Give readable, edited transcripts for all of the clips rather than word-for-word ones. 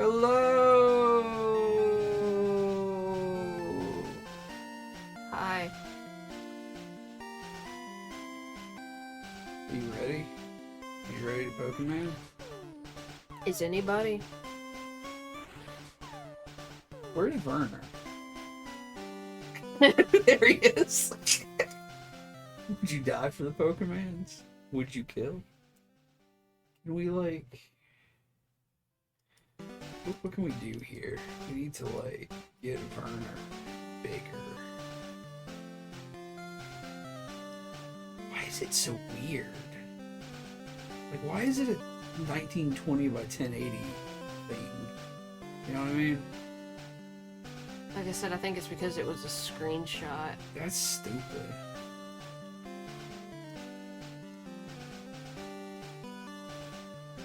Hello. Hi. Are you ready? You ready to Pokemon? Is anybody? Where's Werner? There he is. Would you die for the Pokemons? Would you kill? Can we, like... What can we do here? We need to, like, get Werner bigger. Why is it so weird? Like, why is it a 1920 by 1080 thing? You know what I mean? Like I said, I think it's because it was a screenshot. That's stupid.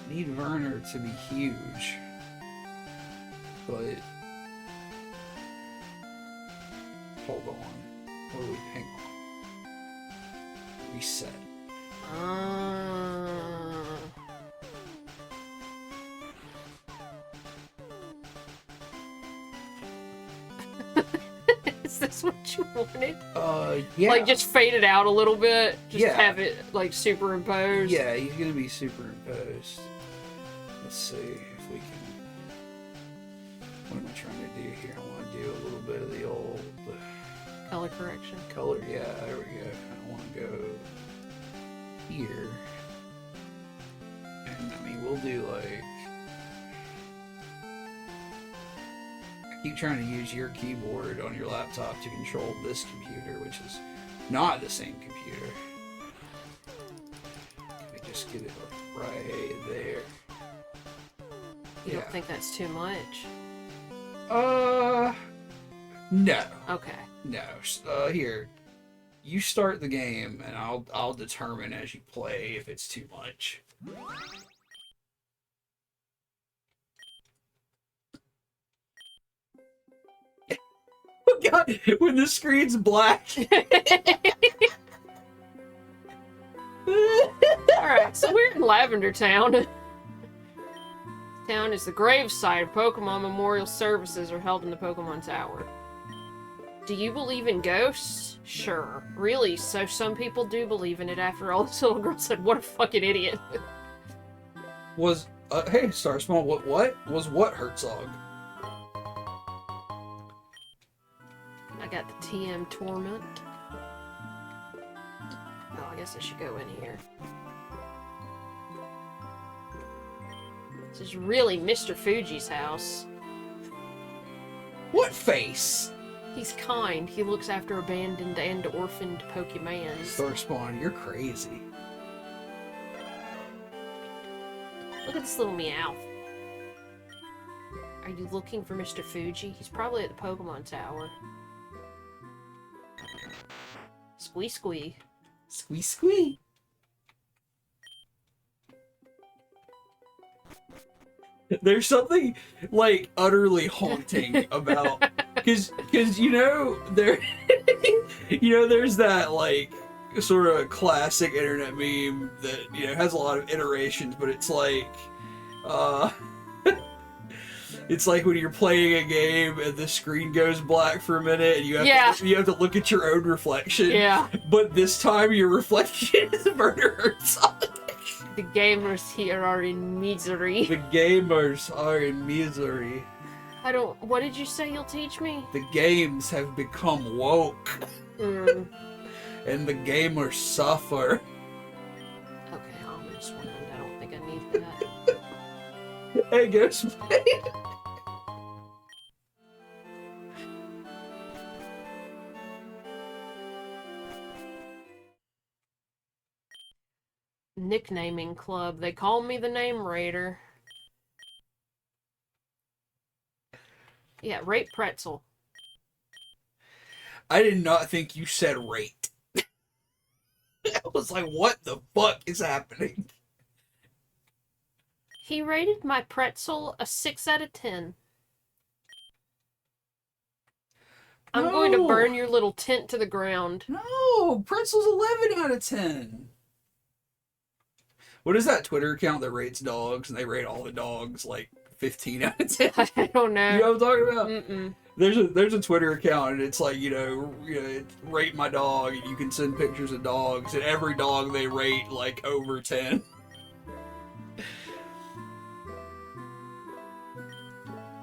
Need Werner to be huge. But... Hold on. What do we... Hang on. Reset. Is this what you wanted? Yeah. Like, just fade it out a little bit? Just Yeah. have it, like, superimposed? Yeah, he's gonna be superimposed. Let's see if we can... What am I trying to do here? I want to do a little bit of the old... Color correction. Color, yeah, there we go. I want to go here. And, I mean, we'll do, like... I keep trying to use your keyboard on your laptop to control this computer, which is not the same computer. Can we just get it like right there? You don't think that's too much? No. Okay. No. Here. You start the game, and I'll determine as you play if it's too much. Oh God! When the screen's black. Alright, so we're in Lavender Town. This town is the gravesite of Pokemon Memorial Services are held in the Pokemon Tower. Do you believe in ghosts? Sure. Really? So some people do believe in it after all. This little girl said, what a fucking idiot. Was hey Starspawn, what was Herzog? I got the TM Torment. Oh, I guess I should go in here. This is really Mr. Fuji's house. What face? He's kind. He looks after abandoned and orphaned Pokemans. Starspawn, you're crazy. Look at this little meow. Are you looking for Mr. Fuji? He's probably at the Pokemon Tower. Squee squee. Squee squee. There's something like utterly haunting about because you know there's that like sort of classic internet meme that has a lot of iterations, but it's like it's like when you're playing a game and the screen goes black for a minute and you have to look at your own reflection. Yeah. But this time your reflection is Werner Herzog. The gamers here are in misery. The gamers are in misery. What did you say you'll teach me? The games have become woke. Mm. And the gamers suffer. Okay, ominous one. I don't think I need that. Hey, Ghostblade. Nicknaming club. They call me the Name Raider. Yeah, Rape Pretzel. I did not think you said rate. I was like, what the fuck is happening? He rated my pretzel a 6 out of 10. I'm going to burn your little tent to the ground. No, Pretzel's 11 out of 10. What is that Twitter account that rates dogs, and they rate all the dogs like 15 out of 10. I don't know. You know what I'm talking about? Mm-mm. There's a Twitter account, and it's like, it's rate my dog, and you can send pictures of dogs, and every dog they rate like over 10.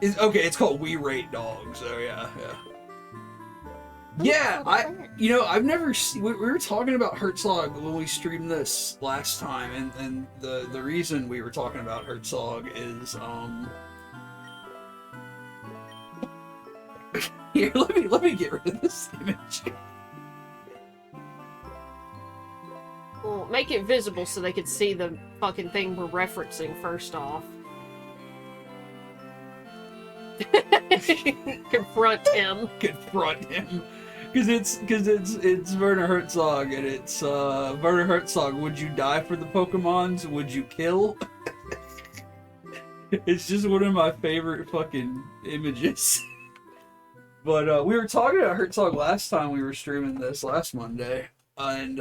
It's called We Rate Dogs. So yeah. Yeah, I've never seen. We were talking about Herzog when we streamed this last time, and the reason we were talking about Herzog is here. Let me get rid of this image. Well, make it visible so they could see the fucking thing we're referencing first off. Confront him. Because it's Werner Herzog, and it's Werner Herzog. Would you die for the Pokemons? Would you kill? It's just one of my favorite fucking images. But we were talking about Herzog last time we were streaming this last Monday, and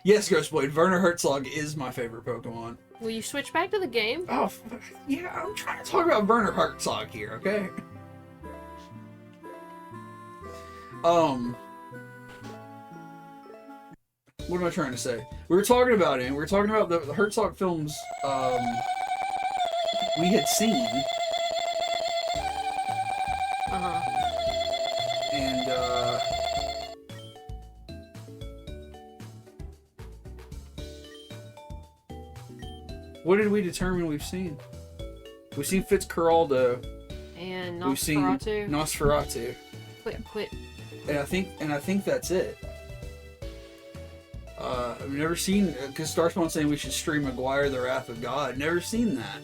yes, Ghostblade, Werner Herzog is my favorite Pokemon. Will you switch back to the game? Oh, yeah, I'm trying to talk about Werner Herzog here, okay? What am I trying to say? We were talking about it, and we were talking about the Herzog films, we had seen. Uh-huh. And, what did we determine we've seen? We've seen Fitzcarraldo. And We've seen Nosferatu. Nosferatu. Quit. And I think that's it. I've never seen, because Starspawn's saying we should stream Maguire the Wrath of God. Never seen that.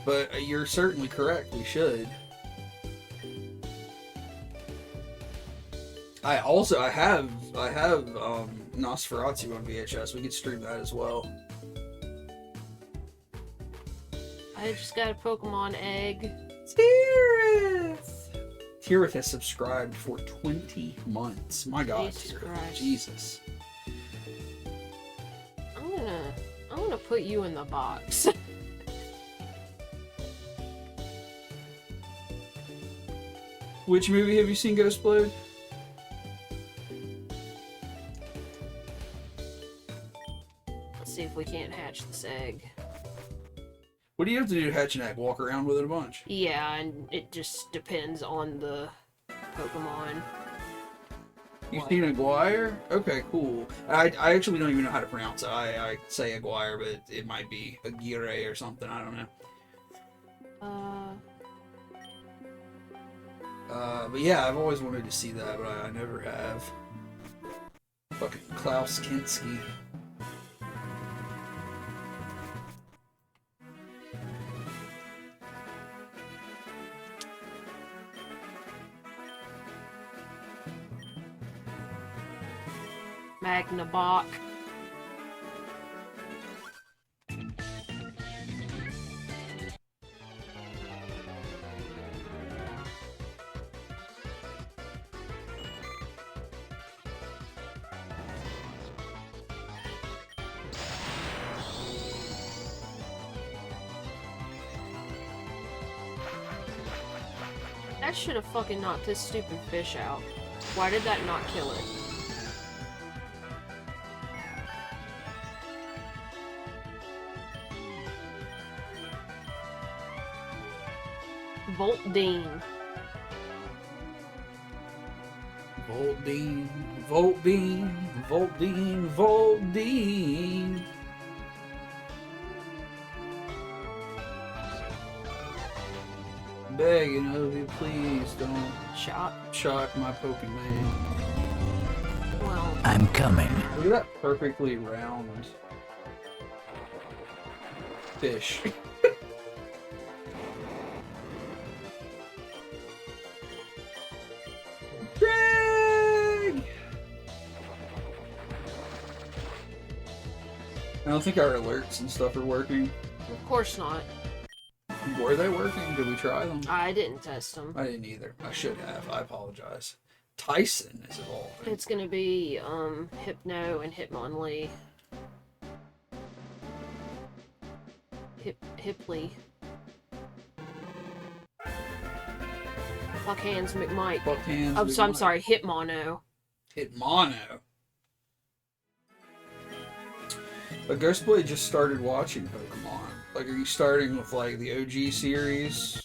But you're certainly correct, we should. I have Nosferatu on VHS. We could stream that as well. I just got a Pokemon egg. Tirith has subscribed for 20 months. My God, Jesus Tirith. Christ. Jesus. I'm gonna put you in the box. Which movie have you seen, Ghostblade? Let's see if we can't hatch this egg. What do you have to do to hatch an egg? Walk around with it a bunch? Yeah, and it just depends on the Pokemon. You've seen Aguirre? Okay, cool. I actually don't even know how to pronounce it. I say Aguirre, but it might be Aguirre or something. I don't know. But yeah, I've always wanted to see that, but I never have. Fucking Klaus Kinski. Magnabok. That should have fucking knocked this stupid fish out. Why did that not kill it? Voltdean. Voltdean. Begging of you, please don't shock my Pokemon. Well, I'm coming. Look at that perfectly round fish. Drag! I don't think our alerts and stuff are working. of course not. Were they working? Did we try them? I didn't test them. I didn't either. I should have. I apologize. Tyson is evolving. It's gonna be Hypno and Hitmonlee. Hipley. Buckhands McMike. Buckhands. Oh, so I'm sorry, Hitmono. Hitmono. But Ghostblade just started watching Pokemon. Like, are you starting with, like, the OG series?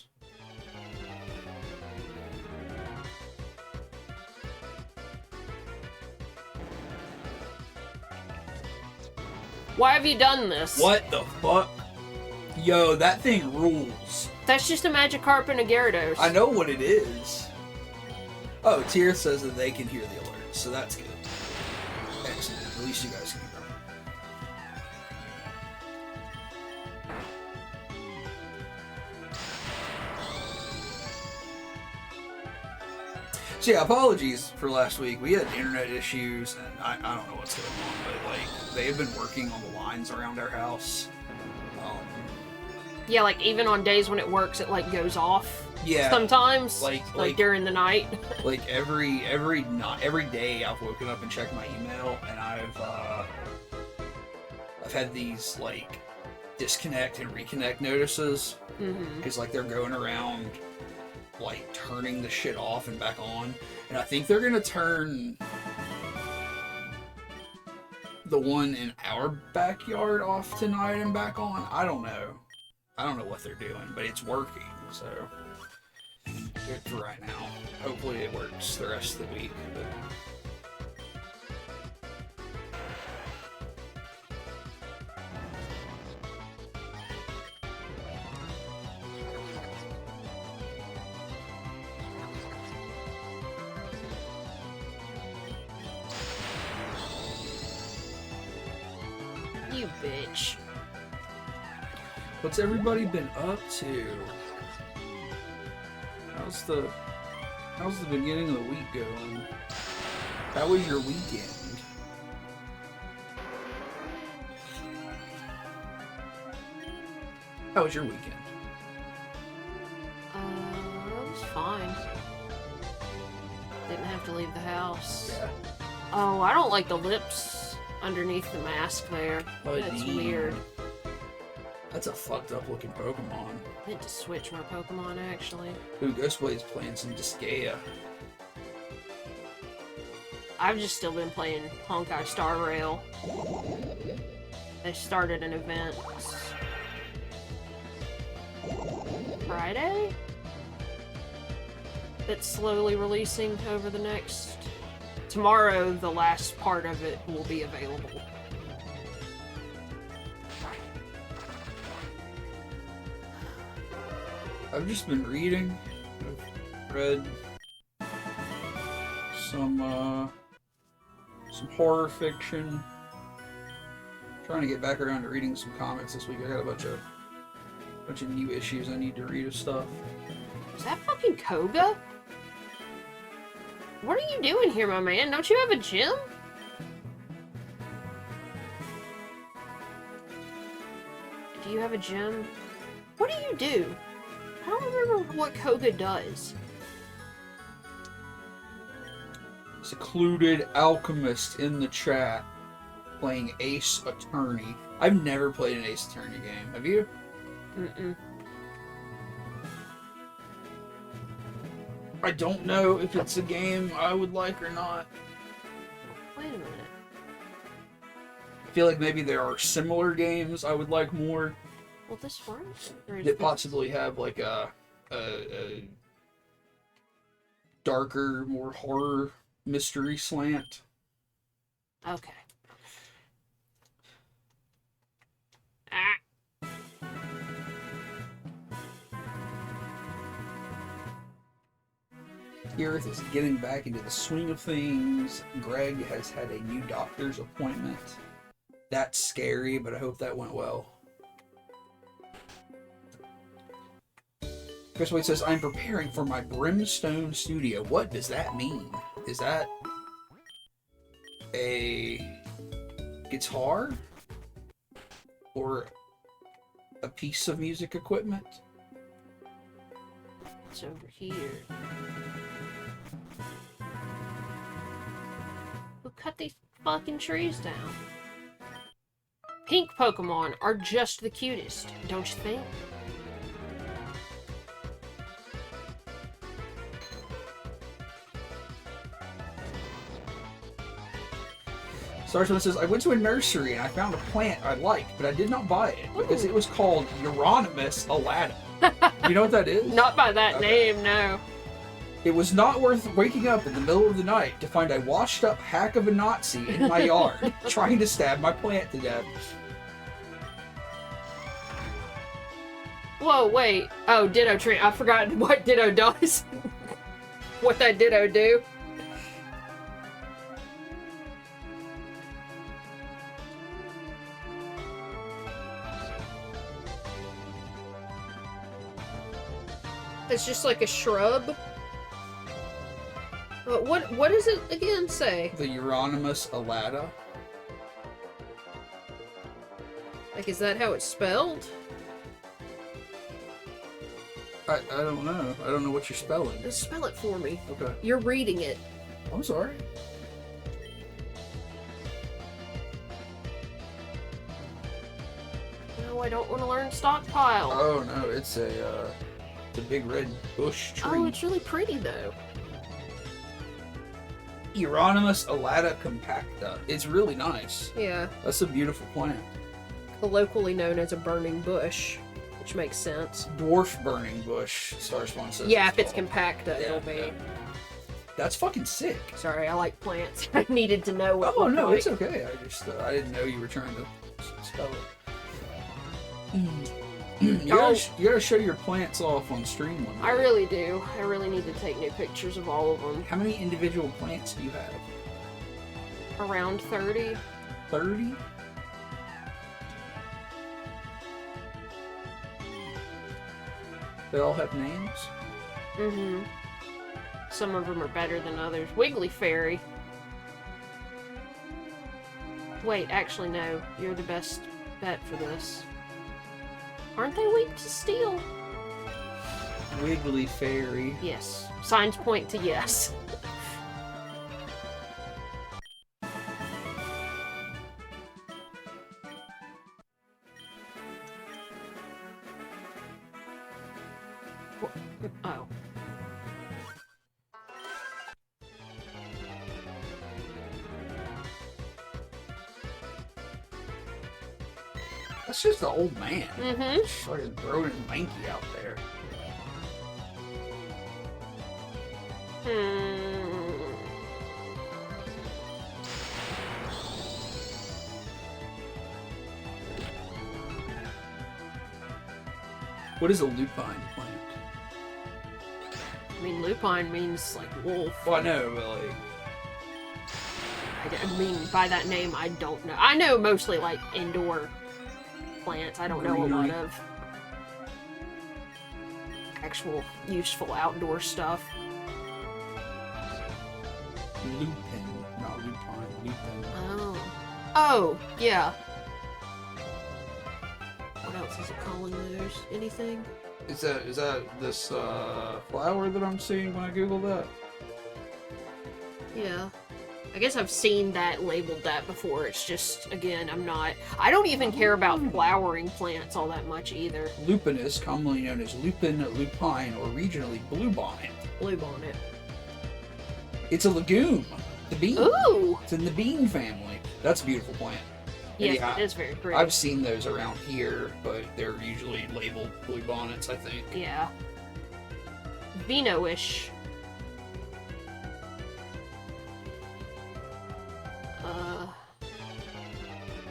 Why have you done this? What the fuck? Yo, that thing rules. That's just a Magikarp and a Gyarados. I know what it is. Oh, Tier says that they can hear the alerts, so that's good. Excellent. At least you guys can hear them. So yeah, apologies for last week. We had internet issues, and I don't know what's going on, but like they've been working on the lines around our house. Yeah, like even on days when it works, it like goes off. Yeah. Sometimes, Like during the night. Like every day, I've woken up and checked my email, and I've had these like disconnect and reconnect notices because like they're going around like turning the shit off and back on, and I think they're gonna turn the one in our backyard off tonight and back on. I don't know what they're doing, but it's working, so good for right now. Hopefully it works the rest of the week. But You bitch. what's everybody been up to? How's the beginning of the week going? How was your weekend? How was your weekend? It was fine. Didn't have to leave the house. Yeah. Oh, I don't like the lips underneath the mask there. Oh, That's damn. weird. That's a fucked up looking Pokemon. I need to switch my Pokemon, actually. Ooh, Ghostblade's playing some Disgaea. I've just still been playing Honkai Star Rail. They started an event Friday? That's slowly releasing over the next... Tomorrow, the last part of it will be available. I've just been reading. I've read some horror fiction. Trying to get back around to reading some comics this week. I got a bunch of new issues I need to read of stuff. Is that fucking Koga? What are you doing here, my man? Don't you have a gym? Do you have a gym? What do you do? I don't remember what Koga does. Secluded Alchemist in the chat playing Ace Attorney. I've never played an Ace Attorney game. Have you? Mm-mm. I don't know if it's a game I would like or not. Wait a minute. I feel like maybe there are similar games I would like more Will this work? Or is that this- possibly have like a darker, more horror mystery slant. Okay. Ah. The Earth is getting back into the swing of things. Greg has had a new doctor's appointment. That's scary, but I hope that went well. Chris Wade says, I'm preparing for my Brimstone Studio. What does that mean? Is that a guitar? Or a piece of music equipment? It's over here. Who cut these fucking trees down? Pink Pokemon are just the cutest, don't you think? Starsman says, I went to a nursery and I found a plant I liked, but I did not buy it because it was called Euronymous Aladdin. You know what that is? Not by that name, no. It was not worth waking up in the middle of the night to find a washed up hack of a Nazi in my yard trying to stab my plant to death. Whoa, wait. Oh, Ditto Tree. I forgot what Ditto does. What that Ditto do. It's just like a shrub. What does it again say? The Euronymous Aladdin. Like, is that how it's spelled? I don't know. I don't know what you're spelling. Just spell it for me. Okay. You're reading it. I'm sorry. No, I don't want to learn stockpile. Oh no, it's a big red bush tree. Oh, it's really pretty though. Euronymous Aladdin compacta. It's really nice. Yeah. That's a beautiful plant. Colloquially known as a burning bush, which makes sense. Dwarf burning bush, Starspawn says. Yeah, if it's called. compacta, it'll be. Yeah. That's fucking sick. Sorry, I like plants. I needed to know what. Oh it no, looked it's like. okay. I didn't know you were trying to spell it. You gotta show your plants off on stream one day. I really do. I really need to take new pictures of all of them. How many individual plants do you have? Around 30. 30? They all have names? Mm-hmm. Some of them are better than others. Wiggly Fairy. Wait, actually no. You're the best bet for this. Aren't they weak to steel? Wiggly Fairy. Yes. Signs point to yes. Oh. That's just an old man. Mm-hmm. Fucking grown and lanky out there. What is a lupine plant? I mean, lupine means, like, wolf. Well, I know, but like... I mean, by that name, I don't know. I know mostly, like, indoor plants. I don't know a lot of actual useful outdoor stuff. Lupin, not lupine, lupin. Oh. Oh, yeah. What else is it calling those? Anything? Is that this flower that I'm seeing when I Google that? Yeah. I guess I've seen that labeled that before. It's just, again, I don't even care about flowering plants all that much either. Lupinus, commonly known as lupin, lupine, or regionally bluebonnet. Bluebonnet. It's a legume. The bean. Ooh! It's in the bean family. That's a beautiful plant. Yes, Yeah, it is very pretty. I've seen those around here, but they're usually labeled bluebonnets, I think. Yeah. Vino-ish.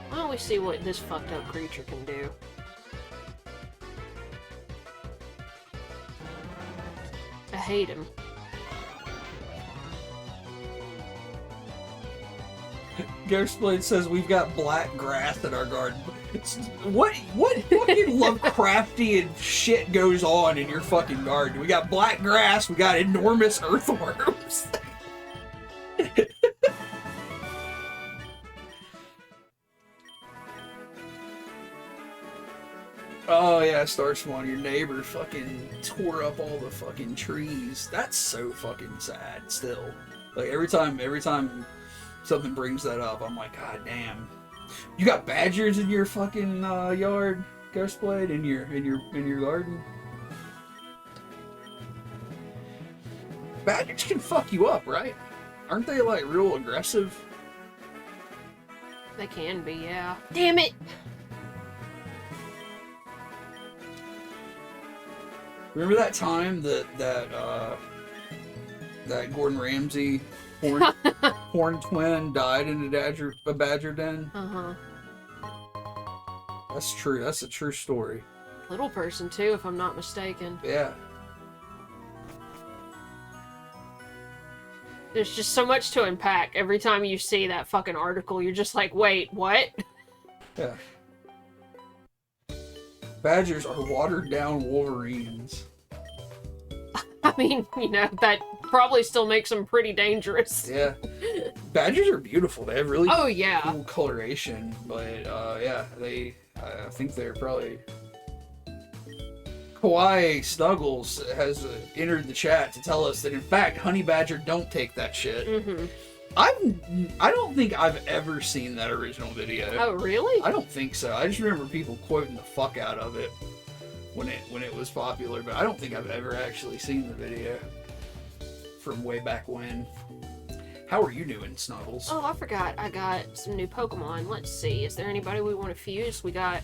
Why don't we see what this fucked up creature can do? I hate him. Ghostblade says we've got black grass in our garden. What fucking Lovecraftian shit goes on in your fucking garden? We got black grass, we got enormous earthworms. Oh yeah, Starspawn, your neighbor fucking tore up all the fucking trees. That's so fucking sad still. Like every time something brings that up, I'm like, God damn. You got badgers in your fucking yard, Ghostblade, in your garden. Badgers can fuck you up, right? Aren't they like real aggressive? They can be, yeah. Damn it! Remember that time that Gordon Ramsay horn twin died in a badger den? Uh-huh. That's true. That's a true story. Little person, too, if I'm not mistaken. Yeah. There's just so much to unpack. Every time you see that fucking article, you're just like, wait, what? Yeah. Badgers are watered down wolverines. I mean, you know, that probably still makes them pretty dangerous. Yeah. Badgers are beautiful. They have really Oh, yeah. cool coloration, but yeah, I think they're probably... Kawhi Snuggles has entered the chat to tell us that, in fact, honey badger don't take that shit. Mm-hmm. I don't think I've ever seen that original video. Oh, really? I don't think so. I just remember people quoting the fuck out of it when it was popular, but I don't think I've ever actually seen the video from way back when. How are you doing, Snuggles? Oh, I forgot. I got some new Pokemon. Let's see. Is there anybody we want to fuse? We gotta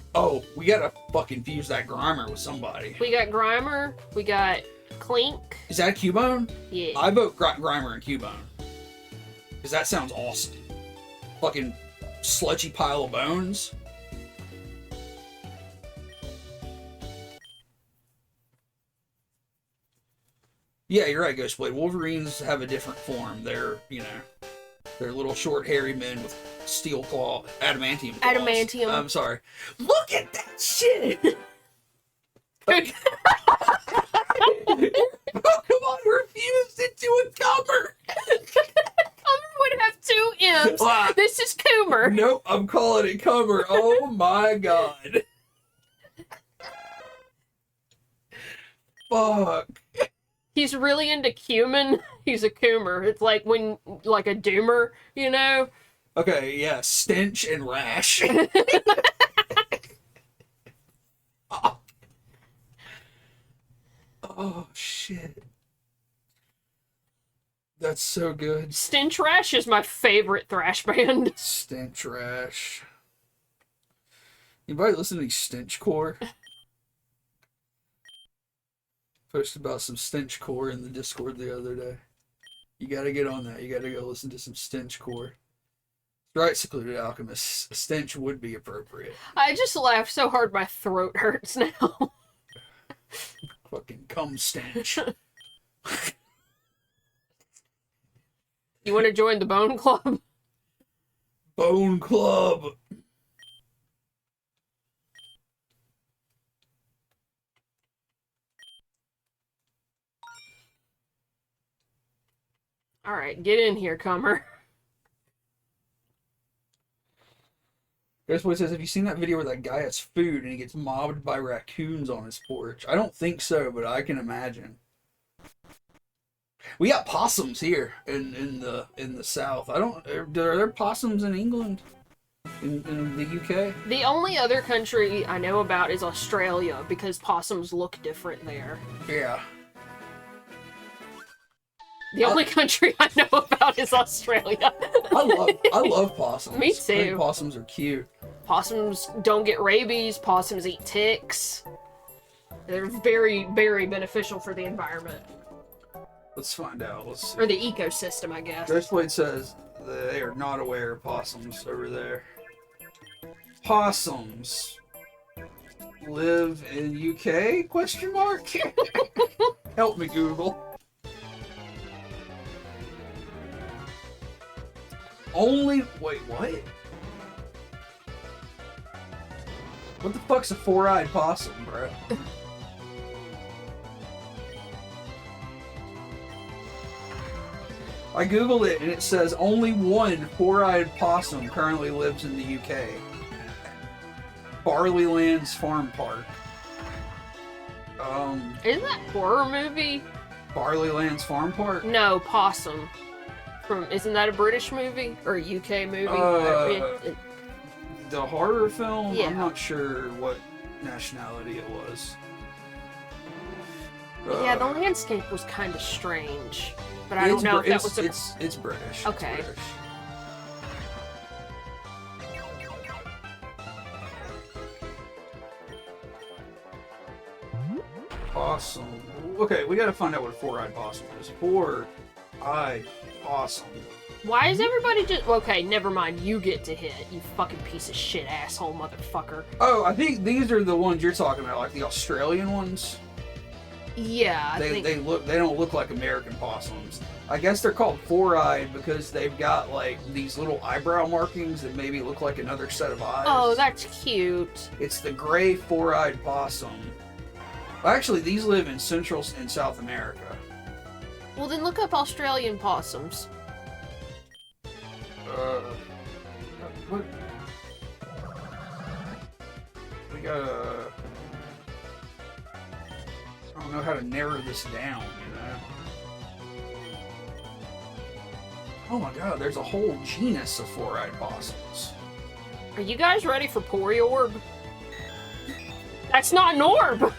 fucking fuse that Grimer with somebody. We got Grimer. We got Clink. Is that a Cubone? Yeah. I vote Grimer and Cubone. Because that sounds awesome. Fucking sludgy pile of bones. Yeah, you're right, Ghostblade. Wolverines have a different form. They're little short hairy men with steel claw, adamantium claws. Adamantium. I'm sorry. Look at that shit! Pokemon refused into a cover! Cumber would have two M's. This is Coomer. Nope, I'm calling it cover. Oh my god. Fuck. He's really into cumin. He's a Coomer. It's like like a doomer, you know? Okay, yeah, stench and rash. Oh. Oh, shit. That's so good. Stench Rash is my favorite thrash band. Stench rash. Anybody listen to Stenchcore? Posted about some Stenchcore in the Discord the other day. You gotta get on that. You gotta go listen to some Stenchcore. Right, Secluded Alchemist. Stench would be appropriate. I just laughed so hard my throat hurts now. Fucking cum stench. You want to join the Bone Club? Bone Club. Alright, get in here, Cummer. Ghostboy says, have you seen that video where that guy has food and he gets mobbed by raccoons on his porch? I don't think so, but I can imagine. We got possums here in the south. Are there possums in England? In the UK? The only other country I know about is Australia, because possums look different there. Yeah. The only country I know about is Australia. I love possums. Me too. I think possums are cute. Possums don't get rabies. Possums eat ticks. They're very, very beneficial for the environment. Let's find out. Let's see. Or the ecosystem, I guess. Ghostblade says they are not aware of possums over there. Possums live in UK? Question mark? Help me, Google. Wait, what? What the fuck's a four-eyed possum, bro? I googled it and it says only one four-eyed possum currently lives in the UK. Barleylands Farm Park. Isn't that a horror movie? Barleylands Farm Park? No, Possum. Isn't that a British movie? Or a UK movie? the horror film, Yeah. I'm not sure what nationality it was. Yeah, the landscape was kind of strange, but I it's don't know if Br- that was a... it's British. Okay. It's British. Possum. Okay, we gotta find out what a four-eyed possum is. Four-eyed possum. Why is everybody just... Okay, never mind. You get to hit, you fucking piece of shit asshole motherfucker. Oh, I think these are the ones you're talking about, like the Australian ones. Yeah, I think... They don't look like American possums. I guess they're called four-eyed because they've got like these little eyebrow markings that maybe look like another set of eyes. Oh, that's cute. It's the gray four-eyed possum. Well, actually, these live in Central and South America. Well, then look up Australian possums. What? We gotta... I don't know how to narrow this down, you know? Oh my god, there's a whole genus of four-eyed possums. Are you guys ready for Poriorb? That's not an orb!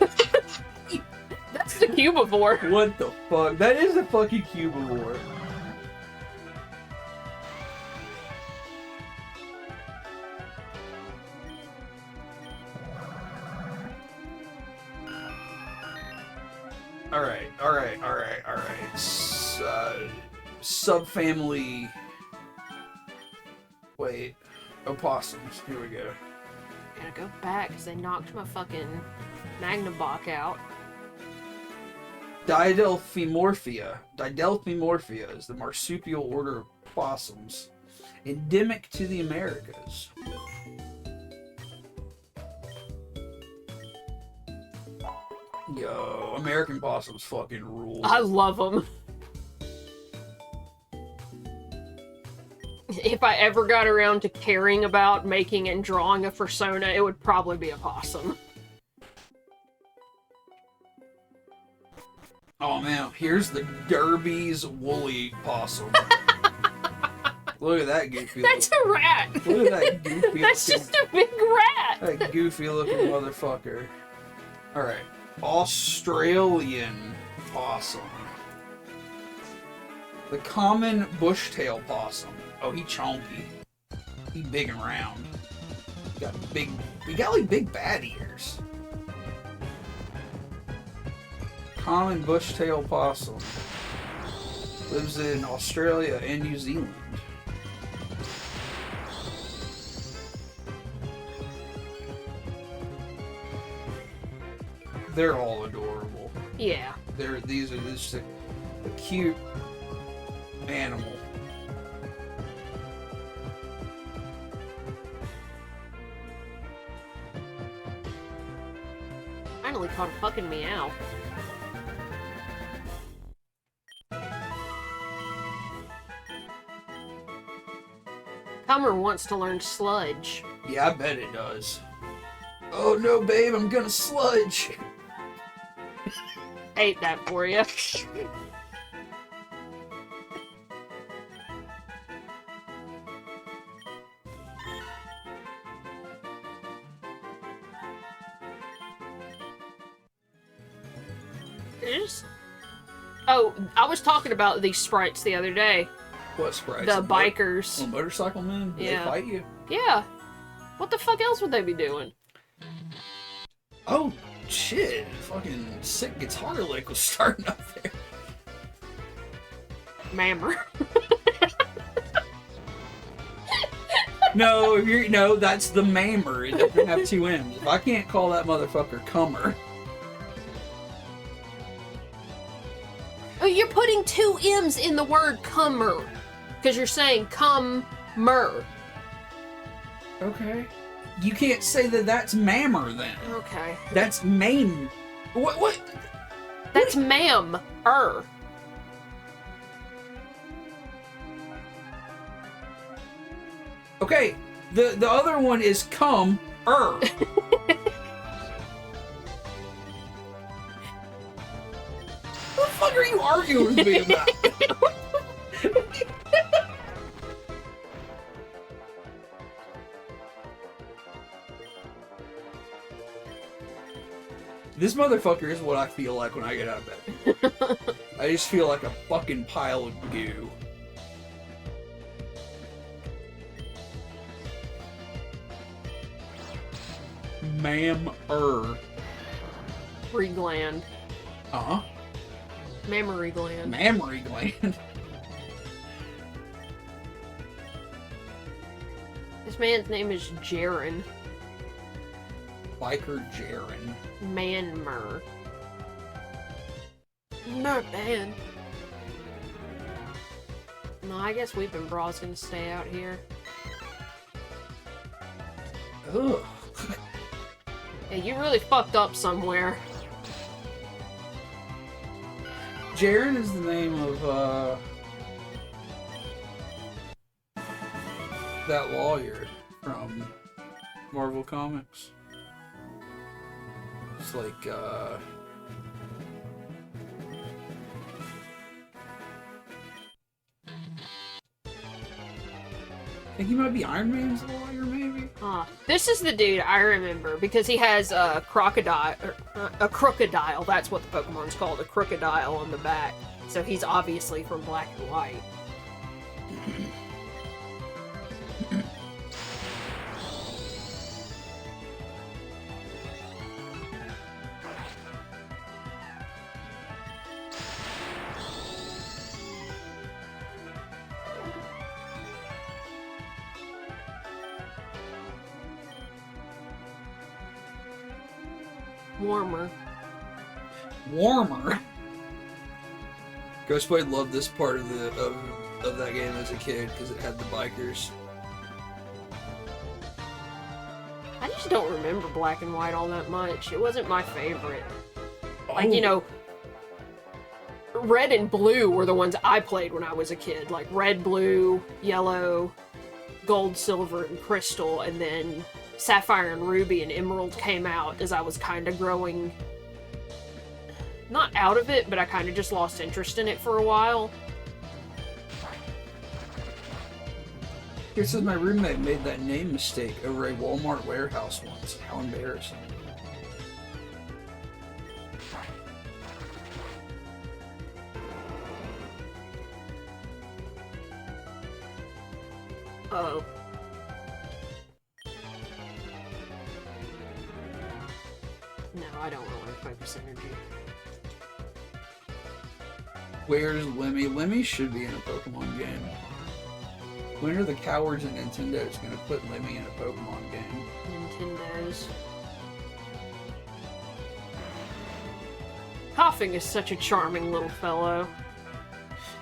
That's the cubivore. What the fuck? That is a fucking cubivore. Alright. Subfamily... Wait. Opossums. Here we go. Gotta go back, because they knocked my fucking Magnabach out. Didelphimorphia. Didelphimorphia is the marsupial order of possums. Endemic to the Americas. Yo, American possums fucking rule. I love them. If I ever got around to caring about making and drawing a persona, it would probably be a possum. Oh man, here's the Derby's woolly possum. Look at that goofy. That's a rat! Look at that goofy. That's looking, just a big rat! that goofy looking motherfucker. Alright. Australian possum. The common bushtail possum. Oh, he chonky. He big and round. He got like big bad ears. Common bushtail possum. Lives in Australia and New Zealand. They're all adorable. Yeah. These are just a cute animal. Finally caught a fucking meow. Comer wants to learn sludge. Yeah, I bet it does. Oh no, babe, I'm gonna sludge. Hate that for you. Oh, I was talking about these sprites the other day. What sprites? The bikers. Oh, motorcycle men? Do Yeah. they fight you? Yeah. What the fuck else would they be doing? Oh, shit. Fucking sick guitar lick was starting up there. Mammer. No, that's the Mamer. It doesn't have two M's. I can't call that motherfucker Comer. Oh, you're putting two M's in the word comer. Because you're saying come-mer. Okay. You can't say that that's Mammer then. Okay. That's Main. What? That's ma'am-er. Okay, the other one is come-er. What the fuck are you arguing with me about? This motherfucker is what I feel like when I get out of bed. I just feel like a fucking pile of goo. Free gland. Uh-huh. Mammary gland. Mammary gland. This man's name is Jaren. Biker Jaren. Manmer. Not bad. No, I guess Weeping Braw's gonna stay out here. Ugh. Hey, you really fucked up somewhere. Jaren is the name of, that lawyer from Marvel Comics. It's like, I think he might be Iron Man's lawyer, maybe? This is the dude I remember because he has a crocodile, that's what the Pokemon's called, a crocodile on the back. So he's obviously from Black and White. Warmer. Ghostblade loved this part of the of that game as a kid because it had the bikers. I just don't remember Black and White all that much. It wasn't my favorite. Like, you know, Red and Blue were the ones I played when I was a kid. Like Red, Blue, Yellow, Gold, Silver, and Crystal, and then Sapphire and Ruby and Emerald came out as I was kind of growing, not out of it, but I kind of just lost interest in it for a while. Here says my roommate made that name mistake over a Walmart warehouse once. How embarrassing. Uh-oh. No, I don't want to focus energy. Where's Lemmy? Lemmy should be in a Pokemon game. When are the cowards at Nintendo's gonna put Lemmy in a Pokemon game? Nintendo's. Coughing is such a charming little fellow.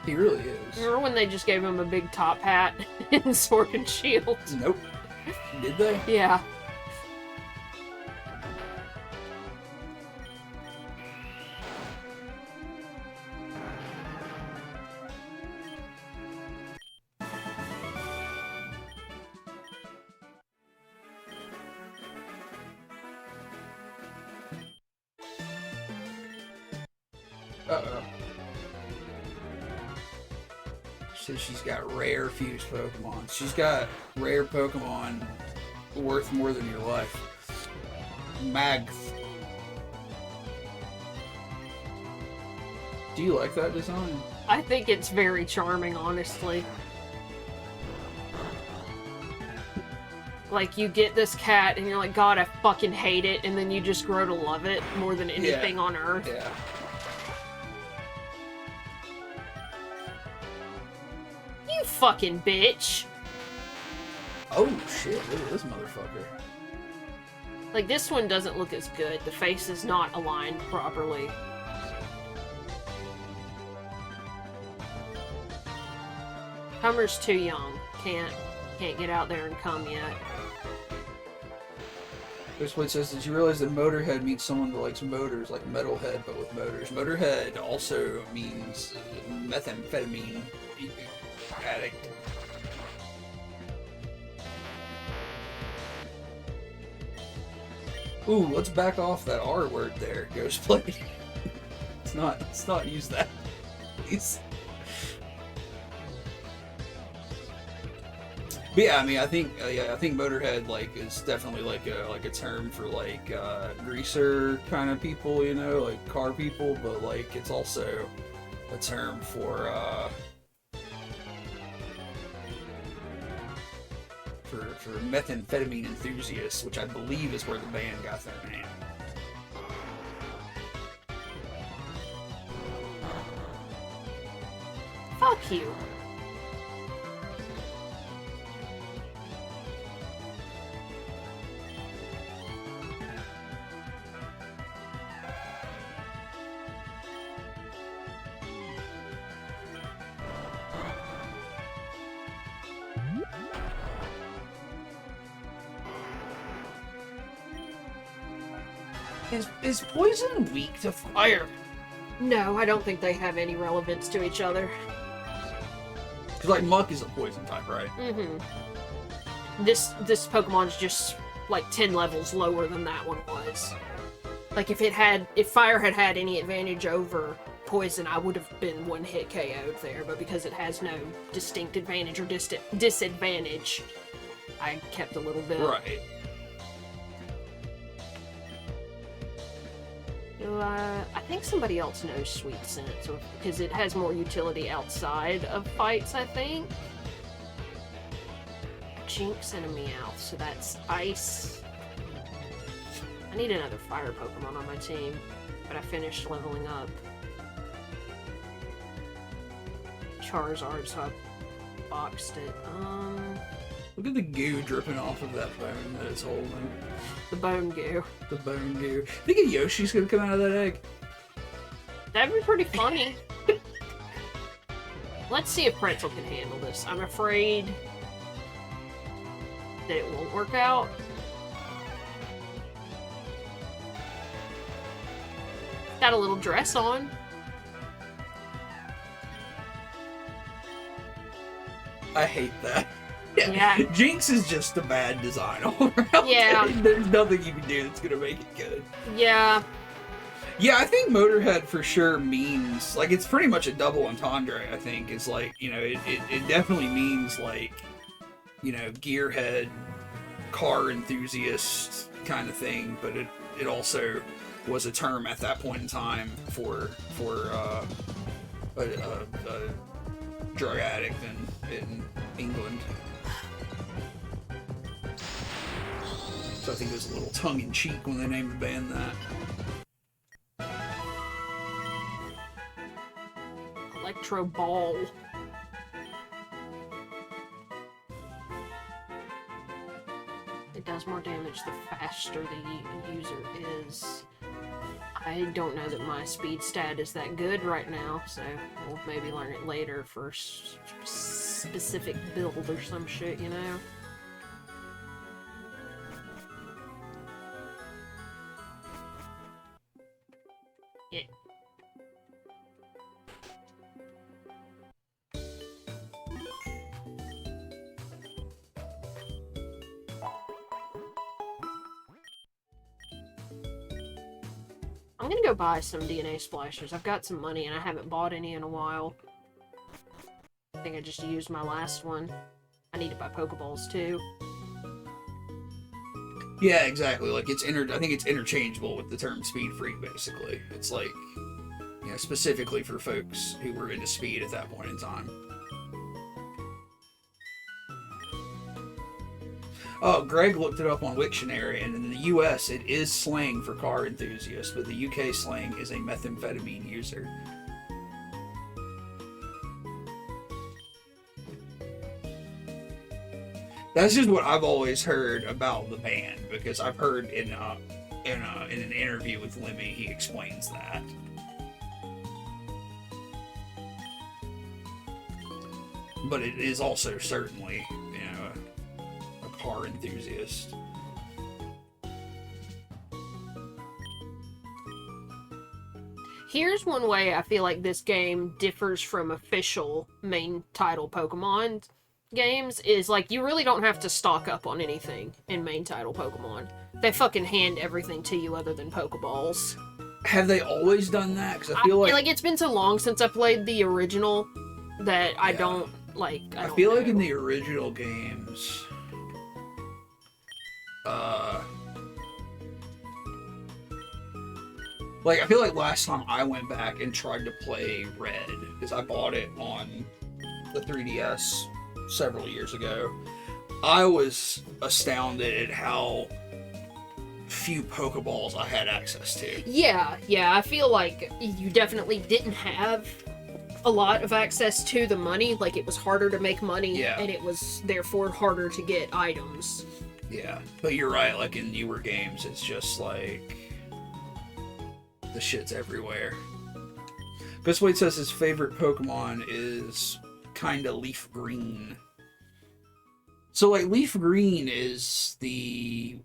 He really is. Remember when they just gave him a big top hat in Sword and Shield? Nope. Did they? Yeah. Uh-oh. So she's got rare fused Pokemon. She's got rare Pokemon worth more than your life. Magth. Do you like that design? I think it's very charming, honestly. Like, you get this cat and you're like, God, I fucking hate it, and then you just grow to love it more than anything on Earth. Yeah. You fucking bitch! Oh shit, look at this motherfucker. Like, this one doesn't look as good. The face is not aligned properly. Hummer's too young. Can't get out there and come yet. Ghostblade says, did you realize that Motorhead means someone who likes motors, like Metalhead, but with motors? Motorhead also means methamphetamine addict. Ooh, let's back off that R word there, Ghostblade. Let's not use that, please. But yeah, I mean, I think Motorhead like is definitely like a term for like greaser kind of people, you know, like car people. But like it's also a term for methamphetamine enthusiasts, which I believe is where the band got their name. Fuck you. Is poison weak to fire? No, I don't think they have any relevance to each other. Because like Muck is a poison type, right? Mm-hmm. This Pokemon's just like 10 levels lower than that one was. Like if fire had any advantage over poison, I would have been one hit KO'd there, but because it has no distinct advantage or disadvantage, I kept a little bit. Right. I think somebody else knows Sweet Scent, so because it has more utility outside of fights, I think. Jinx and a Meowth, so that's Ice. I need another fire Pokemon on my team, but I finished leveling up Charizard, so I boxed it. Look at the goo dripping off of that bone that it's holding. The bone goo. The bone goo. Think a Yoshi's gonna come out of that egg? That'd be pretty funny. Let's see if Pretzel can handle this. I'm afraid that it won't work out. Got a little dress on. I hate that. Yeah. Jinx is just a bad design all around. Yeah. There's nothing you can do that's gonna make it good. Yeah. Yeah, I think Motorhead for sure means, like, it's pretty much a double entendre, I think. It's like, you know, it definitely means, like, you know, gearhead, car enthusiast kind of thing, but it also was a term at that point in time for a drug addict in England. So I think it was a little tongue-in-cheek when they named the band that. Electro Ball. It does more damage the faster the user is. I don't know that my speed stat is that good right now, so we'll maybe learn it later for specific build or some shit, you know? Yeah. I'm gonna go buy some DNA splashers. I've got some money and I haven't bought any in a while. I think I just used my last one. I need to buy Pokeballs too. Yeah, exactly. Like I think it's interchangeable with the term Speed Freak. Basically, it's like, you know, specifically for folks who were into speed at that point in time. Oh, Greg looked it up on Wiktionary, and in the U.S. it is slang for car enthusiasts, but the U.K. slang is a methamphetamine user. That's just what I've always heard about the band, because I've heard in an interview with Lemmy, he explains that. But it is also certainly, you know, a car enthusiast. Here's one way I feel like this game differs from official main title Pokemon games is, like, you really don't have to stock up on anything in main title Pokemon. They fucking hand everything to you other than Pokeballs. Have they always done that? Because I feel like it's been so long since I played the original that I don't Like, I I don't feel know. like in the original games, like, I feel like last time I went back and tried to play Red, because I bought it on the 3DS several years ago, I was astounded at how few Pokeballs I had access to. Yeah, I feel like you definitely didn't have a lot of access to the money. Like, it was harder to make money, Yeah. and it was therefore harder to get items. Yeah, but you're right, like in newer games, it's just like the shit's everywhere. Ghostblade says his favorite Pokemon is kinda Leaf Green. So, like, Leaf Green is the,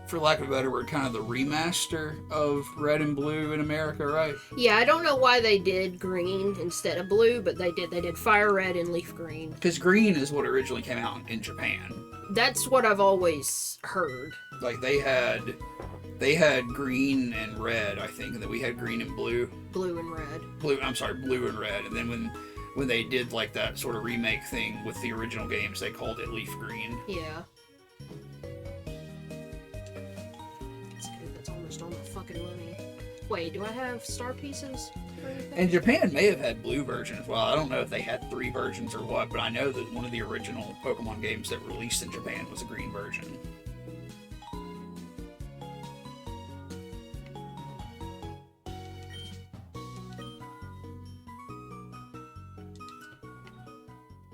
for lack of a better word, kind of the remaster of Red and Blue in America, right? Yeah, I don't know why they did green instead of blue, but they did. They did Fire Red and Leaf Green. Because Green is what originally came out in Japan. That's what I've always heard. Like, they had Green and Red, I think, and then we had Green and Blue. Blue and Red. Blue and Red, and then when they did like that sort of remake thing with the original games, they called it Leaf Green. Yeah. That's good. That's almost all my fucking money. Wait, do I have star pieces? And Japan may have had blue versions. Well, I don't know if they had 3 versions or what, but I know that one of the original Pokemon games that released in Japan was a green version.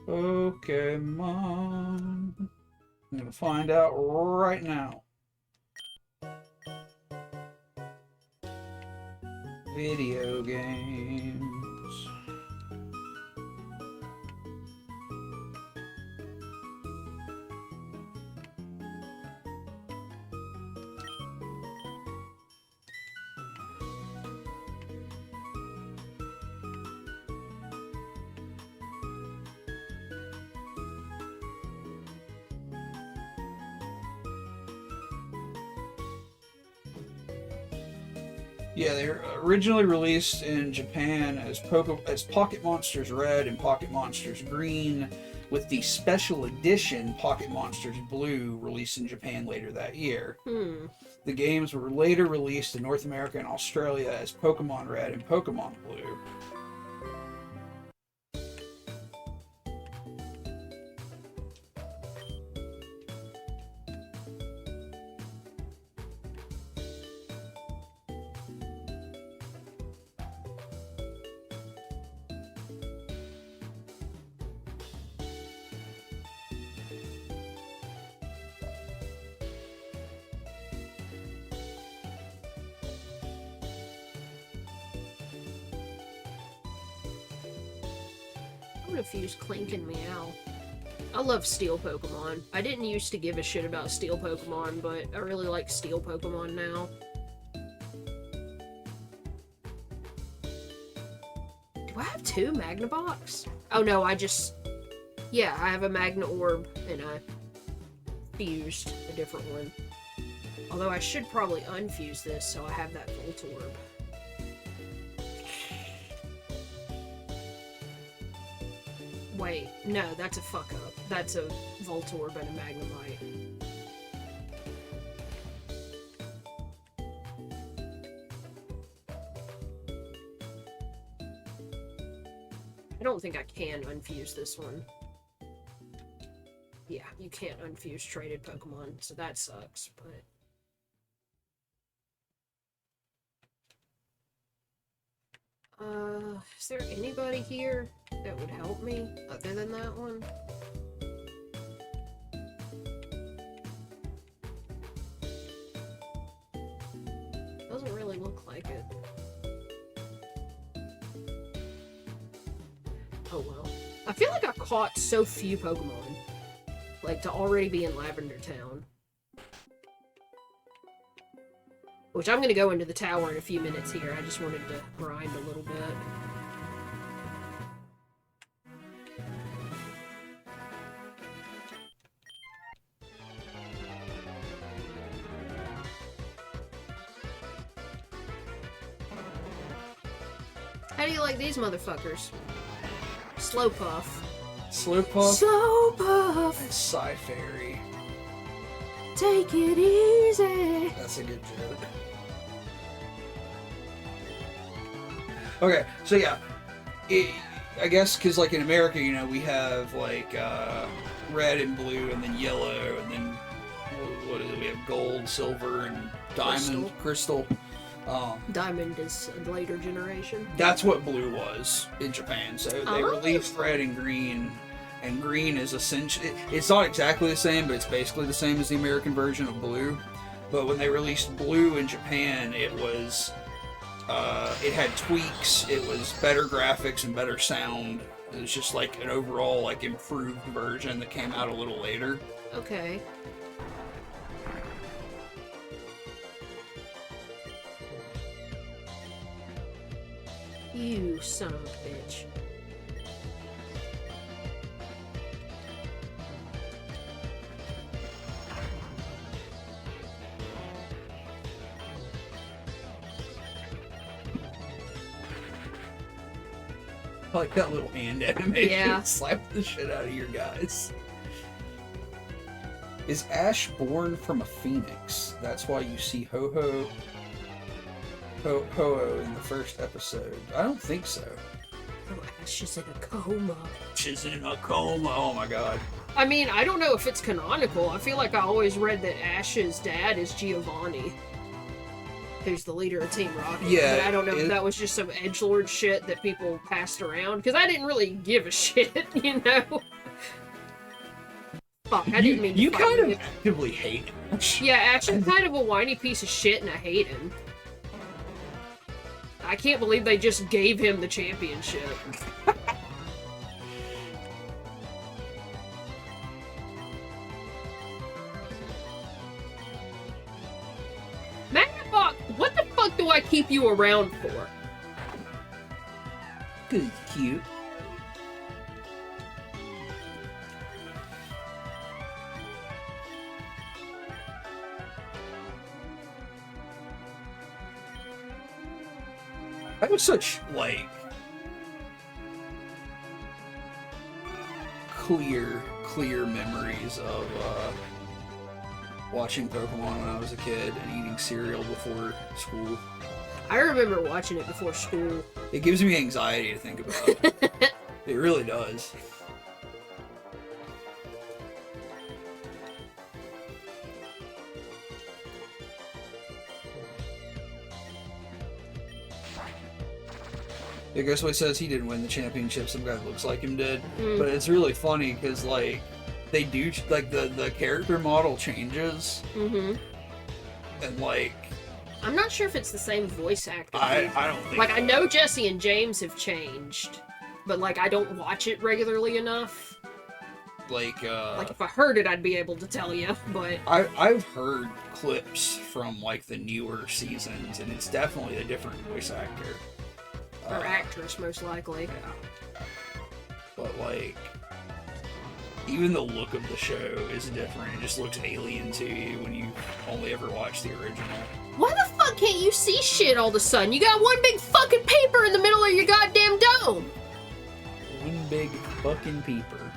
Pokemon. I'm gonna find out right now. Video games. Yeah, they were originally released in Japan as Pocket Monsters Red and Pocket Monsters Green, with the special edition Pocket Monsters Blue released in Japan later that year. The games were later released in North America and Australia as Pokemon Red and Pokemon Blue. I'm gonna fuse Clink and Meow. I love Steel Pokemon. I didn't used to give a shit about Steel Pokemon, but I really like Steel Pokemon now. Do I have 2 Magnabox? Oh no, yeah, I have a Magna Orb, and I fused a different one. Although I should probably unfuse this so I have that Voltorb. Wait, no, that's a fuck up. That's a Voltorb and a Magnemite. I don't think I can unfuse this one. Yeah, you can't unfuse traded Pokemon, so that sucks, but... is there anybody here that would help me other than that one? Doesn't really look like it. Oh well. I feel like I caught so few Pokemon. Like, to already be in Lavender Town. Which I'm gonna go into the tower in a few minutes here. I just wanted to grind a little bit. How do you like these motherfuckers? Slowpuff. Slowpuff Slowpuff. and Sci-Fairy. Take it easy. That's a good joke. Okay, so yeah, I guess because like in America, you know, we have like red and blue, and then yellow, and then what is it? We have gold, silver, and diamond, crystal. Diamond is a later generation. That's what blue was in Japan. So they released red and green is essentially, it's not exactly the same, but it's basically the same as the American version of blue. But when they released blue in Japan, it was, it had tweaks, it was better graphics and better sound. It was just like an overall like improved version that came out a little later. Okay. You son of a bitch. I like that little hand animation. Yeah. Slap the shit out of your guys. Is Ash born from a phoenix? That's why you see Ho-Oh in the first episode. I don't think so. Oh, Ash is in a coma. She's in a coma. Oh my god. I mean, I don't know if it's canonical. I feel like I always read that Ash's dad is Giovanni, who's the leader of Team Rocket. Yeah, But I don't know if that was just some edgelord shit that people passed around, because I didn't really give a shit, you know? Fuck, I didn't mean to You fight kind of you. actively hate Ash. Yeah, Ash is kind of a whiny piece of shit, and I hate him. I can't believe they just gave him the championship. Magnafox, what the fuck do I keep you around for? Good, cute. I have such, like, clear memories of watching Pokemon when I was a kid and eating cereal before school. I remember watching it before school. It gives me anxiety to think about it. It really does. Yeah, guess what says he didn't win the championship? Some guy that looks like him did. But it's really funny because, like, they do, like, the character model changes. Mm-hmm. And, like... I'm not sure if it's the same voice actor. I don't think... Like, I know Jesse and James have changed, but, like, I don't watch it regularly enough. Like, if I heard it, I'd be able to tell you, but... I've heard clips from, like, the newer seasons, and it's definitely a different voice actor. Or actress, most likely. Yeah. But, like, even the look of the show is different. It just looks alien to you when you only ever watch the original. Why the fuck can't you see shit all of a sudden? You got one big fucking paper in the middle of your goddamn dome! One big fucking peeper.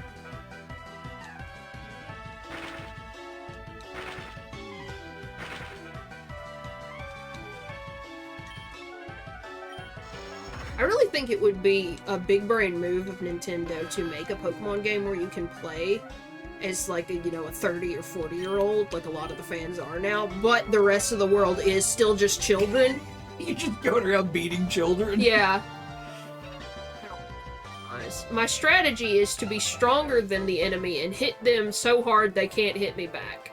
I really think it would be a big brain move of Nintendo to make a Pokemon game where you can play as, like, a 30 or 40-year-old, like a lot of the fans are now, but the rest of the world is still just children. You just going around beating children? Yeah. My strategy is to be stronger than the enemy and hit them so hard they can't hit me back.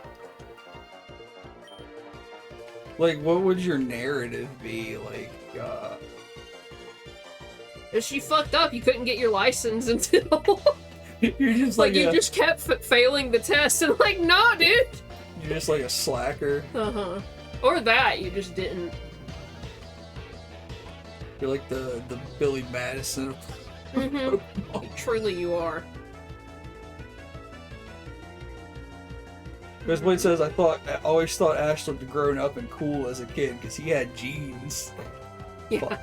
Like, what would your narrative be? Like, If you fucked up, you couldn't get your license until... You're just like you just kept failing the test, and like, no, dude! You're just like a slacker. Uh-huh. Or that, you just didn't. You're like the Billy Madison of Mm-hmm. Truly you are. Chris Blade says, I always thought Ash looked grown up and cool as a kid because he had jeans. Yeah.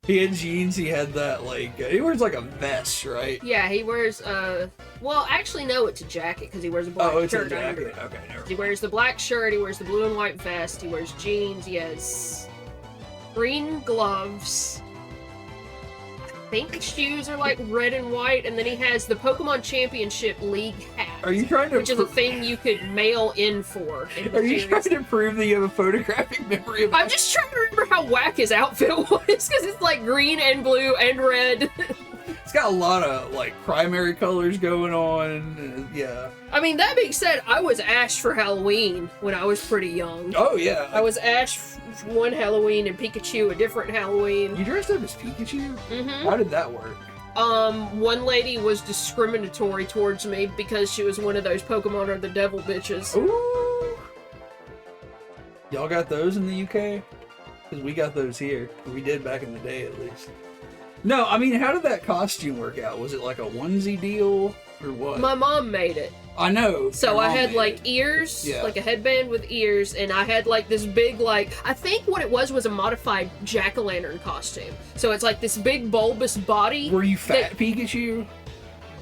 He had jeans. He had that he wears like a vest, right? Yeah, he wears well, actually no, it's a jacket because he wears a black Oh, it's a shirt under jacket. it. Okay, never He mind. wears the black shirt, he wears the blue and white vest, he wears jeans, he has green gloves. I think the shoes are like red and white, and then he has the Pokemon Championship League hat. Are you trying to? Which is a thing you could mail in for. In the Are you series. trying to prove that you have a photographic memory of? I'm just trying to remember how whack his outfit was, because it's like green and blue and red. It's got a lot of primary colors going on. Yeah. I mean, that being said, I was Ash for Halloween when I was pretty young. Oh yeah. I was Ash one Halloween and Pikachu a different Halloween. You dressed up as Pikachu? Mm-hmm. How did that work? One lady was discriminatory towards me because she was one of those Pokemon are the devil bitches. Ooh. Y'all got those in the UK? Because we got those here. We did back in the day, at least. No, I mean, how did that costume work out? Was it like a onesie deal or what? My mom made it. I know. So your I mom had made like it. ears, Yeah. like a headband with ears, and I had like this big I think what it was a modified jack-o'-lantern costume. So it's like this big bulbous body. Were you fat Pikachu?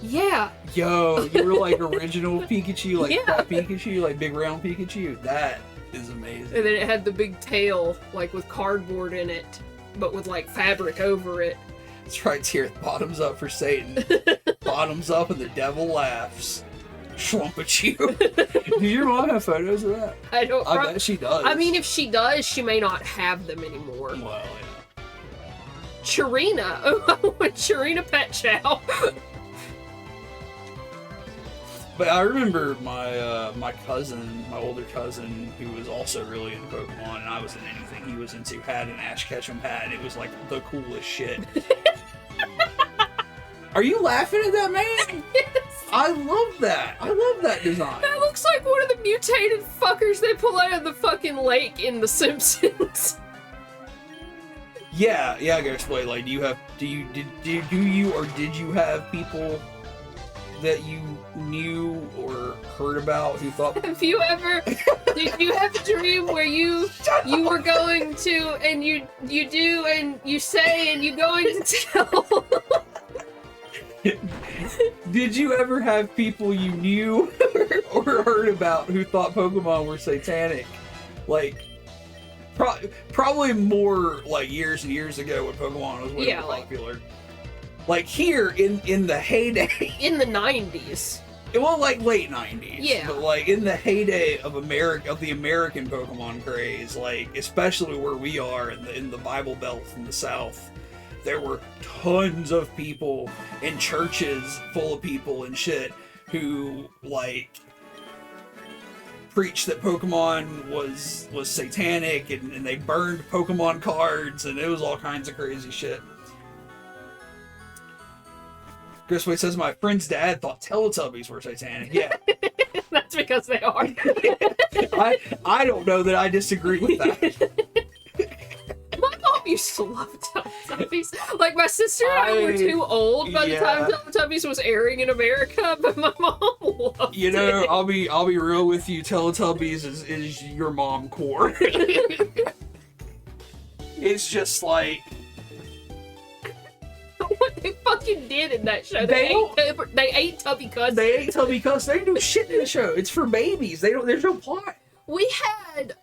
Yeah. Yo, you were like original Pikachu, like Yeah. fat Pikachu, like big round Pikachu. That is amazing. And then it had the big tail, like with cardboard in it, but with like fabric over it. It's right here. Bottoms up for Satan. Bottoms up and the devil laughs. Schlumpachu. Does your mom have photos of that? I don't. I bet she does. I mean, if she does, she may not have them anymore. Well, yeah. Charina. Oh, I want Charina Pet Chow. But I remember my cousin, my older cousin, who was also really into Pokemon, and I was in anything he was into, had an Ash Ketchum hat, and it was like the coolest shit. Are you laughing at that, man? Yes. I love that. I love that design. That looks like one of the mutated fuckers they pull out of the fucking lake in The Simpsons. Yeah, Ghostblade. Like, did you have people that you knew or heard about who thought? Did you have a dream where you were going to and you do and you say and you going to tell? Did you ever have people you knew or heard about who thought Pokemon were satanic? Like, probably more like years and years ago when Pokemon was way more popular. Like here in the heyday, In the 90s. well, like late 90s. Yeah. But like in the heyday of the American Pokemon craze, like especially where we are in the Bible Belt in the South, there were tons of people in churches full of people and shit who like preached that Pokemon was satanic and they burned Pokemon cards and it was all kinds of crazy shit. Chrisway says my friend's dad thought Teletubbies were satanic. Yeah. That's because they are. I don't know that I disagree with that. My mom used to love Teletubbies. Like, my sister and I were too old by the time Teletubbies was airing in America, but my mom loved You know, it. I'll be real with you. Teletubbies is your mom core. It's just like What they fucking did in that show. They ate Tubby Cousins. they ain't tell me because they do shit in the show. It's for babies. There's no plot. We had,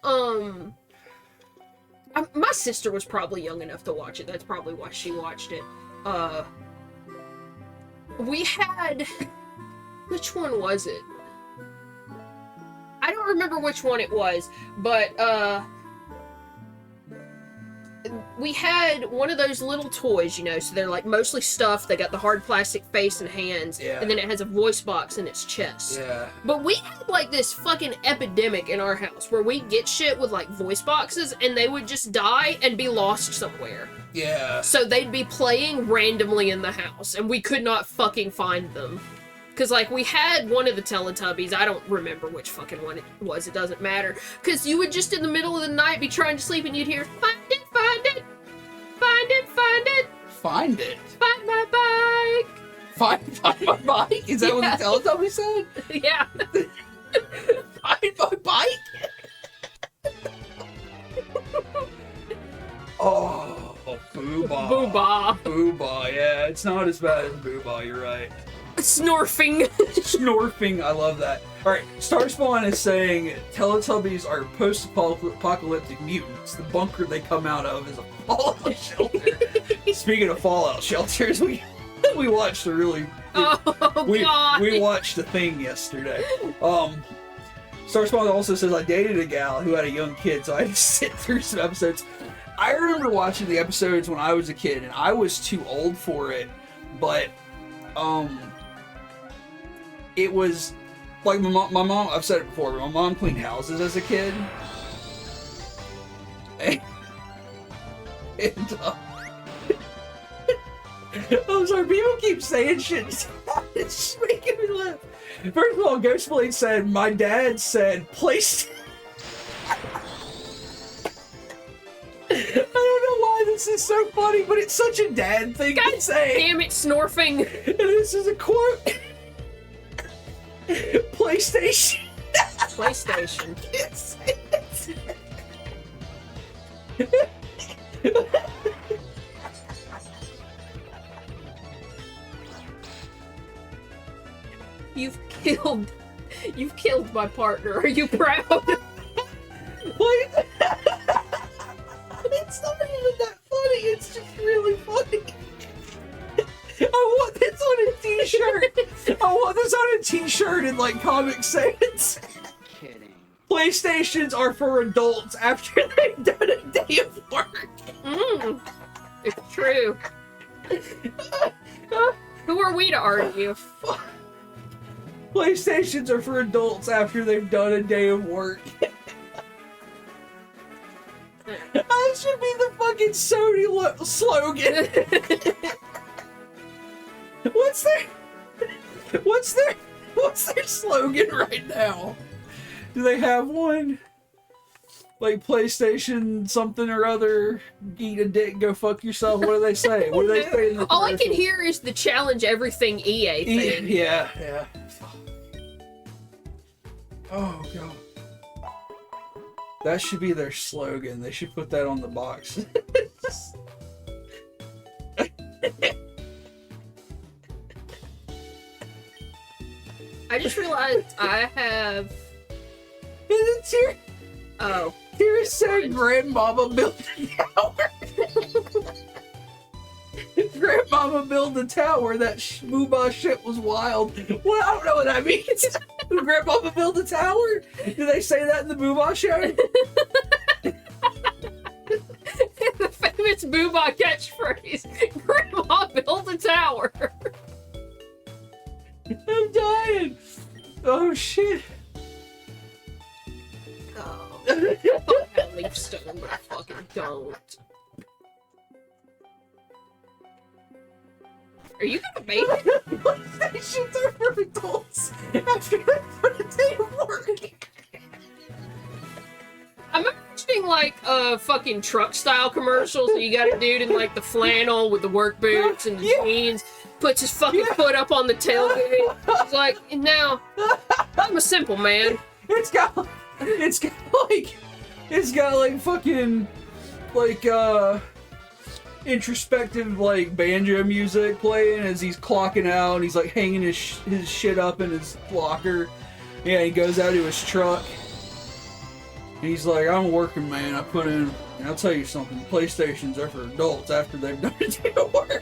my sister was probably young enough to watch it. That's probably why she watched it. We had, which one was it? I don't remember which one it was, but, we had one of those little toys, you know, so they're like mostly stuffed. They got the hard plastic face and hands, Yeah. and then it has a voice box in its chest. Yeah. But we had like this fucking epidemic in our house where we'd get shit with like voice boxes and they would just die and be lost somewhere. Yeah. So they'd be playing randomly in the house and we could not fucking find them. Cause like we had one of the Teletubbies, I don't remember which fucking one it was, it doesn't matter. Cause you would just in the middle of the night be trying to sleep and you'd hear, find it, find it, find it, find it, Find it. find my bike. Find my bike? Is that what the Teletubby said? Yeah. Find my bike? Oh, boo. Boobah. Boobah. Boobah, yeah. It's not as bad as Boobah, you're right. Snorfing. Snorfing, I love that. Alright, Starspawn is saying Teletubbies are post-apocalyptic mutants. The bunker they come out of is a fallout shelter. Speaking of fallout shelters, we watched a really... Oh, God. We watched The Thing yesterday. Starspawn also says, I dated a gal who had a young kid, so I had to sit through some episodes. I remember watching the episodes when I was a kid, and I was too old for it, but, it was, like, my mom, I've said it before, but my mom cleaned houses as a kid. And I'm sorry, people keep saying shit. It's just making me laugh. First of all, Ghostblade said, my dad said, PlayStation. I don't know why this is so funny, but it's such a dad thing God to say. damn it, Snorfing. And this is a quote. PlayStation. PlayStation. Can't say it. You've killed my partner. Are you proud? Wait. It's not even that funny. It's just really funny. I want this on a t-shirt. I want this on a t-shirt in like Comic Sans. Kidding. PlayStations are for adults after they've done a day of work. It's true. Who are we to argue? PlayStations are for adults after they've done a day of work. That should be the fucking Sony slogan. What's their slogan right now? Do they have one? Like PlayStation something or other, eat a dick, go fuck yourself. What do they say? What do they say in the All I can commercial? hear is the challenge everything EA thing. Yeah. Oh god. That should be their slogan. They should put that on the box. I just realized I have. It's here. Oh. Here said Grandmama built a tower. Grandmama built a tower. That Boobah shit was wild. Well, I don't know what that means. Grandmama built a tower? Do they say that in the Boobah show? The famous Boobah catchphrase: Grandma built a tower. I'm dying. Oh shit. Oh. I thought I had leaf stone, but I fucking don't. Are you gonna make it? PlayStations are for adults after they put a day of work. I'm imagining like a fucking truck style commercials. So you got a dude in like the flannel with the work boots and the jeans, puts his fucking foot up on the tailgate. He's like, and now I'm a simple man. It's got like fucking like introspective like banjo music playing as he's clocking out and he's like hanging his shit up in his locker. Yeah, he goes out to his truck. And he's like, I'm a working man. I put in, and I'll tell you something, PlayStations are for adults after they've done a day of work.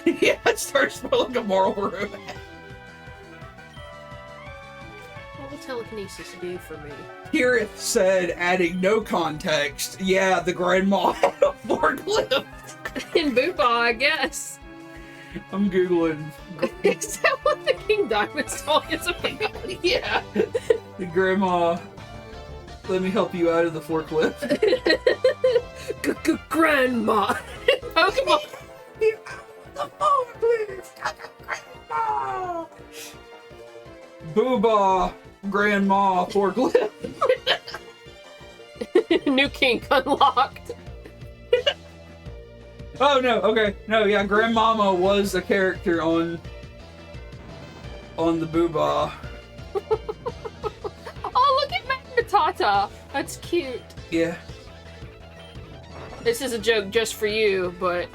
Yeah, it starts to like a moral room. What will telekinesis do for me? Kirith said, adding no context, yeah, the grandma had a forklift. In Boobah, I guess. I'm Googling. Is that what the King Diamond song is about? Yeah. The grandma, let me help you out of the forklift. Grandma. Pokemon. The forklift. Grandma. Boobah, grandma, forklift. New kink unlocked. Oh no, okay. No, yeah, Grandmama was a character on the Boobah. Oh, look at Magna Tata. That's cute. Yeah. This is a joke just for you, but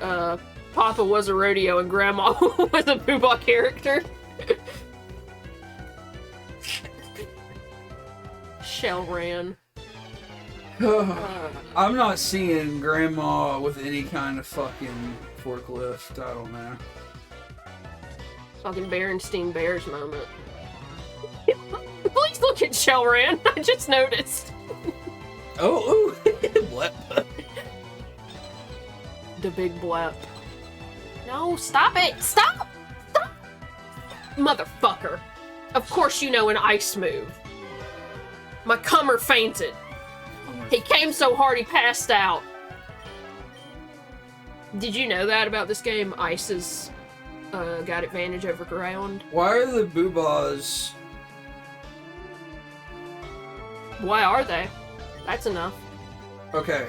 Papa was a rodeo and Grandma was a Boobah character. Shell ran. I'm not seeing Grandma with any kind of fucking forklift. I don't know. Fucking Berenstein Bears moment. Please look at Shell ran. I just noticed. Oh, Blep. The big blep. No, stop it! Stop! Stop! Motherfucker. Of course you know an ice move. My cummer fainted. He came so hard he passed out. Did you know that about this game? Ice has got advantage over ground. Why are the Boobahs... Why are they? That's enough. Okay.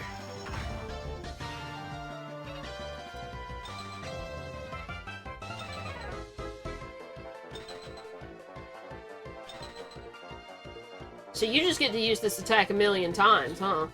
So you just get to use this attack a million times, huh?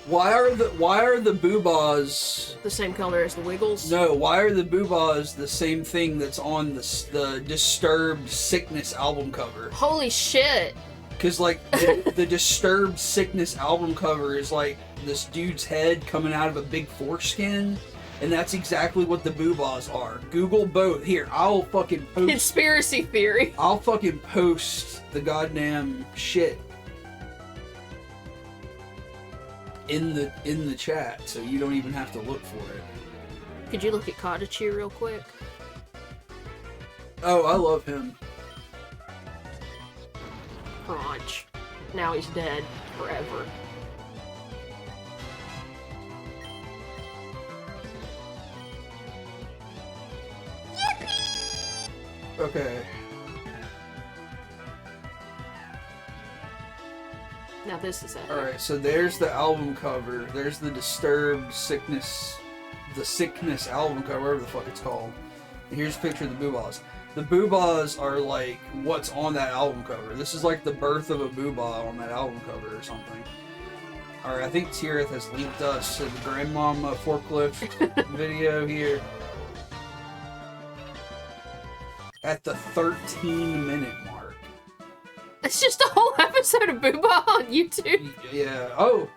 Why are the Boobahs... The same color as the Wiggles? No, why are the Boobahs the same thing that's on the Disturbed Sickness album cover? Holy shit! Because, like, the Disturbed Sickness album cover is, like, this dude's head coming out of a big foreskin, and that's exactly what the Boobahs are. Google both. Here, I'll fucking post... Conspiracy theory. I'll fucking post the goddamn shit in the chat, so you don't even have to look for it. Could you look at Kodachi real quick? Oh, I love him. Crunch. Now he's dead forever. Okay. Now this is it. Alright, so there's the album cover. There's the Disturbed Sickness... The Sickness album cover, whatever the fuck it's called. And here's a picture of the Boobahs. The Boobahs are like what's on that album cover. This is like the birth of a Boobah on that album cover or something. Alright, I think Tirith has linked us to the Grandmama forklift video here. At the 13-minute mark. It's just a whole episode of Boobah on YouTube. Yeah. Oh,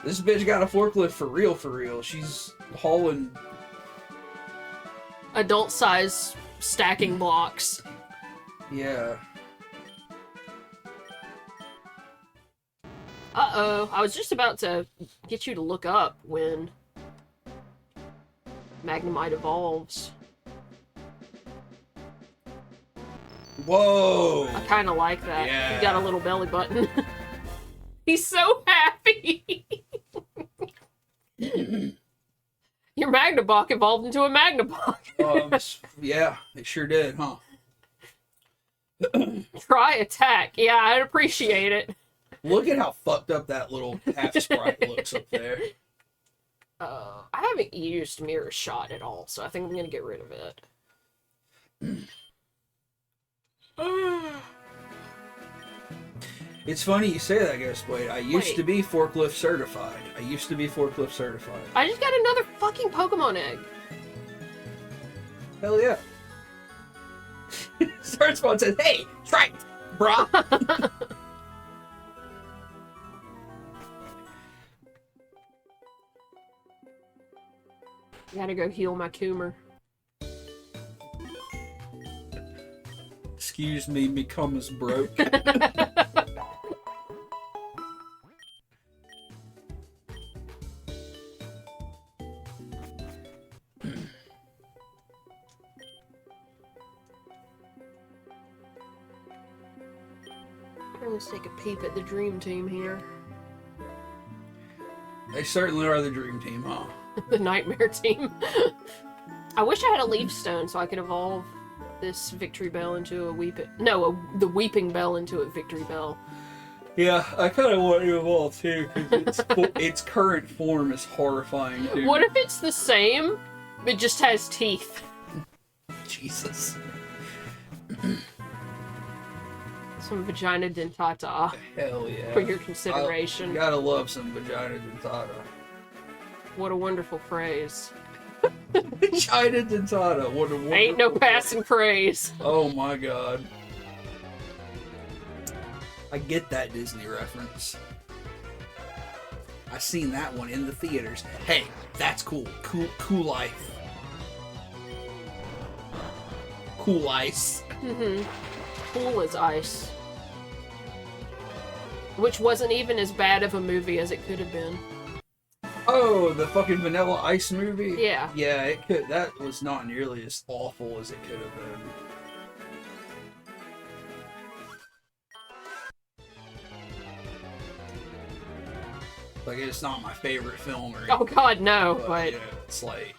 this bitch got a forklift for real, for real. She's hauling... Adult size stacking blocks. Yeah. Uh-oh. I was just about to get you to look up when Magnemite evolves. Whoa! I kind of like that. Yeah. He got a little belly button. He's so happy! Your Magnabok evolved into a Magnabok. Yeah, it sure did, huh? Try attack. Yeah, I'd appreciate it. Look at how fucked up that little half sprite looks up there. I haven't used Mirror Shot at all, so I think I'm gonna get rid of it. It's funny you say that, Ghost Blade. I used to be forklift certified. I just got another fucking Pokemon egg. Hell yeah. Search Spawn says, hey, try it, brah. Gotta go heal my Coomer. Excuse me, me cum is broke. Let's take a peep at the Dream Team here. They certainly are the dream team, huh? The Nightmare Team. I wish I had a Leaf Stone so I could evolve this Victory Bell into a Weeping... No, the Weeping Bell into a Victory Bell. Yeah, I kind of want to evolve too, because its current form is horrifying too. What if it's the same, but just has teeth? Jesus. Some vagina dentata Hell yeah. for your consideration. You gotta love some vagina dentata. What a wonderful phrase. Vagina dentata. What a wonderful Ain't no passing praise. Oh my god. I get that Disney reference. I seen that one in the theaters. Hey, that's cool. Cool life. Cool ice. Mm-hmm. Cool as ice. Which wasn't even as bad of a movie as it could have been. Oh, the fucking Vanilla Ice movie? Yeah. Yeah, it could. That was not nearly as awful as it could have been. Like, it's not my favorite film or anything. Oh god, no, but... Yeah, it's like...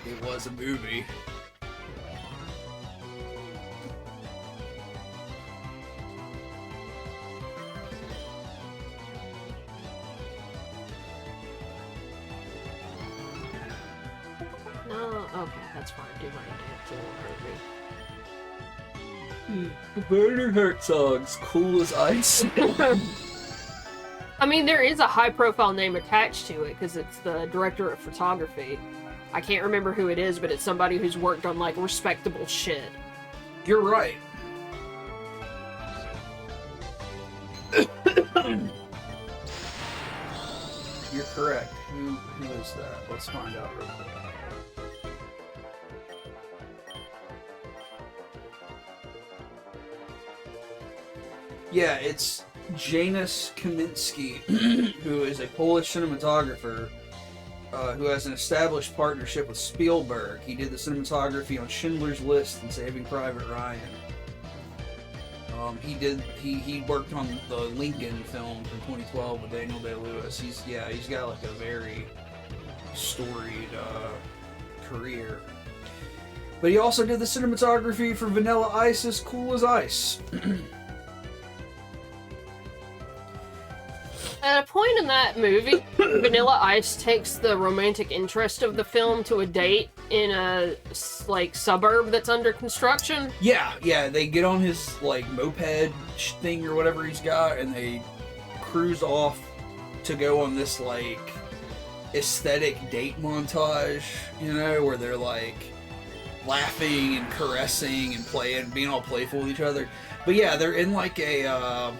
It was a movie. No, okay, that's fine. Do my damn tool, Werner Herzog's Cool as Ice. I mean, there is a high-profile name attached to it, because it's the director of photography. I can't remember who it is, but it's somebody who's worked on, like, respectable shit. You're right. You're correct. Who is that? Let's find out real quick. Yeah, it's Janusz Kaminski, who is a Polish cinematographer who has an established partnership with Spielberg. He did the cinematography on Schindler's List and Saving Private Ryan. He worked on the Lincoln film from 2012 with Daniel Day-Lewis. He's got like a very storied career. But he also did the cinematography for Vanilla Ice's Cool as Ice. At a point in that movie, Vanilla Ice takes the romantic interest of the film to a date in a, like, suburb that's under construction. Yeah, they get on his, like, moped thing or whatever he's got, and they cruise off to go on this, like, aesthetic date montage, you know, where they're, like, laughing and caressing and playing, being all playful with each other. But yeah, they're in, like, a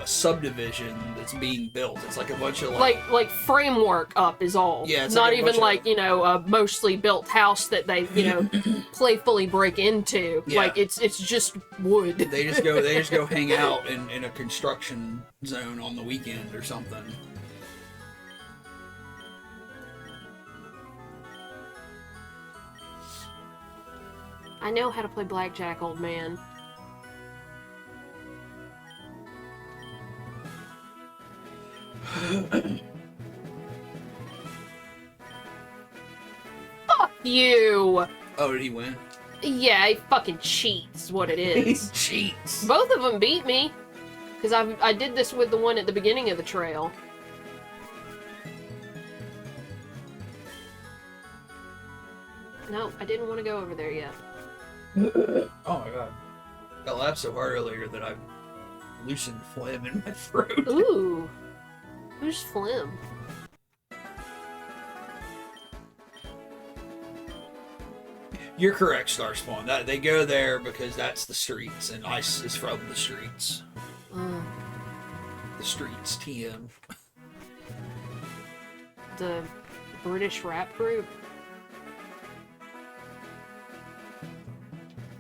subdivision that's being built. It's like a bunch of like framework up is all. Yeah, it's not like a even bunch like, you know, a mostly built house that they, you know, playfully break into. Yeah. Like it's just wood. They just go hang out in a construction zone on the weekend or something. I know how to play blackjack, old man. Fuck you! Oh, did he win? Yeah, he fucking cheats, what it is. He cheats. Both of them beat me. Because I did this with the one at the beginning of the trail. No, I didn't want to go over there yet. Oh my god. I laughed so hard earlier that I loosened phlegm in my throat. Ooh. Who's Flim? You're correct, Starspawn. That they go there because that's the streets, and Ice is from the streets. The streets, TM. The British rap group?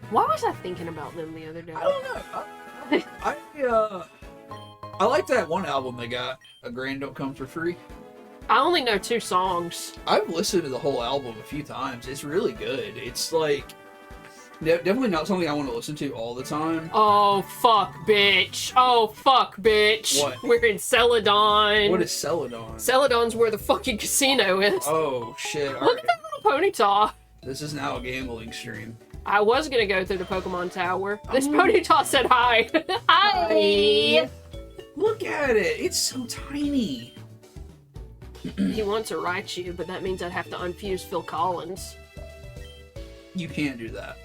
Why was I thinking about them the other day? I don't know. I like that one album they got, A Grand Don't Come for Free. I only know 2 songs. I've listened to the whole album a few times. It's really good. It's like definitely not something I want to listen to all the time. Oh, fuck, bitch. Oh, fuck, bitch. What? We're in Celadon. What is Celadon? Celadon's where the fucking casino is. Oh shit! All Look right. at that little ponyta. This is now a gambling stream. I was gonna go through the Pokemon Tower. This ponyta said hi. Hi. Look at it. It's so tiny. He wants to Raichu, but that means I'd have to unfuse Phil Collins. You can't do that.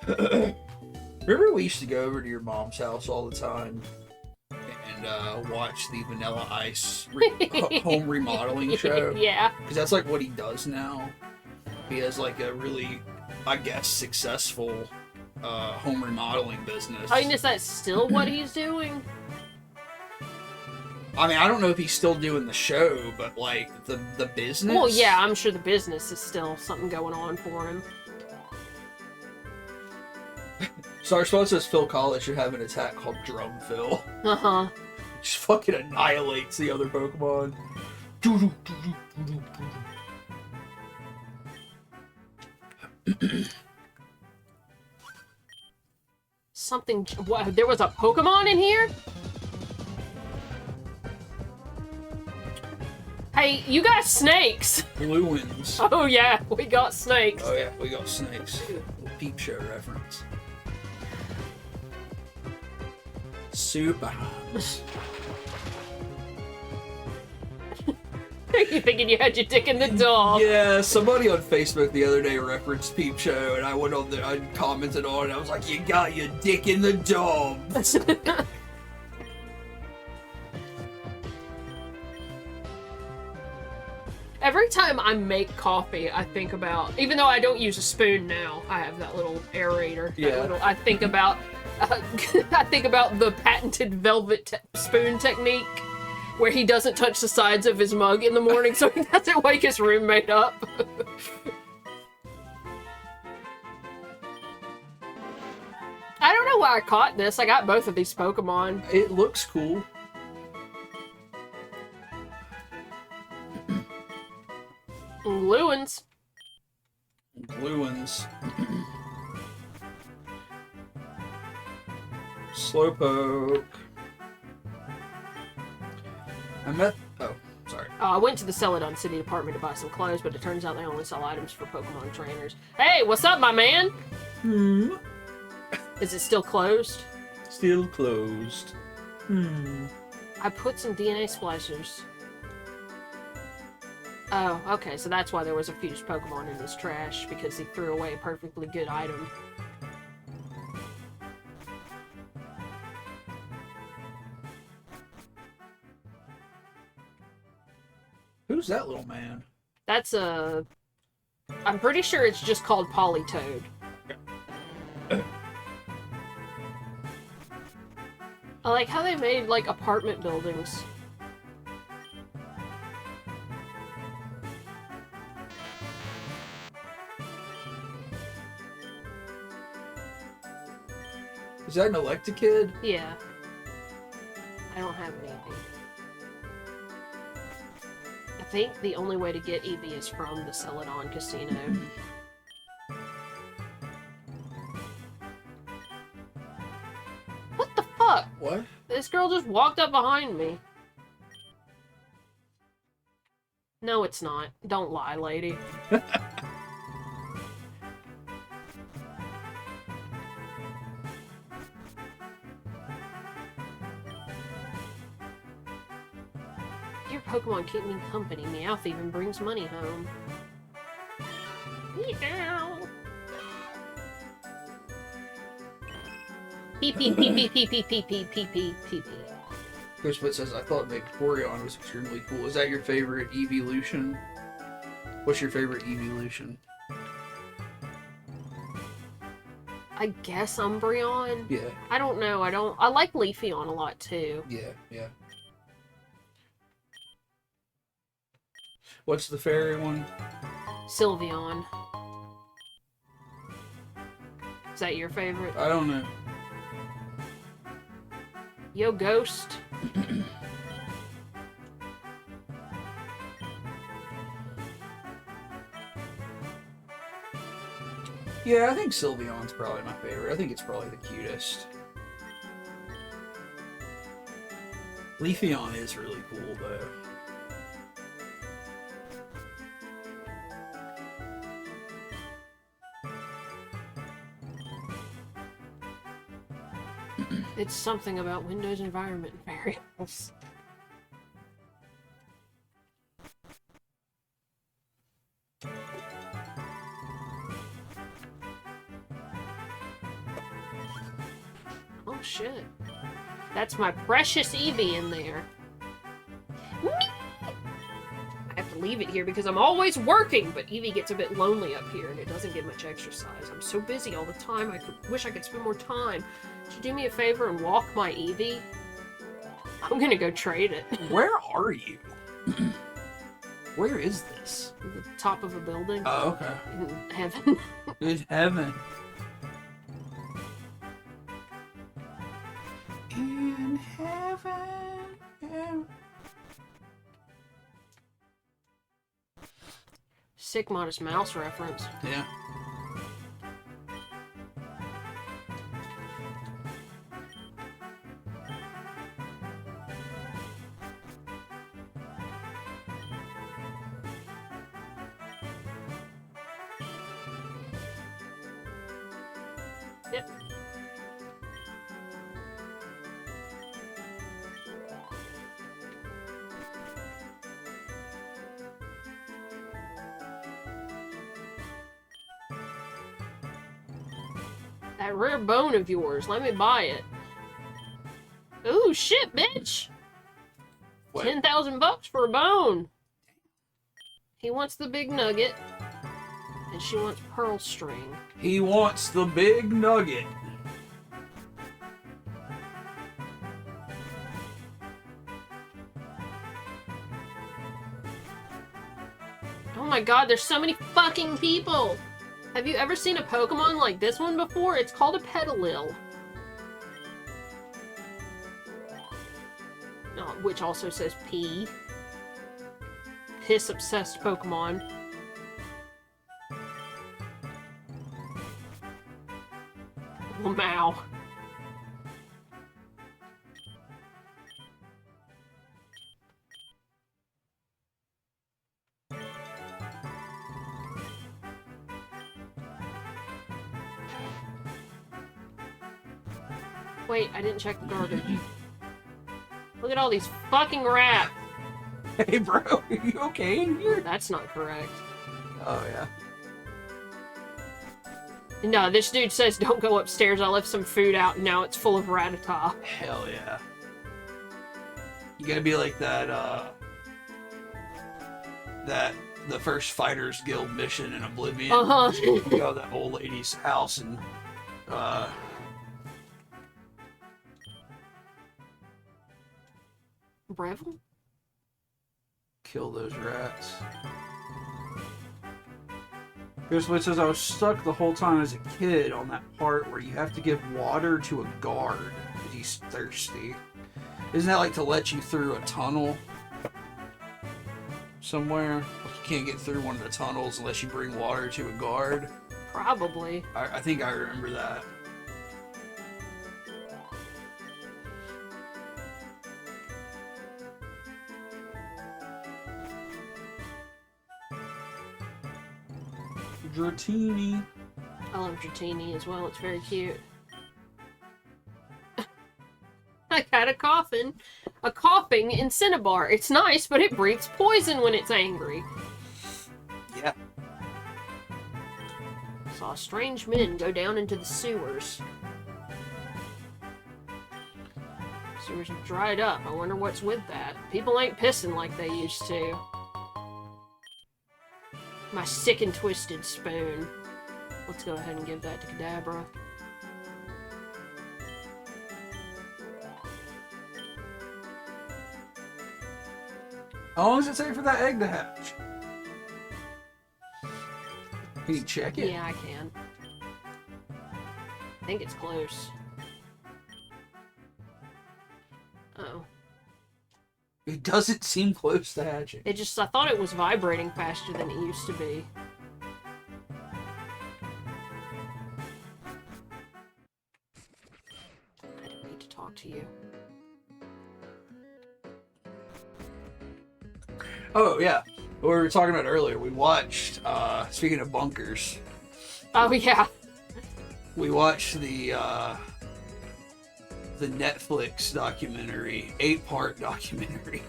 Remember we used to go over to your mom's house all the time and watch the Vanilla Ice home remodeling show? Yeah. Because that's like what he does now. He has like a really, I guess, successful home remodeling business. I mean, is that still what he's doing? I mean, I don't know if he's still doing the show, but like the business. Well, yeah, I'm sure the business is still something going on for him. So our response says Phil College should have an attack called Drum Phil. Uh-huh. Just fucking annihilates the other Pokemon. Something... What, there was a Pokemon in here? Hey, you got snakes! Blue Winds. Oh yeah, we got snakes. Oh yeah, we got snakes. Peep Show reference. Super Hans. You thinking you had your dick in the dog? Yeah, somebody on Facebook the other day referenced Peep Show, and I went on there, I commented on it, I was like, you got your dick in the dog. Every time I make coffee, I think about, even though I don't use a spoon now, I have that little aerator. Yeah. I think about the patented velvet spoon technique, where he doesn't touch the sides of his mug in the morning so he doesn't wake his roommate up. I don't know why I caught this. I got both of these Pokemon. It looks cool. Gluins. Gluins. Slowpoke. Oh, sorry. I went to the Celadon City Department to buy some clothes, but it turns out they only sell items for Pokemon trainers. Hey, what's up, my man? Is it still closed? Still closed. I put some DNA splicers. Oh, okay, so that's why there was a fused Pokemon in his trash, because he threw away a perfectly good item. Who's that little man? That's a... I'm pretty sure it's just called Politoed. I like how they made, like, apartment buildings. Is that an Electakid? Yeah. I don't have anything. I think the only way to get Eevee is from the Celadon Casino. What the fuck? What? This girl just walked up behind me. No, it's not. Don't lie, lady. Your Pokemon keep me company. Meowth even brings money home. Meow. Pee pee pee pee pee pee pee pee pee pee pee pee. Ghostbud says, I thought Vaporeon was extremely cool. Is that your favorite evolution? What's your favorite evolution? I guess Umbreon? Yeah. I don't know. I like Leafeon a lot too. Yeah, yeah. What's the fairy one? Sylveon. Is that your favorite? I don't know. Yo, Ghost. Yeah, I think Sylveon's probably my favorite. I think it's probably the cutest. Leafeon is really cool, though. It's something about Windows environment variables. Oh shit. That's my precious Eevee in there. I have to leave it here because I'm always working, but Eevee gets a bit lonely up here and it doesn't get much exercise. I'm so busy all the time, wish I could spend more time. Could you do me a favor and walk my Eevee? I'm gonna go trade it. Where are you? Where is this? The top of a building. Oh, okay. In heaven. Good heaven. In heaven. Sick Modest Mouse reference. Yeah. Yep. That rare bone of yours, let me buy it. Ooh, shit, bitch! What? 10,000 bucks for a bone. He wants the big nugget, and she wants pearl string. He wants the big nugget. Oh my god, there's so many fucking people! Have you ever seen a Pokemon like this one before? It's called a Petalil. Oh, which also says P. Piss-obsessed Pokemon. Lamau. Wait, I didn't check the garbage. Look at all these fucking rats! Hey, bro, are you okay in here? That's not correct. Oh, yeah. No, this dude says don't go upstairs. I left some food out and now it's full of Rattata. Hell yeah. You gotta be like that, the first Fighters Guild mission in Oblivion. Uh-huh. You go to that old lady's house and, Breville? kill those rats. Here's what it says: I was stuck the whole time as a kid on that part where you have to give water to a guard because he's thirsty. Isn't that like to let you through a tunnel somewhere? Like you can't get through one of the tunnels unless you bring water to a guard. Probably. I think I remember that. Dratini. I love Dratini as well. It's very cute. I got a coffin. A coughing in Cinnabar. It's nice, but it breathes poison when it's angry. Yeah. Saw strange men go down into the sewers. Sewers have dried up. I wonder what's with that. People ain't pissing like they used to. My sick and twisted spoon. Let's go ahead and give that to Kadabra. How long does it take for that egg to hatch? Can you check it? Yeah, I can. I think it's close. Uh-oh. It doesn't seem close to hatching. It just, I thought it was vibrating faster than it used to be. I didn't need to talk to you. Oh, yeah. What we were talking about earlier, we watched, speaking of bunkers, Oh, yeah. we watched the Netflix documentary, 8-part documentary,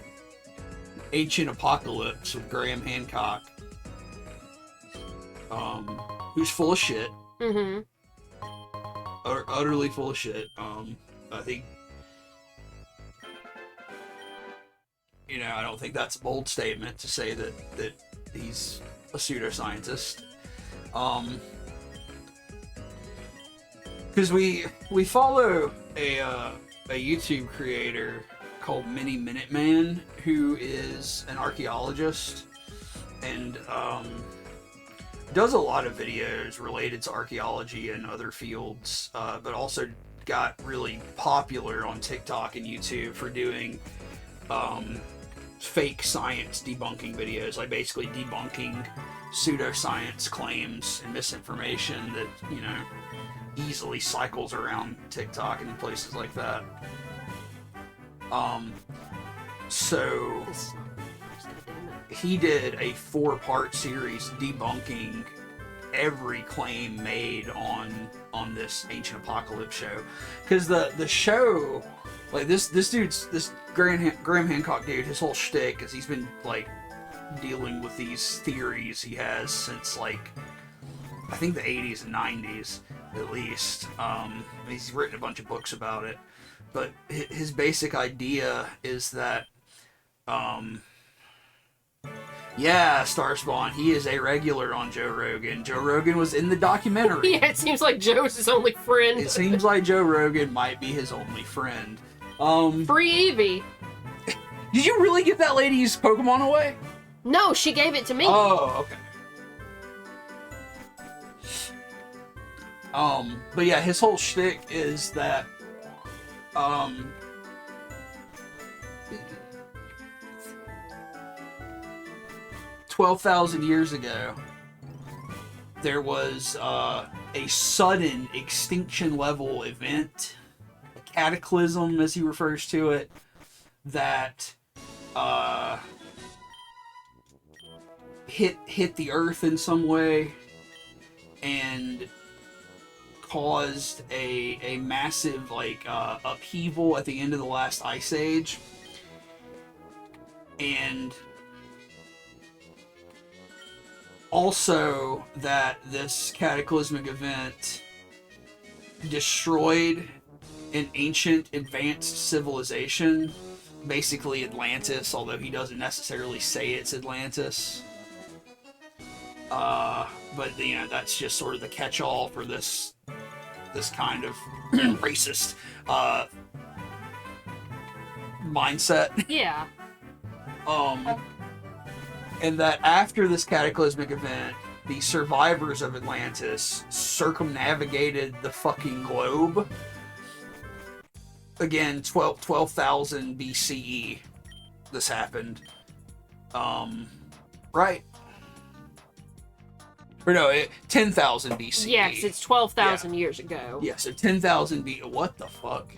Ancient Apocalypse with Graham Hancock, who's full of shit, Mm-hmm. utterly full of shit. I think, I don't think that's a bold statement to say that he's a pseudoscientist. Because we follow a YouTube creator called Mini Minuteman, who is an archaeologist and does a lot of videos related to archaeology and other fields, but also got really popular on TikTok and YouTube for doing fake science debunking videos, like basically debunking pseudoscience claims and misinformation that, easily cycles around TikTok and places like that. So he did a 4-part series debunking every claim made on this Ancient Apocalypse show, because the show, like this Graham Hancock dude, his whole shtick is he's been like dealing with these theories he has since like I think the 80s and 90s at least. He's written a bunch of books about it, but his basic idea is that Starspawn, he is a regular on Joe Rogan. Joe Rogan was in the documentary. Yeah, it seems like Joe's his only friend. It seems like Joe Rogan might be his only friend. Free Eevee. Did you really give that lady's Pokemon away? No, she gave it to me. Oh, okay. But yeah, his whole shtick is that, 12,000 years ago, there was a sudden extinction level event, a cataclysm as he refers to it, that hit the earth in some way and caused a massive upheaval at the end of the last ice age, and also that this cataclysmic event destroyed an ancient advanced civilization, basically Atlantis, although he doesn't necessarily say it's Atlantis. But that's just sort of the catch-all for this kind of racist mindset. Yeah. And that after this cataclysmic event, the survivors of Atlantis circumnavigated the fucking globe. Again, 12,000 BCE this happened. Right? Or no, 10,000 BCE. Yeah, 'cause it's 12,000 years ago. Yeah, so 10,000 BCE. What the fuck?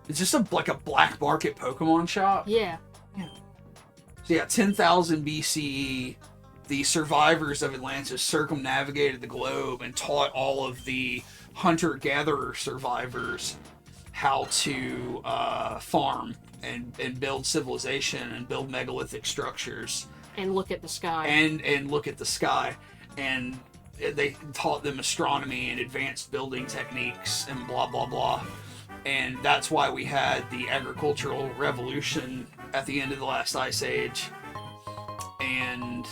It's just like a black market Pokemon shop? Yeah. So yeah, 10,000 BCE, the survivors of Atlantis circumnavigated the globe and taught all of the hunter-gatherer survivors how to farm and build civilization and build megalithic structures. And look at the sky. And look at the sky. And they taught them astronomy and advanced building techniques and blah, blah, blah. And that's why we had the agricultural revolution at the end of the last ice age. And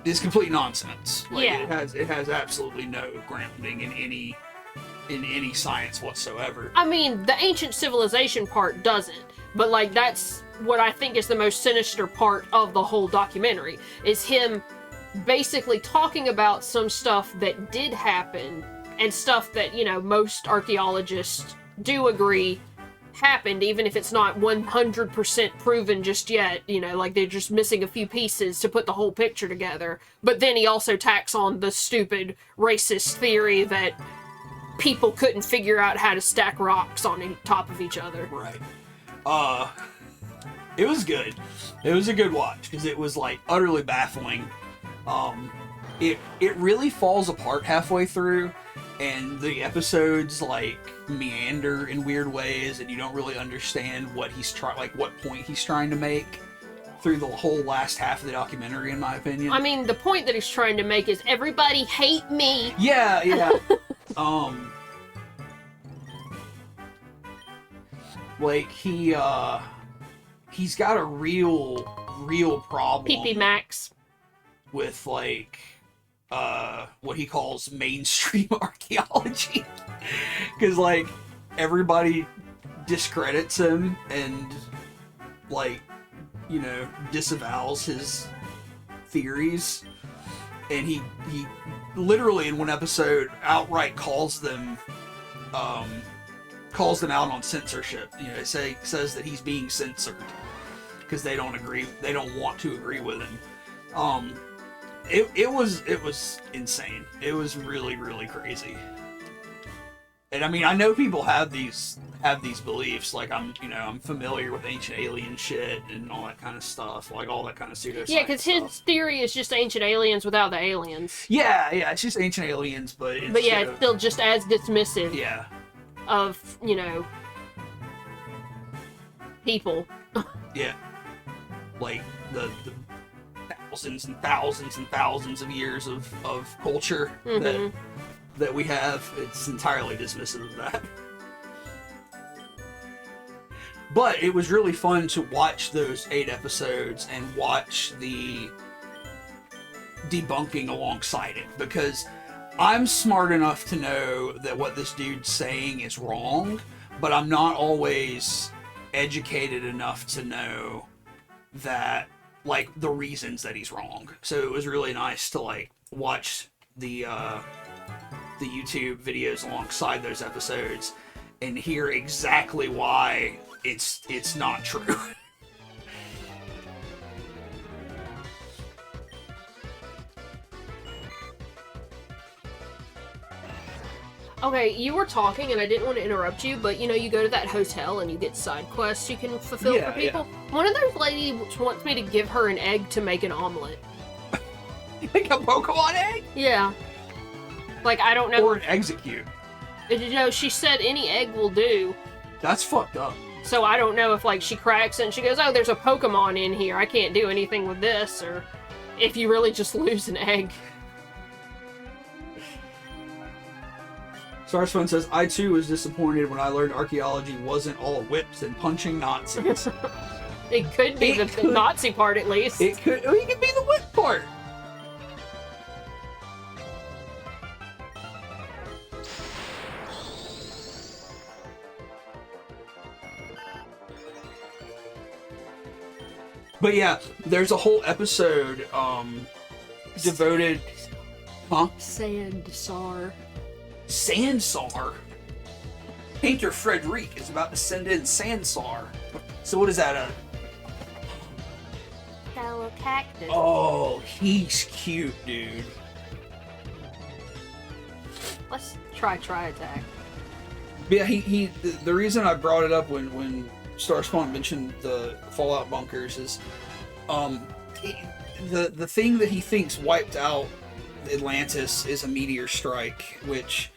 it's complete nonsense. Like, yeah. It has absolutely no grounding in any science whatsoever. I mean, the ancient civilization part doesn't, but that's what I think is the most sinister part of the whole documentary, is him basically talking about some stuff that did happen and stuff that, most archaeologists do agree happened, even if it's not 100% proven just yet. They're just missing a few pieces to put the whole picture together. But then he also tacks on the stupid racist theory that people couldn't figure out how to stack rocks on top of each other. Right. It was good. It was a good watch, because it was utterly baffling. It really falls apart halfway through, and the episodes meander in weird ways, and you don't really understand what what point he's trying to make through the whole last half of the documentary, in my opinion. I mean, the point that he's trying to make is everybody hate me. Yeah. Like he's got a real problem PP Max. with like what he calls mainstream archaeology, because like everybody discredits him and like, you know, disavows his theories, and he literally in one episode outright calls them out on censorship. You know, says that he's being censored because they don't want to agree with him. It was insane. It was really, really crazy. And I mean, I know people have these beliefs. Like I'm familiar with ancient alien shit and all that kind of stuff. Like all that kind of pseudoscience. Yeah, because his theory is just ancient aliens without the aliens. Yeah, it's just ancient aliens, but yeah, it's still just as dismissive. Yeah. Of, you know, people. Yeah. Like the thousands and thousands and thousands of years of culture that we have, it's entirely dismissive of that. But it was really fun to watch those 8 episodes and watch the debunking alongside it, because I'm smart enough to know that what this dude's saying is wrong, but I'm not always educated enough to know that, like, the reasons that he's wrong. So it was really nice to like watch the YouTube videos alongside those episodes and hear exactly why it's not true. Okay, you were talking and I didn't want to interrupt you, but you know, you go to that hotel and you get side quests you can fulfill for people. Yeah. One of those ladies wants me to give her an egg to make an omelet. Like a Pokemon egg? Yeah. Like, I don't know. Or an execute. You know, she said any egg will do. That's fucked up. So I don't know if, like, she cracks it and she goes, oh, there's a Pokemon in here, I can't do anything with this, or if you really just lose an egg. Starsfun says, I too was disappointed when I learned archaeology wasn't all whips and punching Nazis. It could be the Nazi part, at least. It could be the whip part. But yeah, there's a whole episode devoted... Huh? Sandsar. Sandsar? Painter Frederic is about to send in Sandsar. So what is that, a... Fellow cactus. Oh, he's cute, dude. Let's try attack. Yeah, the reason I brought it up when Starspawn mentioned the Fallout bunkers is, the thing that he thinks wiped out Atlantis is a meteor strike, which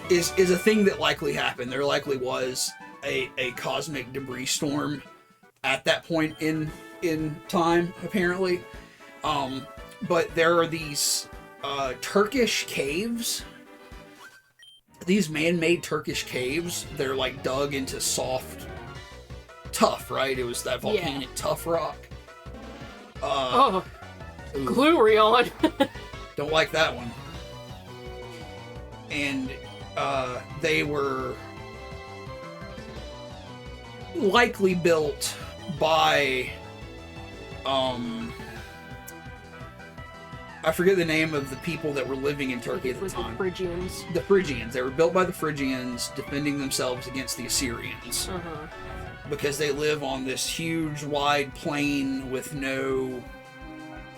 is a thing that likely happened. There likely was a cosmic debris storm at that point in time, apparently. But there are these Turkish caves. These man-made Turkish caves, they're like dug into soft, tough, right? It was that volcanic tough rock. Glurion. Don't like that one. And they were likely built by I forget the name of the people that were living in Turkey at the time. The Phrygians. The Phrygians. They were built by the Phrygians, defending themselves against the Assyrians. Because they live on this huge, wide plain with no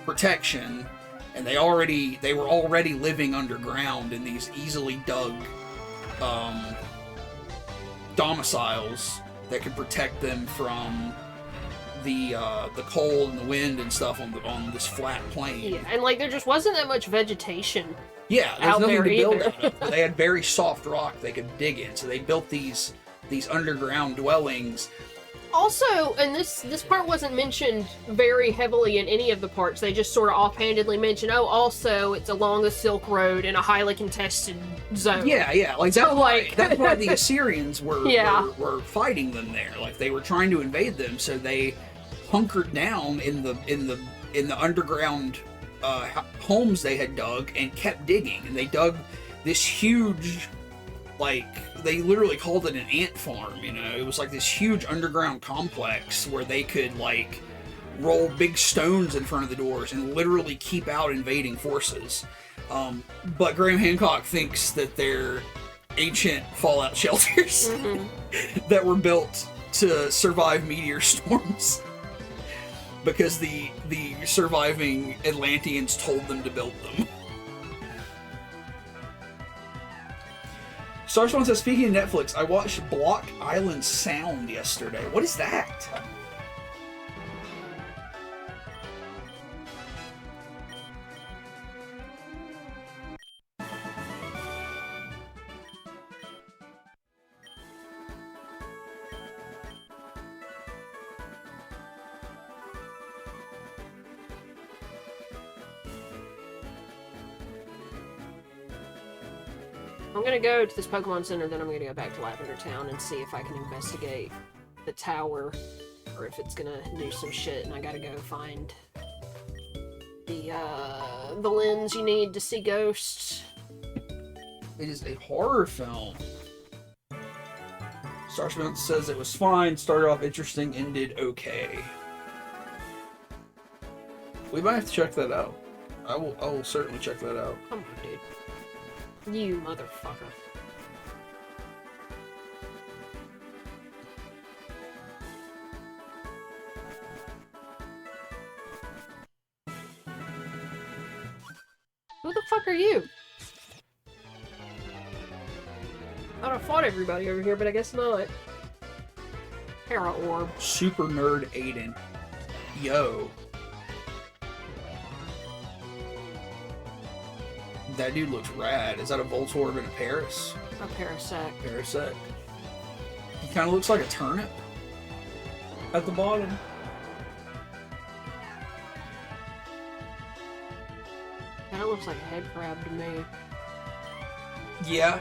protection, and they were already living underground in these easily dug domiciles that could protect them from the cold and the wind and stuff on this flat plain. Yeah, and like there just wasn't that much vegetation. Yeah, there's nothing to build out of. They had very soft rock they could dig in, so they built these underground dwellings, Also, and this part wasn't mentioned very heavily in any of the parts. They just sort of offhandedly mention, oh, also it's along the Silk Road in a highly contested zone. Yeah, like So, like- that's why the Assyrians were, Yeah. were fighting them there. Like they were trying to invade them, so they hunkered down in the underground homes they had dug and kept digging. And they dug this huge, like, they literally called it an ant farm, you know? It was like this huge underground complex where they could, like, roll big stones in front of the doors and literally keep out invading forces. But Graham Hancock thinks that they're ancient fallout shelters that were built to survive meteor storms. Because the surviving Atlanteans told them to build them. Starspawn says, speaking of Netflix, I watched Block Island Sound yesterday. What is that? I'm gonna go to this Pokemon Center, then I'm gonna go back to Lavender Town and see if I can investigate the tower, or if it's gonna do some shit, and I gotta go find the lens you need to see ghosts. It is a horror film. Starspawn says it was fine, started off interesting, ended okay. We might have to check that out. I will certainly check that out. Come on, dude. You motherfucker. Who the fuck are you? I thought I fought everybody over here, but I guess not. Para Orb. Super Nerd Aiden. Yo. That dude looks rad. Is that a Voltorb and a Paris? A Parasect. Parasect. He kind of looks like a turnip at the bottom. Kinda looks like a head crab to me. Yeah.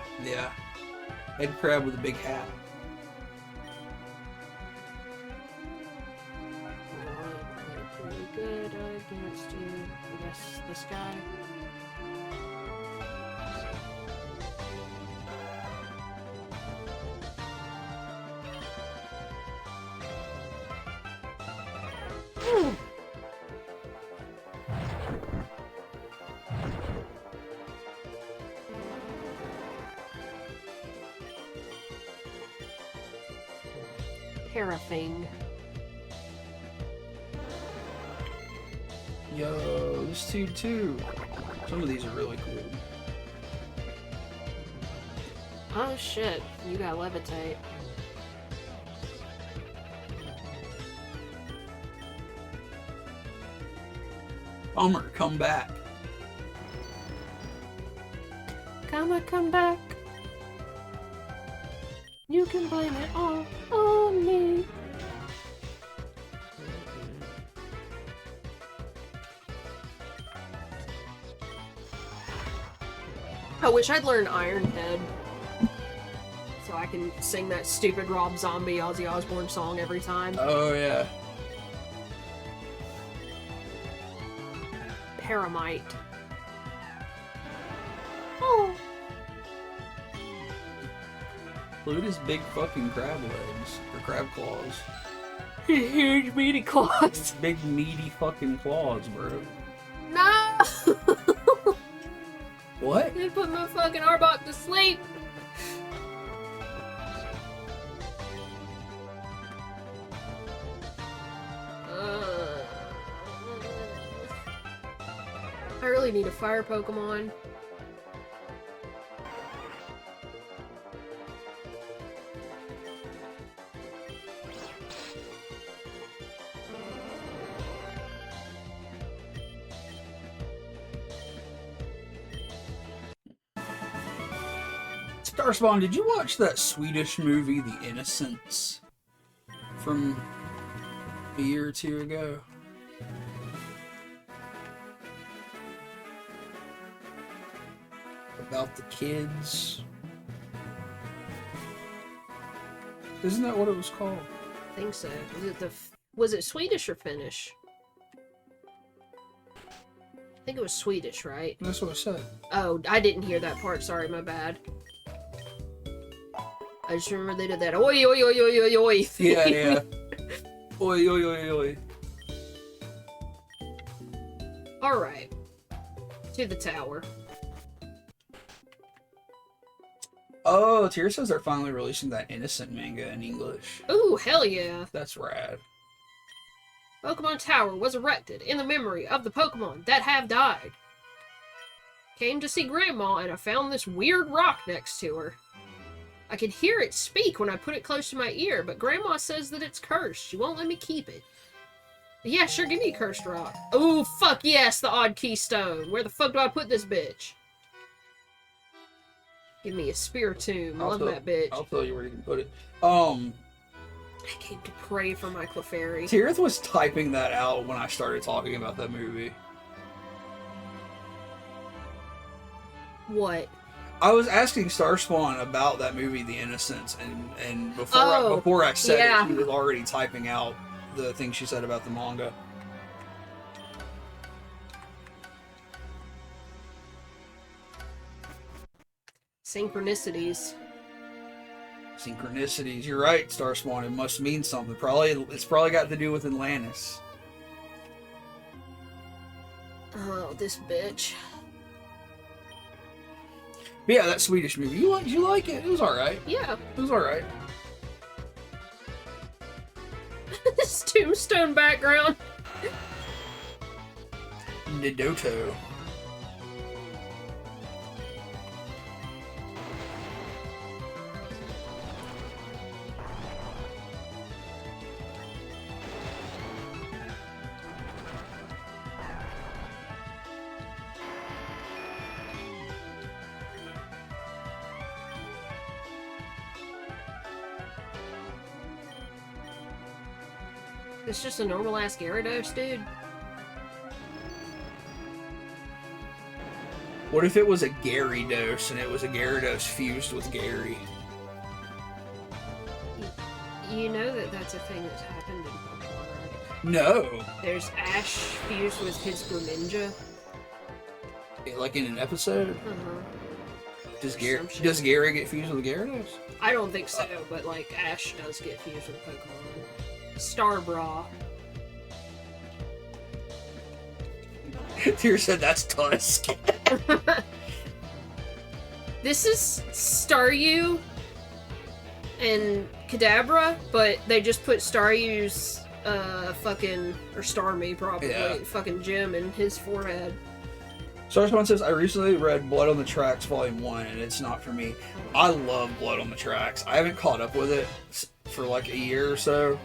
Head crab with a big hat. Alright, pretty good against you. I guess this guy. Paraffing. Yo, this dude too. Some of these are really cool. Oh shit, you got levitate. Bummer, come back. Come back. You can blame it all on me. I wish I'd learned Iron Head so I can sing that stupid Rob Zombie Ozzy Osbourne song every time. Oh yeah. Paramite. Oh. Look at his big fucking crab legs. Or crab claws. Huge meaty claws. Big meaty fucking claws, bro. No! What? They put my fucking Arbok to sleep. I really need a fire Pokemon. Starspawn, did you watch that Swedish movie, The Innocents? from a year or two ago. About the kids. Isn't that what it was called? I think so. Was it Swedish or Finnish? I think it was Swedish, right? That's what I said. Oh, I didn't hear that part. Sorry, my bad. I just remember they did that oi oi oi oi oi oi thing. Yeah, yeah. Oi, oi, oi, oi. Alright. To the tower. Oh, Tier says they're finally releasing that Innocent manga in English. Ooh, hell yeah. That's rad. Pokemon Tower was erected in the memory of the Pokemon that have died. Came to see Grandma and I found this weird rock next to her. I can hear it speak when I put it close to my ear, but Grandma says that it's cursed. She won't let me keep it. Yeah, sure, give me a cursed rock. Oh, fuck yes, the odd keystone. Where the fuck do I put this bitch? Give me a Spiritomb. Love that bitch. I'll tell you where you can put it. I came to pray for my Clefairy. Tirith was typing that out when I started talking about that movie. What? I was asking Starspawn about that movie, The Innocents, and before I said it, she was already typing out the thing she said about the manga. Synchronicities. Synchronicities. You're right, Starspawn. It must mean something. It's probably got to do with Atlantis. Oh, this bitch. But yeah, that Swedish movie. You like it? It was alright. Yeah. It was alright. This tombstone background. Nidoto. It's just a normal ass Gyarados, dude. What if it was a Gyarados and it was a Gyarados fused with Gary? You know that that's a thing that's happened in Pokemon, right? No. There's Ash fused with his Greninja. Like in an episode? Uh-huh. Does Gary get fused with Gyarados? I don't think so, but like Ash does get fused with Pokemon. Starbra. Tyr said that's Tusk. This is Staryu and Kadabra, but they just put Staryu's fucking, or Starmie probably, fucking gem in his forehead. Starspawn says, I recently read Blood on the Tracks Volume 1, and it's not for me. I love Blood on the Tracks. I haven't caught up with it for like a year or so.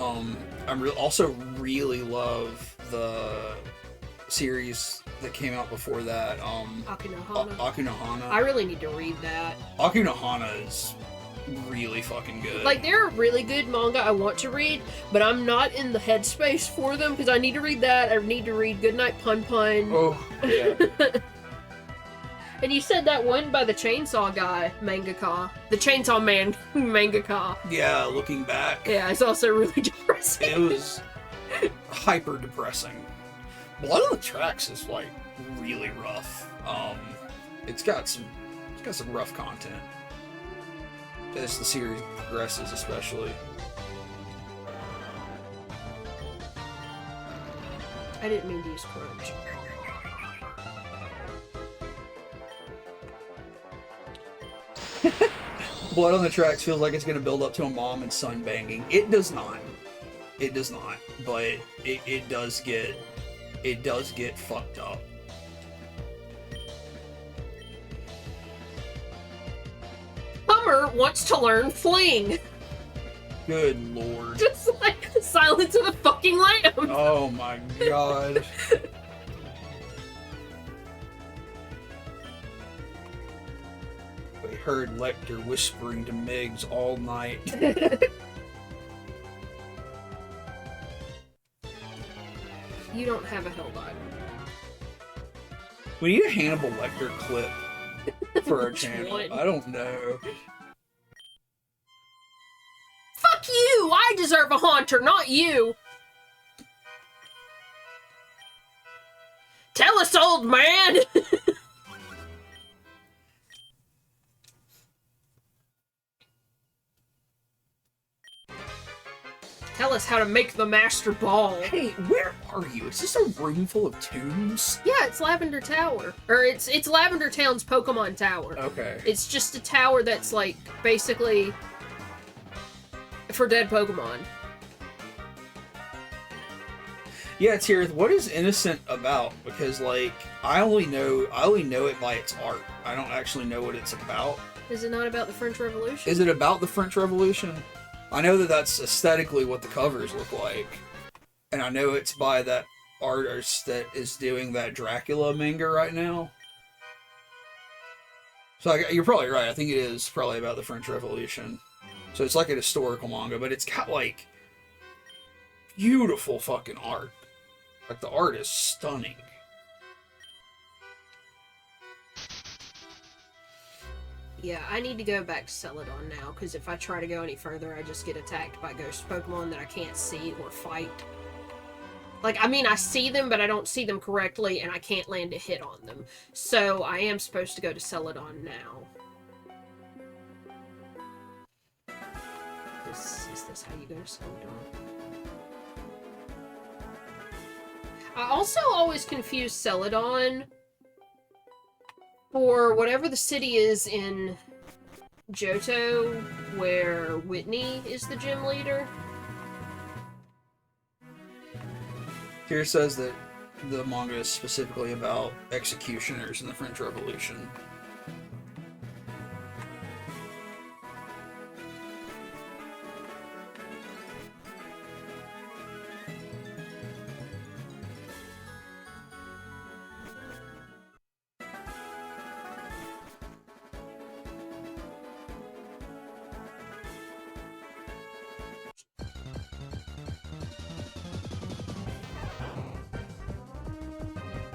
I also really love the series that came out before that. Akunohana. Akunohana. I really need to read that. Akunohana is really fucking good. Like, they're a really good manga I want to read, but I'm not in the headspace for them because I need to read that. I need to read Goodnight Pun Pun. Oh, yeah. And you said that one by the Chainsaw guy, mangaka. The Chainsaw Man mangaka. Yeah, looking back. Yeah, it's also really depressing. It was hyper depressing. Blood on the Tracks is like really rough. It's got some rough content as the series progresses, especially. I didn't mean to use crunch. Blood on the Tracks feels like it's going to build up to a mom and son banging. It does not. It does not. But it does get fucked up. Hummer wants to learn fling. Good lord. Just like Silence of the fucking Lambs. Oh my god. We heard Lecter whispering to Migs all night. You don't have a Hell Diver. We need a Hannibal Lecter clip for our Which channel. one? I don't know. Fuck you! I deserve a haunter, not you! Tell us, old man! Tell us how to make the master ball. Hey, where are you? Is this a room full of tombs? Yeah, it's Lavender Tower. Or it's Lavender Town's Pokemon Tower. Okay. It's just a tower that's like basically for dead Pokemon. Yeah, Tirith, what is Innocent about? Because like I only know it by its art. I don't actually know what it's about. Is it not about the French Revolution? Is it about the French Revolution? I know that that's aesthetically what the covers look like. And I know it's by that artist that is doing that Dracula manga right now. So you're probably right. I think it is probably about the French Revolution. So it's like a historical manga, but it's got like beautiful fucking art. Like the art is stunning. Yeah, I need to go back to Celadon now, because if I try to go any further, I just get attacked by ghost Pokemon that I can't see or fight. Like, I mean, I see them, but I don't see them correctly, and I can't land a hit on them. So, I am supposed to go to Celadon now. Is this how you go to Celadon? I also always confuse Celadon for whatever the city is in Johto, where Whitney is the gym leader. Here says that the manga is specifically about executioners in the French Revolution.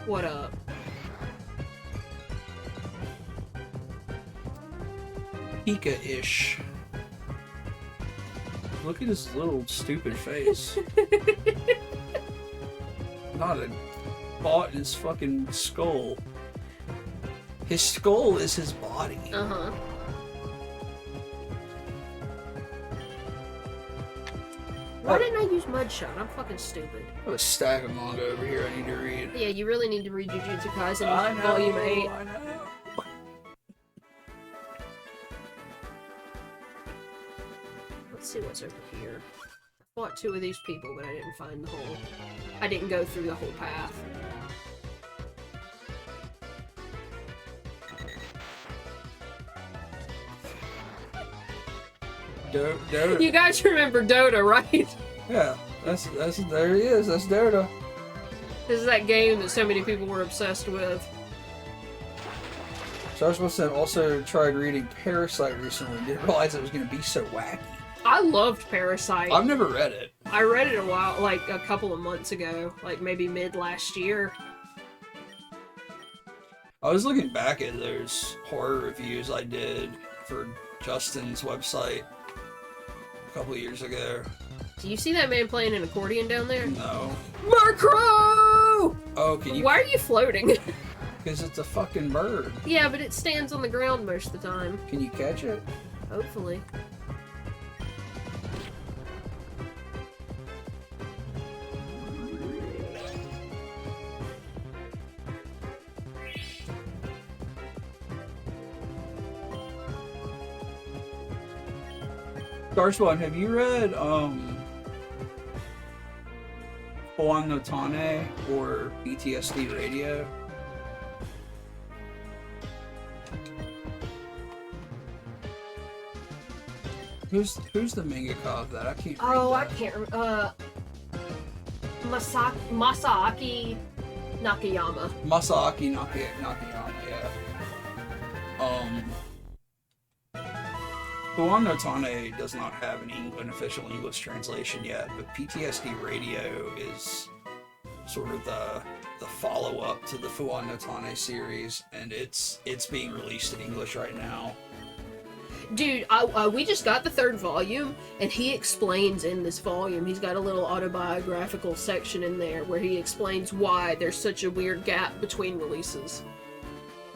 What up? Pika-ish. Look at his little stupid face. Not a thought in his fucking skull. His skull is his body. Uh-huh. Why didn't I use Mudshot? I'm fucking stupid. I have a stack of manga over here I need to read. Yeah, you really need to read Jujutsu Kaisen Volume 8. I know. Let's see what's over here. I fought 2 of these people, but I didn't find the whole... I didn't go through the whole path. Dota. You guys remember Dota, right? Yeah, that's there he is. That's Dota. This is that game that so many people were obsessed with. So I was supposed to also tried reading Parasite recently. Didn't realize it was going to be so wacky. I loved Parasite. I've never read it. I read it like a couple of months ago, like maybe mid last year. I was looking back at those horror reviews I did for Justin's website a couple of years ago. Do you see that man playing an accordion down there? No. Marcro! Oh, can you? Why are you floating? Because it's a fucking bird. Yeah, but it stands on the ground most of the time. Can you catch it? Hopefully. Starspawn, have you read Hoang no Tane or PTSD Radio? Who's the mangaka of that? I can't. Oh, I read that. can't remember. Masaaki Nakayama. Masaaki Nakayama, yeah. Hoang no Tane does not have an official English translation yet, but PTSD Radio is sort of the follow up to the Fuon no Tane series, and it's being released in English right now. Dude, we just got the 3rd volume, and he explains in this volume, he's got a little autobiographical section in there where he explains why there's such a weird gap between releases.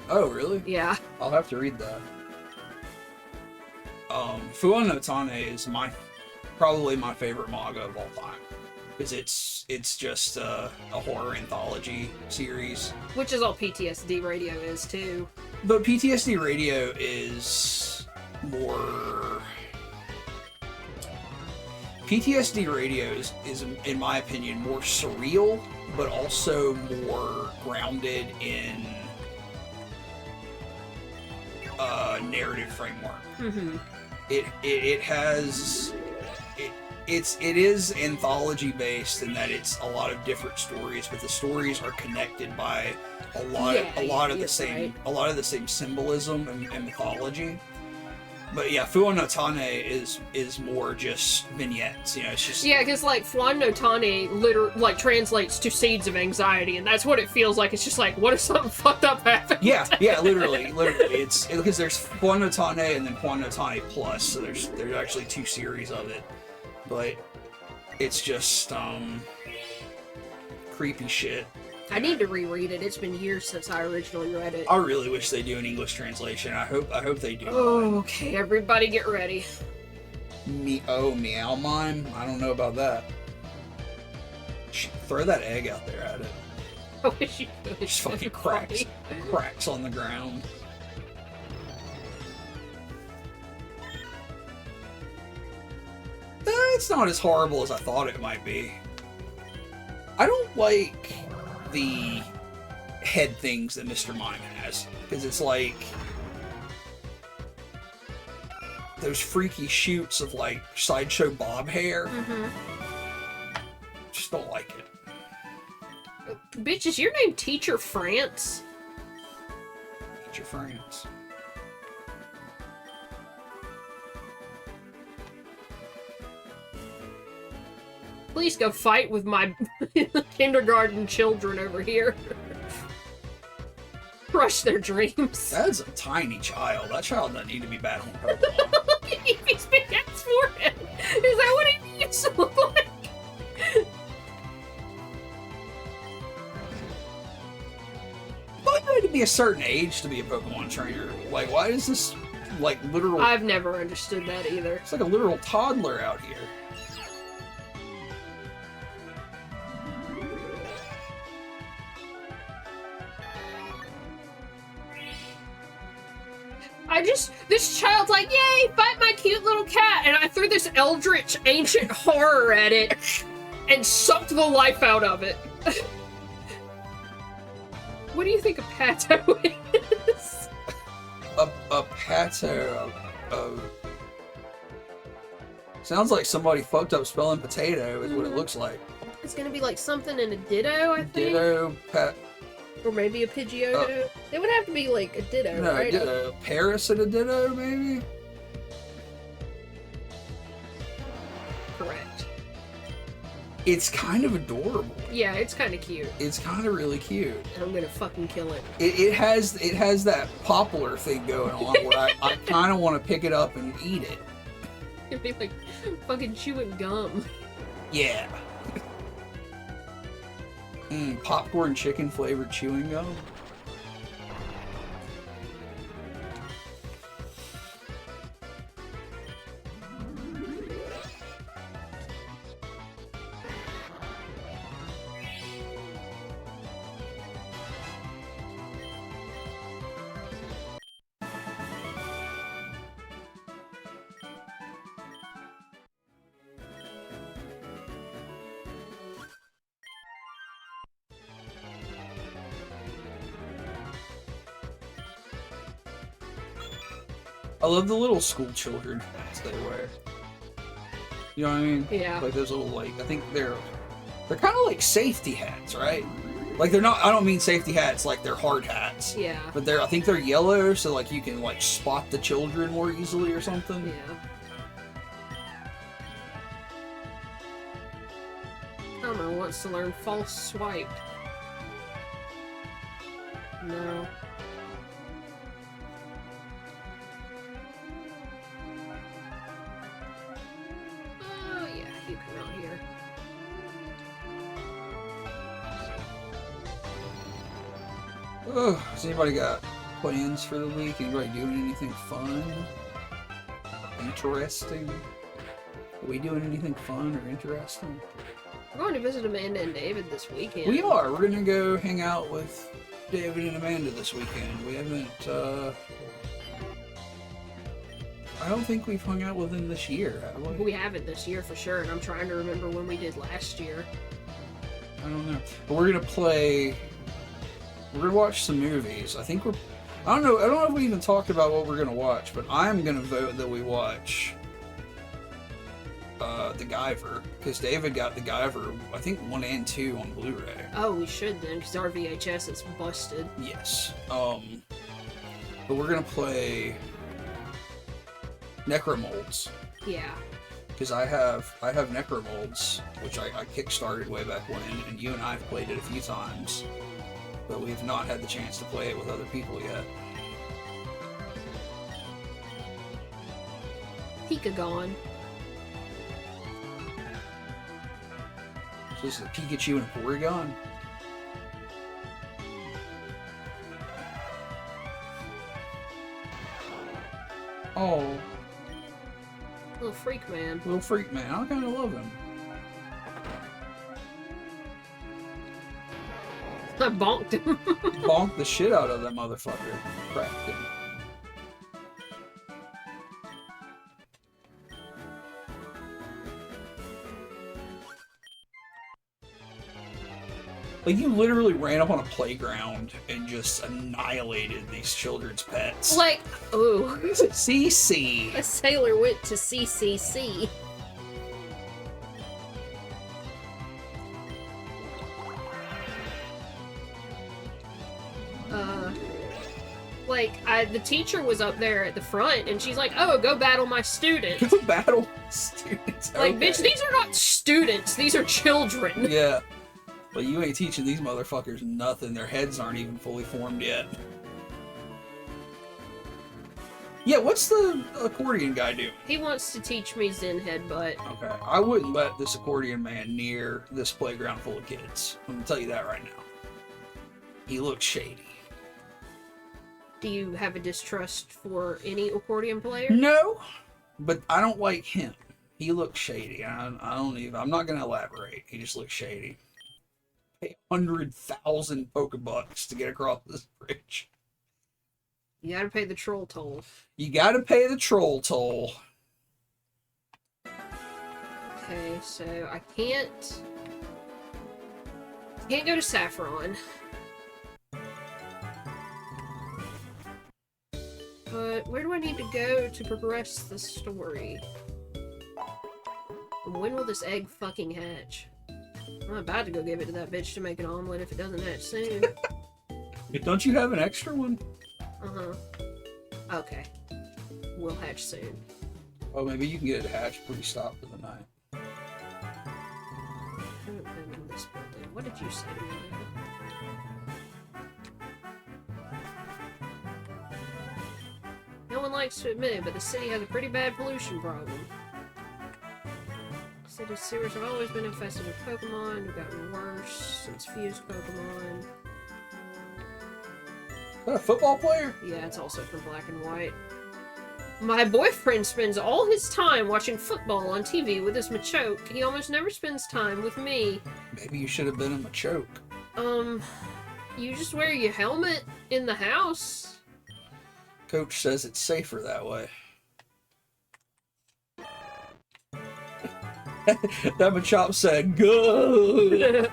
Oh, really? Yeah. I'll have to read that. Fuon no Tane is probably my favorite manga of all time, because it's just a horror anthology series. Which is all PTSD Radio is, too. But PTSD Radio is more... PTSD Radio is, in my opinion, more surreal, but also more grounded in narrative framework. Mm-hmm. It is anthology based in that it's a lot of different stories, but the stories are connected by a lot of the same symbolism and mythology. But yeah, Fuon no Tane is more just vignettes, you know, it's just... Yeah, because, like, Fuon no Tane translates to seeds of anxiety, and that's what it feels like. It's just like, what if something fucked up happened? Yeah, literally. It's because there's Fuon no Tane and then Fuon no Tane Plus, so there's actually 2 series of it. But it's just, creepy shit. I need to reread it. It's been years since I originally read it. I really wish they do an English translation. I hope they do. Oh, okay. Everybody get ready. Meow Mime? I don't know about that. Throw that egg out there at it. I wish you could. Just fucking cracks on the ground. It's not as horrible as I thought it might be. I don't like the head things that Mr. Mime has, because it's like those freaky shoots of like Sideshow Bob hair. Mm-hmm. Just don't like it. Bitch, is your name Teacher France? Teacher France. Please go fight with my kindergarten children over here. Crush their dreams. That's a tiny child. That child doesn't need to be battling Pokemon. He's big ass forehead. Is that what he needs to look like? Why do you need to be a certain age to be a Pokemon trainer? Like, why is this, like, literal... I've never understood that either. It's like a literal toddler out here. This child's like, yay, fight my cute little cat, and I threw this eldritch ancient horror at it and sucked the life out of it. What do you think a Pato is? A Pato, sounds like somebody fucked up spelling potato is what it looks like. It's gonna be like something in a Ditto, I think. Ditto, Or maybe a Pidgeotto. It would have to be like a Ditto, no, right? Ditto. Paris and a Ditto, maybe? Correct. It's kind of adorable. Yeah, it's kind of cute. It's kind of really cute. And I'm gonna fucking kill it. It has that popular thing going on where I kind of want to pick it up and eat it. It'd be like fucking chewing gum. Yeah. Popcorn chicken flavored chewing gum. I love the little school children hats they wear. You know what I mean? Yeah. Like those little, like, I think they're kind of like safety hats, right? Like they're not, I don't mean safety hats like they're hard hats. Yeah. But I think they're yellow, so like you can like spot the children more easily or something. Yeah. I don't know wants to learn false swipe. No. Oh, yeah, you come out here. Has anybody got plans for the week? Anybody doing anything fun? Interesting? Are we doing anything fun or interesting? We're going to visit Amanda and David this weekend. We are. We're gonna go hang out with David and Amanda this weekend. We haven't, I don't think we've hung out with them this year, have we? We haven't this year for sure, and I'm trying to remember when we did last year. I don't know. But we're gonna watch some movies. I don't know if we even talked about what we're gonna watch, but I'm gonna vote that we watch The Guyver, because David got The Guyver, I think 1 and 2 on Blu-ray. Oh, we should then, because our VHS is busted. Yes. But we're gonna play Necromolds. Yeah. Because I have Necromolds, which I kickstarted way back when, and you and I have played it a few times, but we've not had the chance to play it with other people yet. Pikagon. So this is a Pikachu and Porygon? Oh, Little freak man. little freak man. I kind of love him. I bonked him. Bonked the shit out of that motherfucker. Cracked him. Like, you literally ran up on a playground and just annihilated these children's pets. Like, ooh. CC. A sailor went to CCC. The teacher was up there at the front, and she's like, "Oh, go battle my students." Go battle students. Like, Okay. bitch, these are not students. These are children. Yeah. But you ain't teaching these motherfuckers nothing. Their heads aren't even fully formed yet. Yeah, what's the accordion guy doing? He wants to teach me Zen Headbutt. Okay, I wouldn't let this accordion man near this playground full of kids. I'm gonna tell you that right now. He looks shady. Do you have a distrust for any accordion player? No, but I don't like him. He looks shady. I'm not gonna elaborate. He just looks shady. Pay 100,000 Pokebucks to get across this bridge. You gotta pay the troll toll. You gotta pay the troll toll. Okay, so I can't go to Saffron. But where do I need to go to progress the story? And when will this egg fucking hatch? I'm about to go give it to that bitch to make an omelet if it doesn't hatch soon. Don't you have an extra one? Uh-huh. Okay. Will hatch soon. Oh, maybe you can get it to hatch before you stop for the night. I haven't been in this building. What did you say to me? No one likes to admit it, but the city has a pretty bad pollution problem. City's sewers have always been infested with Pokemon. They've gotten worse since fused Pokemon. Is that a football player? Yeah, it's also from Black and White. My boyfriend spends all his time watching football on TV with his Machoke. He almost never spends time with me. Maybe you should have been a Machoke. You just wear your helmet in the house. Coach says it's safer that way. That Machop said, good.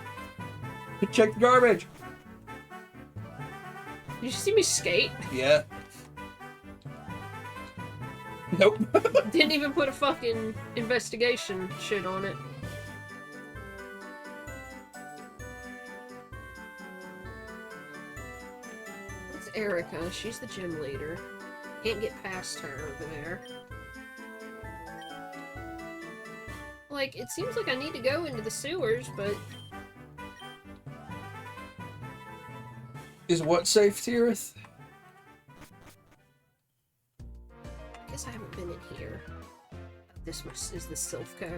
Check the garbage. Did you see me skate? Yeah. Nope. Didn't even put a fucking investigation shit on it. It's Erica. She's the gym leader. Can't get past her over there. Like, it seems like I need to go into the sewers, but Is what safe, Tirith? I guess I haven't been in here. This is the Silphco.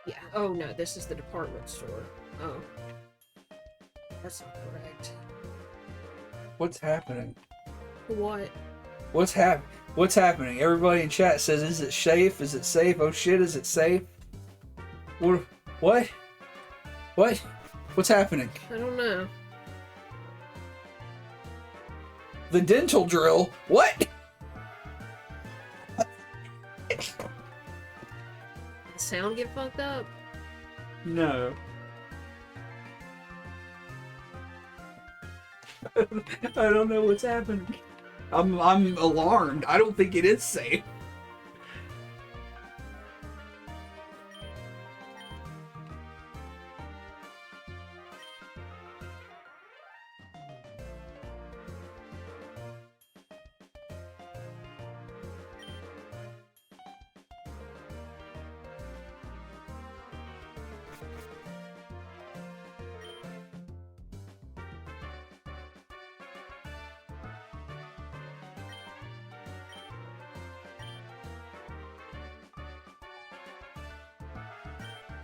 Yeah. Oh no, this is the department store. Oh. That's not correct. What's happening? What? What's happening? Everybody in chat says, "Is it safe? Is it safe? Oh shit, is it safe?" What? What? What? What's happening? I don't know. The dental drill? What? The sound get fucked up? No. I don't know what's happening. I'm alarmed. I don't think it is safe.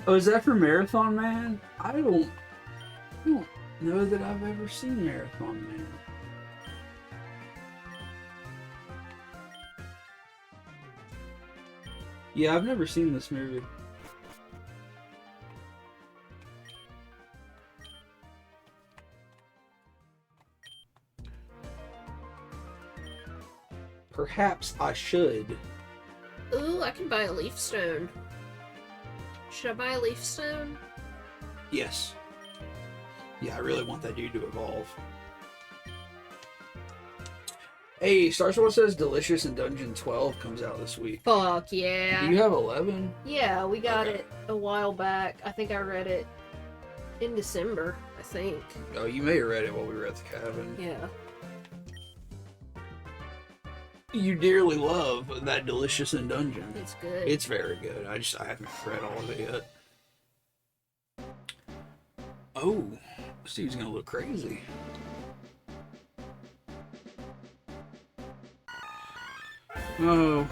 Oh, is that for Marathon Man? I don't know that I've ever seen Marathon Man. Yeah, I've never seen this movie. Perhaps I should. Ooh, I can buy a leaf stone. Should I buy a leaf stone? Yes. Yeah, I really want that dude to evolve. Hey, Star Wars says Delicious in Dungeon 12 comes out this week. Fuck yeah. Do you have 11? Yeah, we got Okay. it a while back. I think I read it in December, I think. Oh, you may have read it while we were at the cabin. Yeah. You dearly love that Delicious in Dungeon. It's good. It's very good. I haven't read all of it yet. Oh, this dude's gonna look crazy. Oh,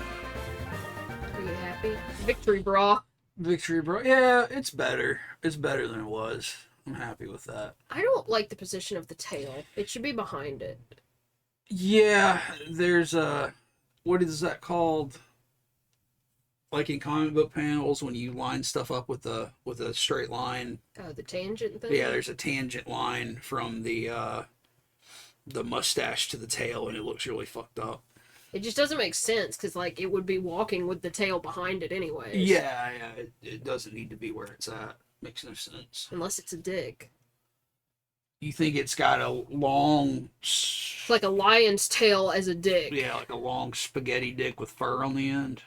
Are you happy? Victory bra. Victory, bro. Yeah, it's better. It's better than it was. I'm happy with that. I don't like the position of the tail. It should be behind it. Yeah, there's what is that called? Like in comic book panels, when you line stuff up with a straight line. Oh, the tangent thing? Yeah, there's a tangent line from the mustache to the tail, and it looks really fucked up. It just doesn't make sense, because, like, it would be walking with the tail behind it anyways. Yeah, it doesn't need to be where it's at. Makes no sense. Unless it's a dick. You think it's got a long... It's like a lion's tail as a dick. Yeah, like a long spaghetti dick with fur on the end.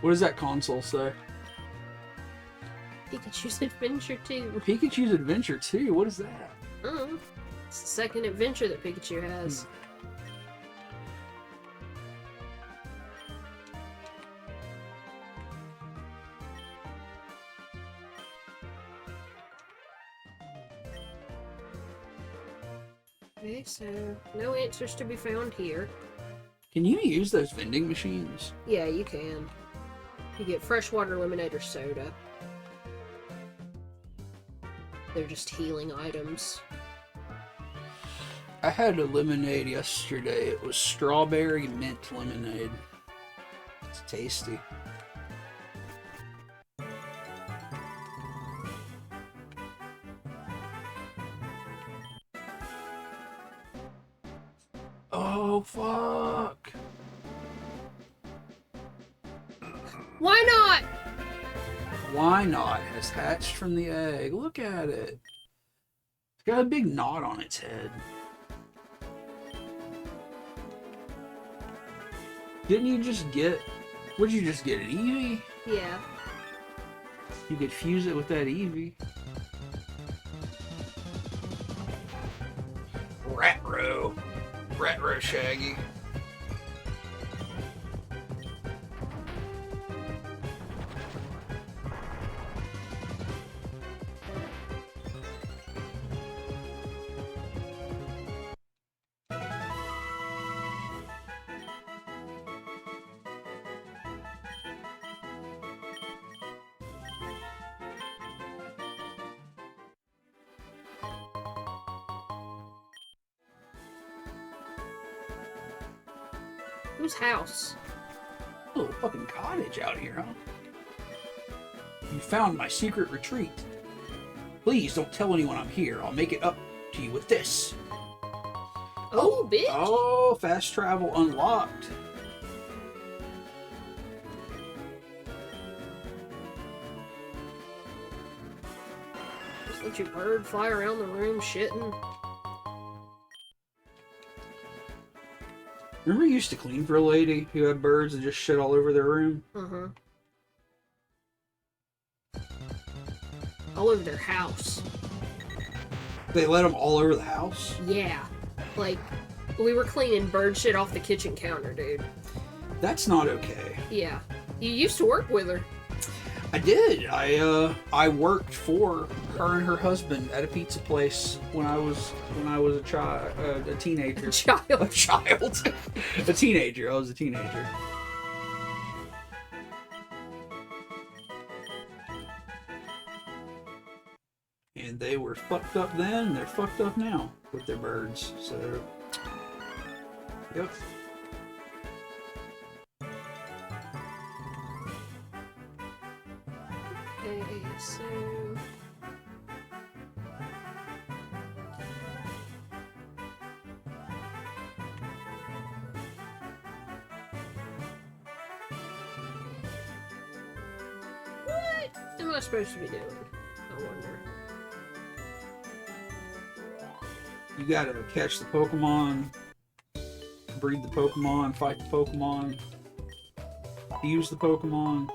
What does that console say? Pikachu's Adventure 2. Pikachu's Adventure 2? What is that? It's the second adventure that Pikachu has. Okay, so no answers to be found here. Can you use those vending machines? Yeah, you can. You get freshwater lemonade or soda. They're just healing items. I had a lemonade yesterday. It was strawberry mint lemonade. It's tasty. Oh, fuck. Why not? Why not has hatched from the egg. Look at it. It's got a big knot on its head. Didn't you just get... What'd you just get, an Eevee? Yeah. You could fuse it with that Eevee. Ratro. Ratro Shaggy. Whose house? A little fucking cottage out here, huh? You found my secret retreat. Please don't tell anyone I'm here. I'll make it up to you with this. Oh, bitch. Oh, fast travel unlocked. Just let your bird fly around the room shitting. Remember you used to clean for a lady who had birds that just shit all over their room? Uh-huh. All over their house. They let them all over the house? Yeah. Like, we were cleaning bird shit off the kitchen counter, dude. That's not okay. Yeah. You used to work with her. I did. I worked for her and her husband at a pizza place when I was a child, a teenager. Child. A child. A teenager. I was a teenager. And they were fucked up then, and they're fucked up now with their birds. So, yep. Okay, so... What am I supposed to be doing? I wonder. You gotta catch the Pokemon, breed the Pokemon, fight the Pokemon, use the Pokemon.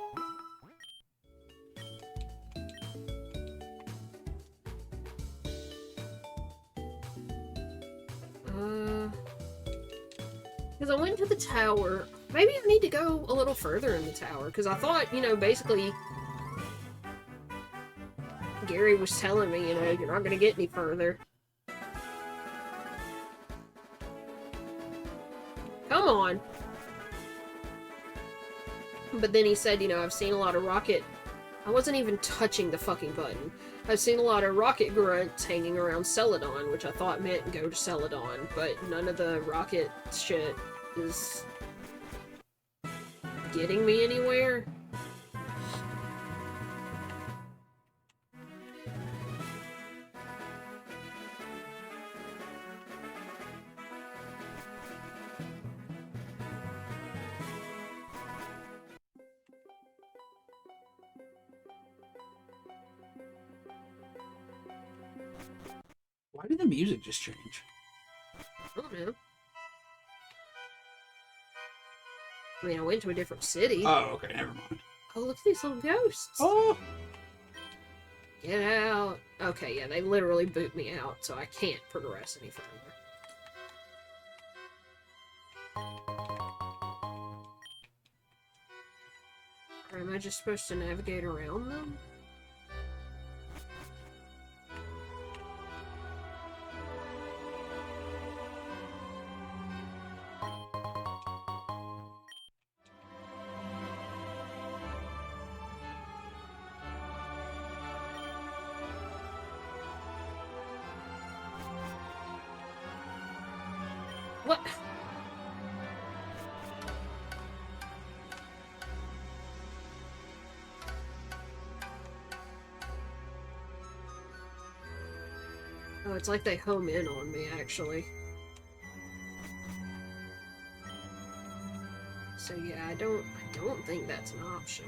Because I went to the tower. Maybe I need to go a little further in the tower. Because I thought, you know, basically... Gary was telling me, you know, you're not going to get any further. Come on. But then he said, you know, I've seen a lot of rocket... I wasn't even touching the fucking button. I've seen a lot of rocket grunts hanging around Celadon, which I thought meant go to Celadon, but none of the rocket shit is getting me anywhere. Why did the music just change? I don't know. I mean, I went to a different city. Oh, okay, never mind. Oh, look at these little ghosts. Oh! Get out. Okay, yeah, they literally boot me out, so I can't progress any further. Or am I just supposed to navigate around them? What? Oh, it's like they home in on me, actually. So yeah, I don't think that's an option.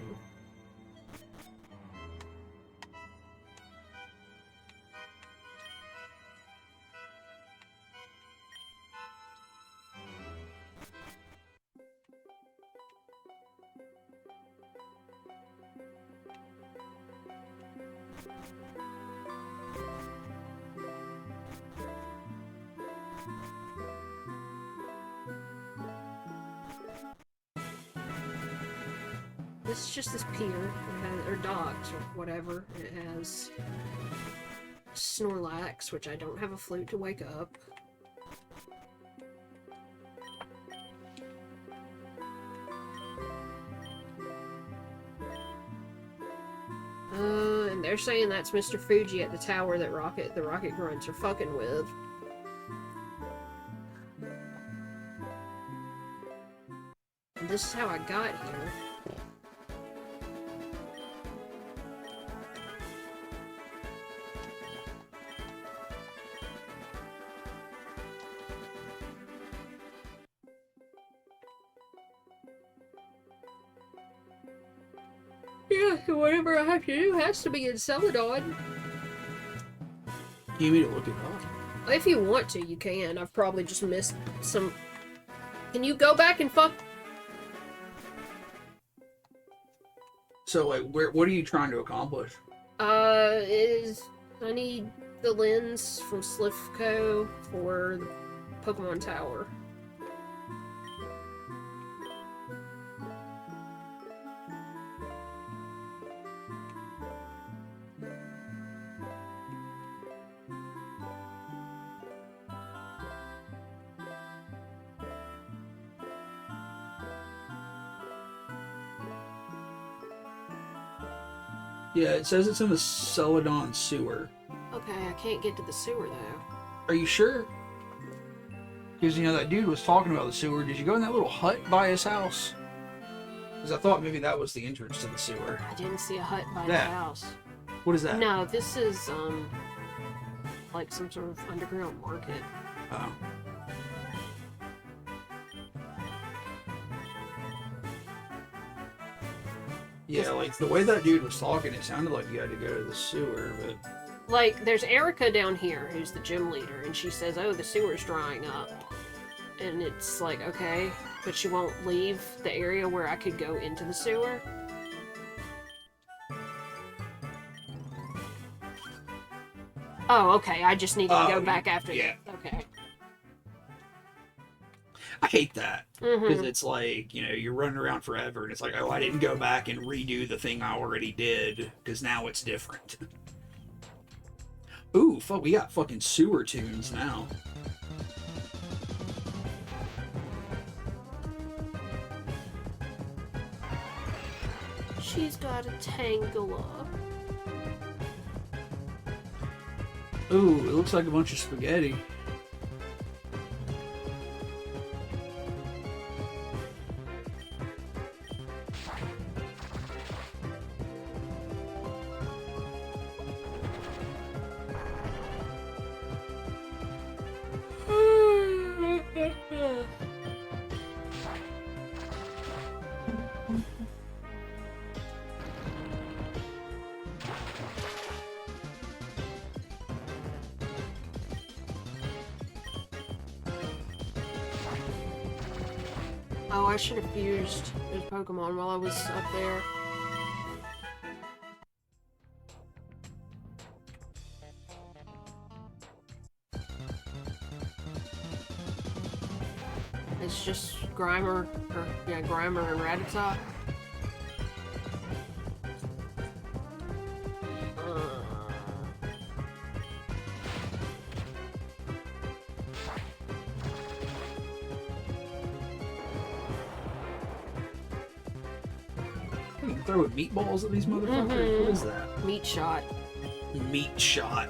This is just this pier, or docks, or whatever. It has Snorlax, which I don't have a flute to wake up. And they're saying that's Mr. Fuji at the tower that the Rocket Grunts are fucking with. And this is how I got here. Yeah, whatever I have to do has to be in Celadon. You need to look it up. If you want to, you can. I've probably just missed some... Can you go back and fuck... So, like, what are you trying to accomplish? I need the lens from Slifco for the Pokemon Tower. Yeah, it says it's in the Celadon sewer. Okay, I can't get to the sewer, though. Are you sure? Because, you know, that dude was talking about the sewer. Did you go in that little hut by his house? Because I thought maybe that was the entrance to the sewer. I didn't see a hut by his Yeah. house. What is that? No, this is, like some sort of underground market. Oh. Yeah, like, the way that dude was talking, it sounded like you had to go to the sewer, but... Like, there's Erica down here, who's the gym leader, and she says, oh, the sewer's drying up. And it's like, okay, but she won't leave the area where I could go into the sewer. Oh, okay, I just needed to go back after yeah. that. Okay. I hate that. Because Mm-hmm. it's like, you know, you're running around forever, and it's like, oh, I didn't go back and redo the thing I already did, because now it's different. Ooh, fuck, we got fucking sewer tunes now. She's got a Tangela. Ooh, it looks like a bunch of spaghetti. Oh, I should have fused those Pokemon while I was up there. It's just Grimer, Grimer and Rattata. You can throw meatballs at these motherfuckers? Mhm. What is that? Meat Shot. Meat shot.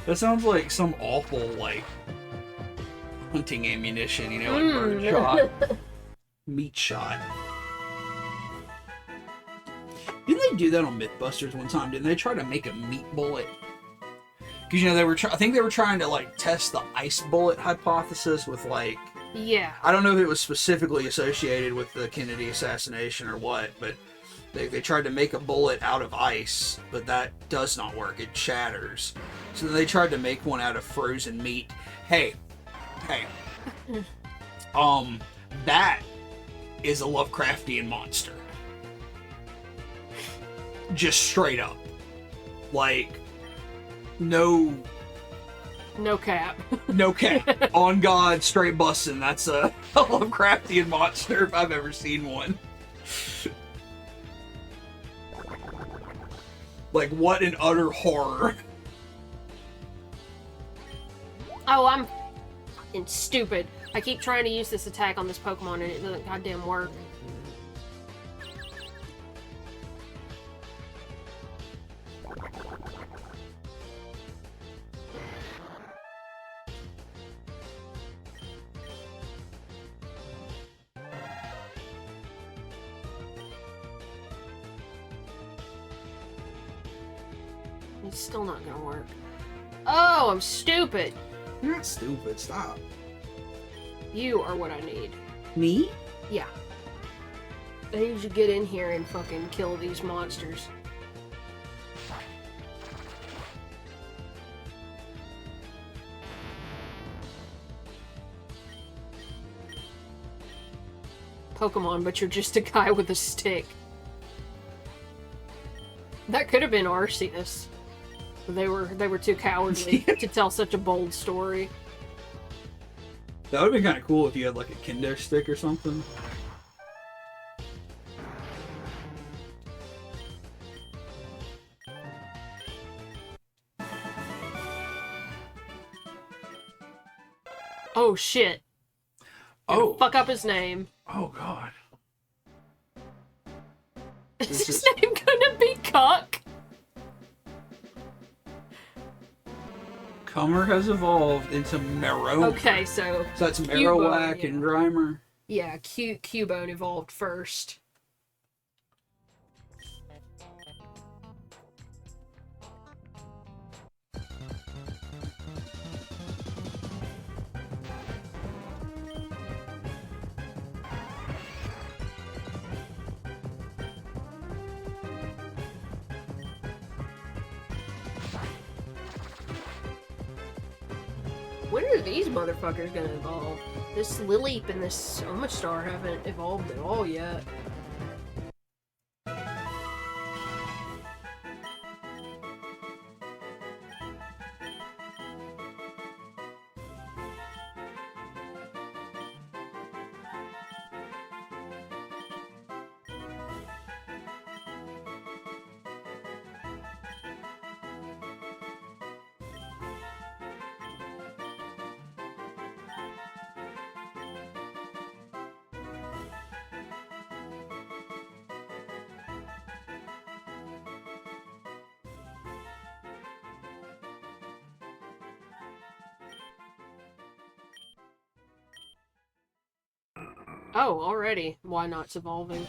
That sounds like some awful, like, hunting ammunition, you know, like bird shot. Meat shot. Didn't they do that on Mythbusters one time? Didn't they try to make a meat bullet? Because, you know, I think they were trying to, like, test the ice bullet hypothesis with, like, Yeah. I don't know if it was specifically associated with the Kennedy assassination or what, but they tried to make a bullet out of ice, but that does not work. It shatters. So they tried to make one out of frozen meat. Hey, that is a Lovecraftian monster. Just straight up. Like, no cap. No cap. On God, straight bussin'. That's a Lovecraftian monster if I've ever seen one. Like, what an utter horror. Oh, I'm fucking stupid. I keep trying to use this attack on this Pokemon and it doesn't goddamn work. It's still not gonna work. Oh, I'm stupid. You're not stupid. Stop. You are what I need. Me? Yeah. I need you to get in here and fucking kill these monsters. Pokemon, but you're just a guy with a stick. That could have been Arceus. They were too cowardly to tell such a bold story. That would have been kind of cool if you had like a kendo stick or something. Oh shit. Oh. Fuck up his name. Oh god. Is his name gonna be Cuck? Cummer has evolved into Marowak. Okay, so that's Cubone, Marowak yeah. and Grimer. Yeah, Cubone evolved first. When are these motherfuckers gonna evolve? This Lileep and this Omastar haven't evolved at all yet. Oh, already. Why not's evolving?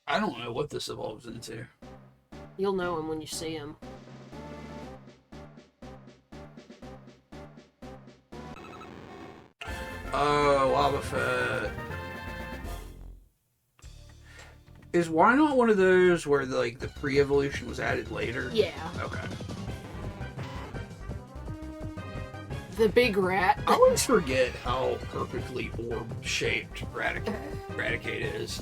I don't know what this evolves into. You'll know him when you see him. Oh, Wobbuffet. Is why not one of those where the pre-evolution was added later? Yeah. Okay. The big rat. I always forget how perfectly orb-shaped Raticate is.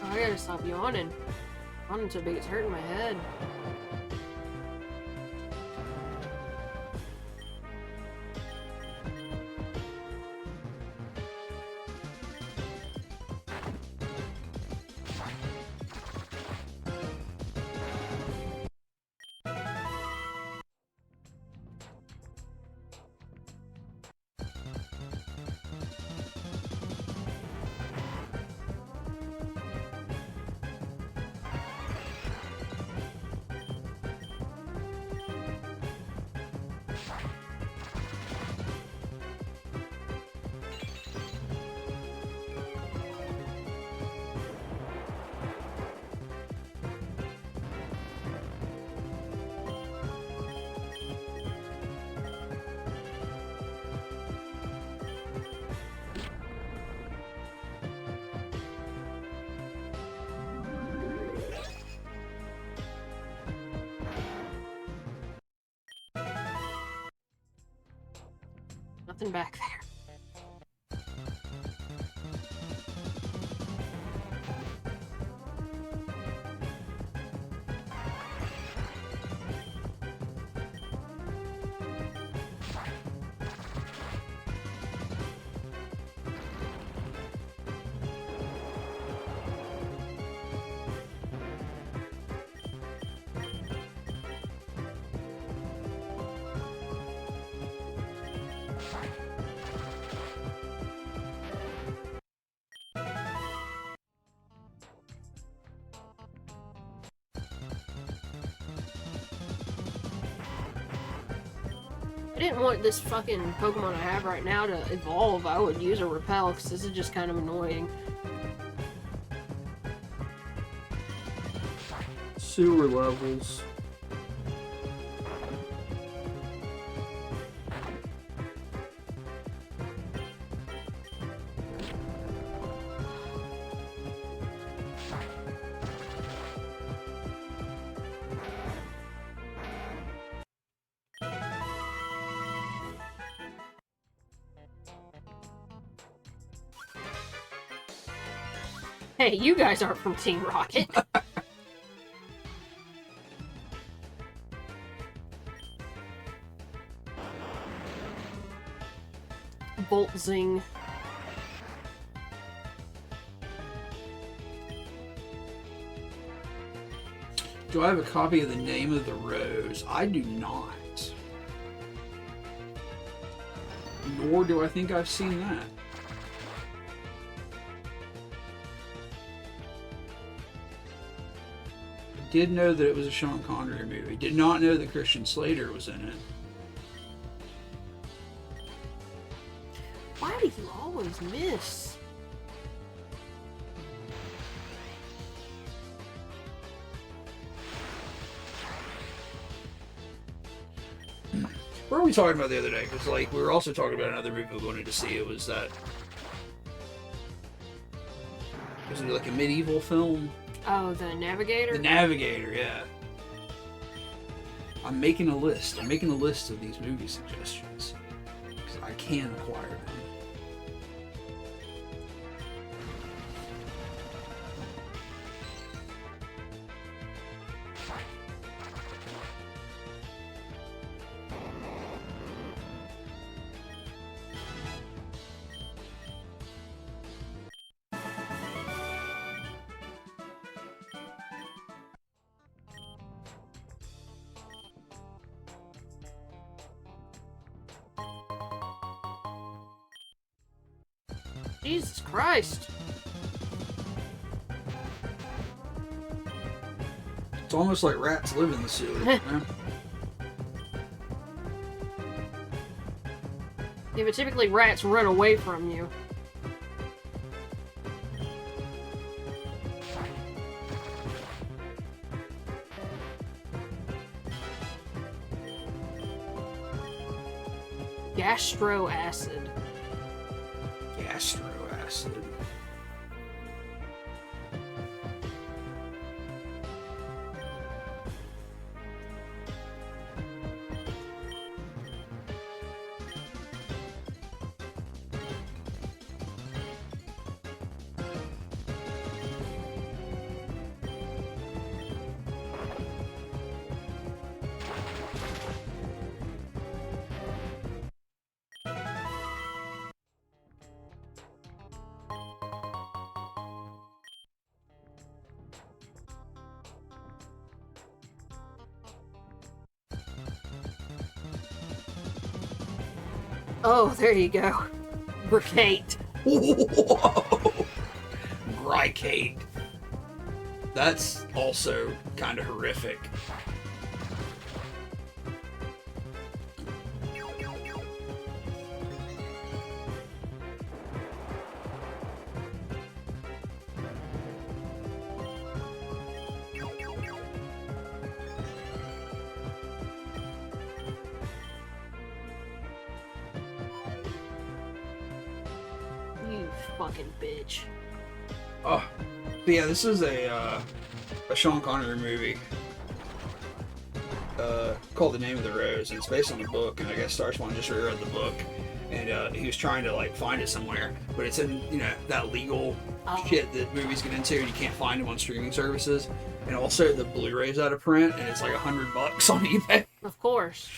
I gotta stop yawning. Yawning so big it's hurting my head. Nothing back there. I didn't want this fucking Pokemon I have right now to evolve. I would use a Repel, because this is just kind of annoying. Sewer levels. Hey, you guys aren't from Team Rocket. Bolt Zing. Do I have a copy of The Name of the Rose? I do not. Nor do I think I've seen that. I did know that it was a Sean Connery movie. Did not know that Christian Slater was in it. Why do you always miss? What were we talking about the other day? Because, like, we were also talking about another movie we wanted to see. It was that... Was it like a medieval film? Oh, The Navigator? The Navigator, yeah. I'm making a list. I'm making a list of these movie suggestions. Because I can acquire them. Jesus Christ. It's almost like rats live in the sewer. You know? Yeah, but typically rats run away from you. Gastro acid. Gastro acid. Oh, there you go. Bricate. Whoa! Grycate. That's also kind of horrific. You fucking bitch. Oh, but yeah, this is a Sean Connery movie called The Name of the Rose, and it's based on the book, and I guess Starspawn just reread the book. and he was trying to like find it somewhere, but it's in that legal Oh. shit that movies get into, and you can't find them on streaming services. And also the Blu-ray's out of print, and it's like $100 on eBay. Of course.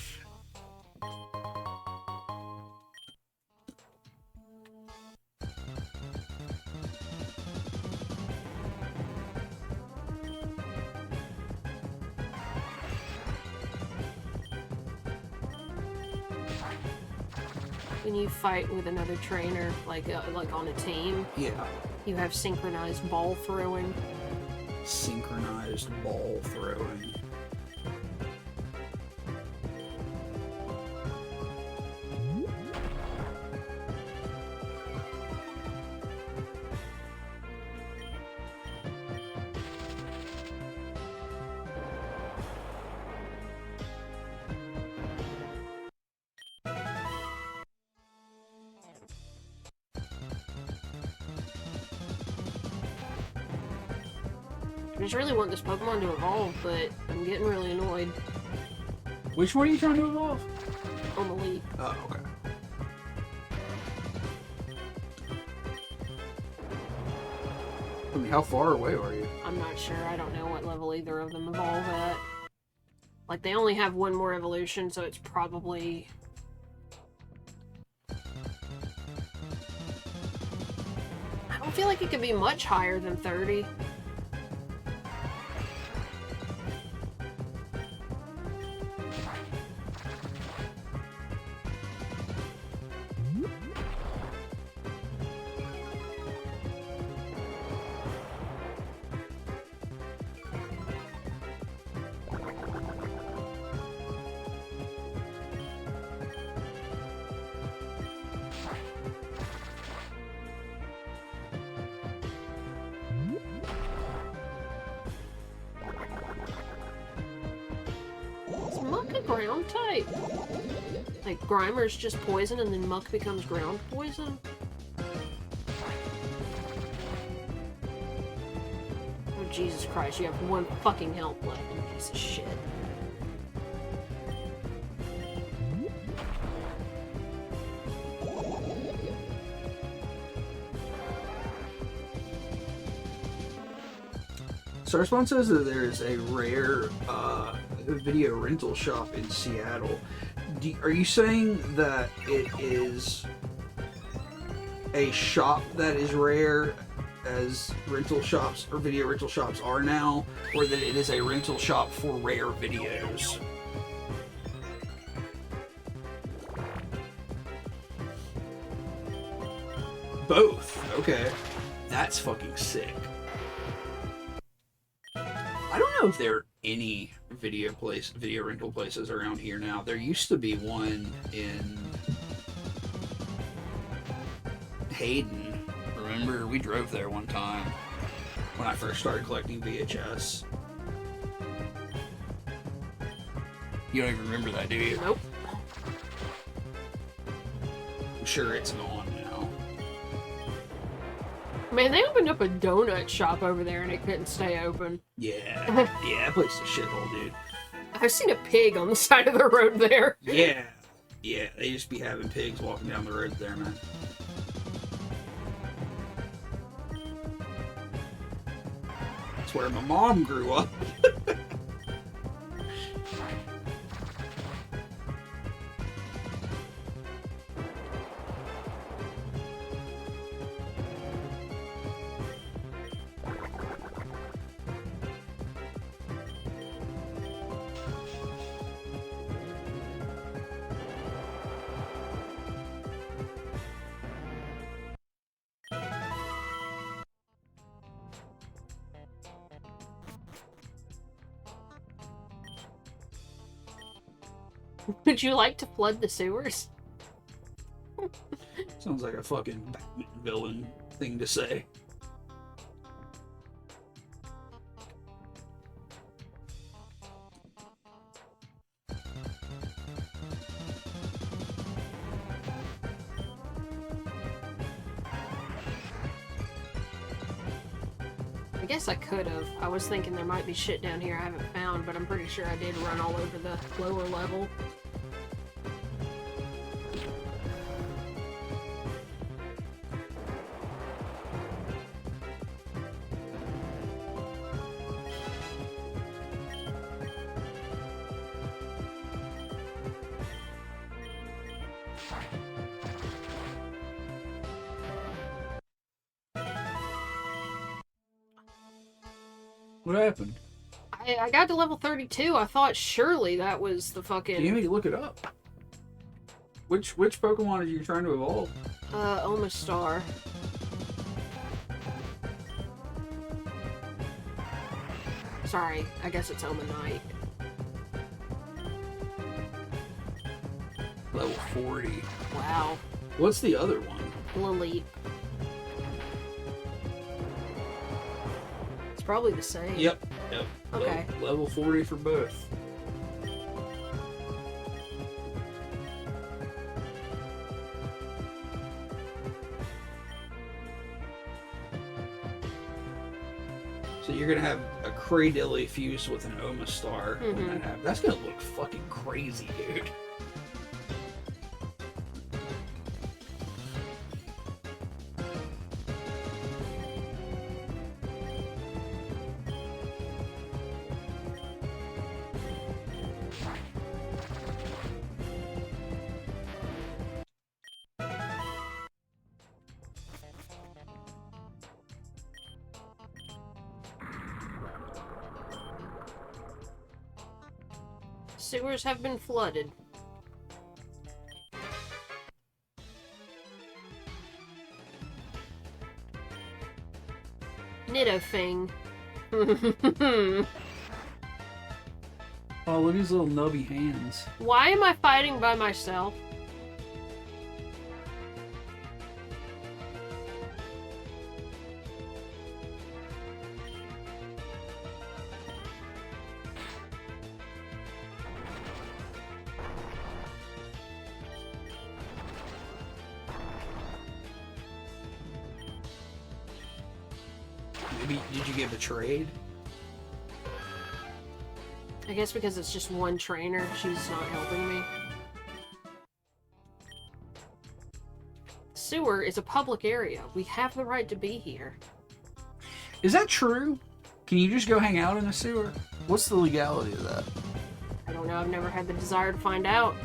When you fight with another trainer, like on a team, Yeah. you have synchronized ball throwing. Synchronized ball throwing. I just really want this Pokemon to evolve, but I'm getting really annoyed Which one are you trying to evolve? on the leap. Oh, okay. I mean, how far away are you? I'm not sure. I don't know what level either of them evolve at. Like, they only have one more evolution, so it's probably... I don't feel like it could be much higher than 30. Is Muck a ground type? Like, Grimer's just poison and then Muck becomes ground poison? Oh, Jesus Christ, you have one fucking health left, you piece of shit. Starspawn says that there's a rare video rental shop in Seattle. Are you saying that it is a shop that is rare as rental shops or video rental shops are now, or that it is a rental shop for rare videos? Both. Okay. That's fucking sick. I don't know if there are any video rental places around here now. There used to be one in Hayden. Remember, we drove there one time when I first started collecting VHS. You don't even remember that, do you? Nope. I'm sure it's gone now. Man, they opened up a donut shop over there and it couldn't stay open. Yeah. Yeah, that place is a shithole, dude. I've seen a pig on the side of the road there. Yeah. Yeah, they just be having pigs walking down the road there, man. That's where my mom grew up. Would you like to flood the sewers? Sounds like a fucking Batman villain thing to say. I guess I could have. I was thinking there might be shit down here I haven't found, but I'm pretty sure I did run all over the lower level. What happened? I got to level 32. I thought surely that was the fucking... You need to look it up. Which Pokemon are you trying to evolve? Omastar. Sorry, I guess it's Omanite. Level 40. Wow. What's the other one? Laleep. It's probably the same. Yep. Okay. Level 40 for both. So you're gonna have a Cradilly fused with an Omastar. When that's gonna look fucking crazy, dude. Sewers have been flooded. Nidoking. Oh, look at his little nubby hands. Why am I fighting by myself? Maybe did you get betrayed? I guess because it's just one trainer, she's not helping me. Sewer is a public area. We have the right to be here. Is that true? Can you just go hang out in a sewer? What's the legality of that? I don't know, I've never had the desire to find out.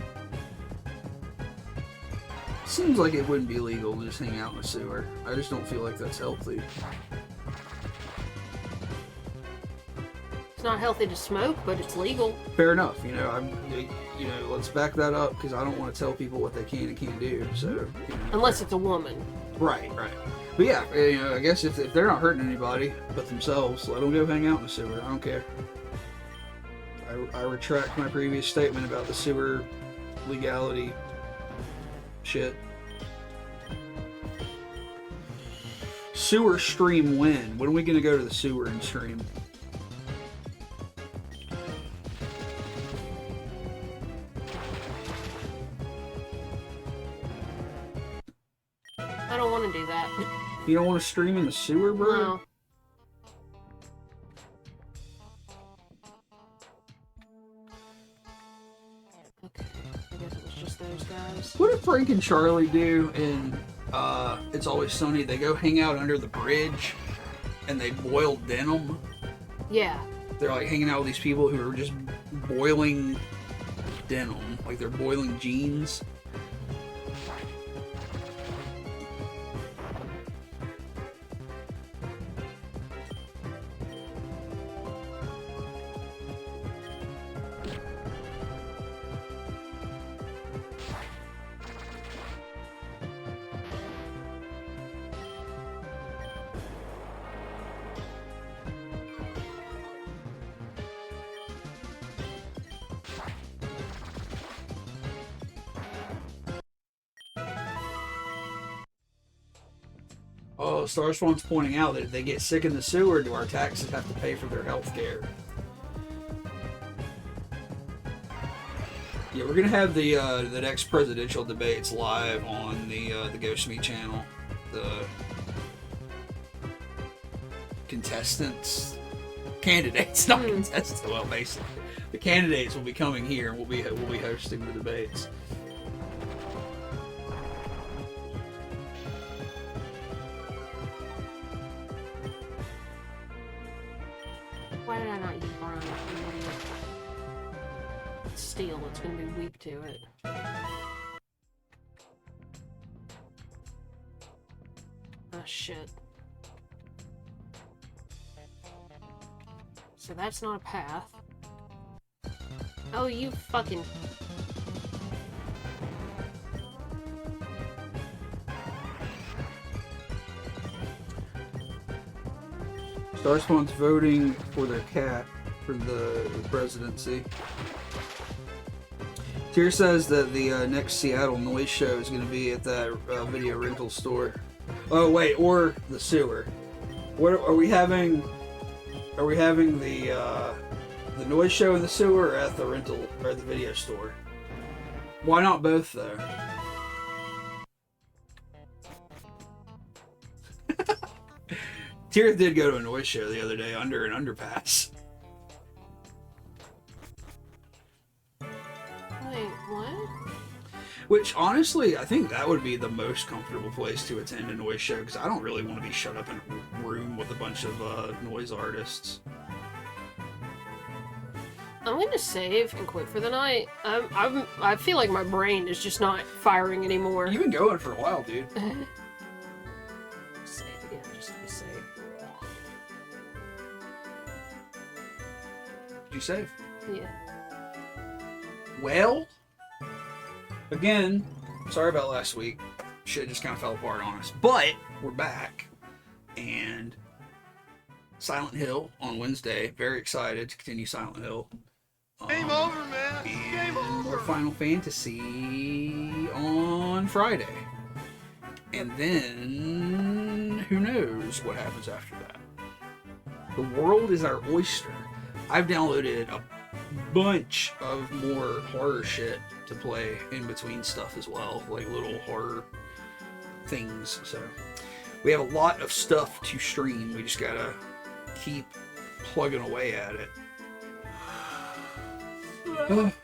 Seems like it wouldn't be legal to just hang out in a sewer. I just don't feel like that's healthy. It's not healthy to smoke, but it's legal. Fair enough. Let's back that up because I don't want to tell people what they can and can't do. So, Unless it's a woman. Right. But yeah, I guess if they're not hurting anybody but themselves, let them go hang out in the sewer. I don't care. I retract my previous statement about the sewer legality shit. Sewer stream when? When are we gonna go to the sewer and stream? I don't want to do that. You don't want to stream in the sewer, bro? No. Okay, I guess it was just those guys. What did Frank and Charlie do in It's Always Sunny? They go hang out under the bridge and they boil denim. Yeah. They're like hanging out with these people who are just boiling denim. Like they're boiling jeans. Oh, Starspawn's pointing out that if they get sick in the sewer, do our taxes have to pay for their health care? Yeah, we're gonna have the next presidential debates live on the Ghost Me channel. The contestants, candidates, not contestants. Well, basically, the candidates will be coming here, and we'll be hosting the debates. Why did I not use Brian? It's steel, it's gonna be weak to it. Oh shit. So that's not a path. Oh, you fucking... Starspawn's voting for their cat for the presidency. Tier says that the next Seattle Noise Show is going to be at that video rental store. Oh wait, or the sewer. What are we having? Are we having the Noise Show in the sewer or at the rental or the video store? Why not both though? Tirith did go to a Noise Show the other day under an underpass. Wait, what? Which, honestly, I think that would be the most comfortable place to attend a noise show, because I don't really want to be shut up in a room with a bunch of noise artists. I'm gonna save and quit for the night. I feel like my brain is just not firing anymore. You've been going for a while, dude. Save again, just to be safe. Did you save? Yeah. Well, again, sorry about last week. Shit just kind of fell apart on us. But we're back. And Silent Hill on Wednesday. Very excited to continue Silent Hill. Game over, man. Game over. We're Final Fantasy on Friday. And then, who knows what happens after that. The world is our oyster. I've downloaded a bunch of more horror shit to play in between stuff as well, like little horror things. So we have a lot of stuff to stream. We just gotta keep plugging away at it.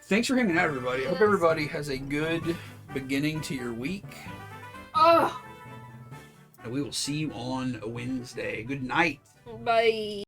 Thanks for hanging out, everybody. I hope everybody has a good beginning to your week. Ugh. And we will see you on Wednesday. Good night. Bye.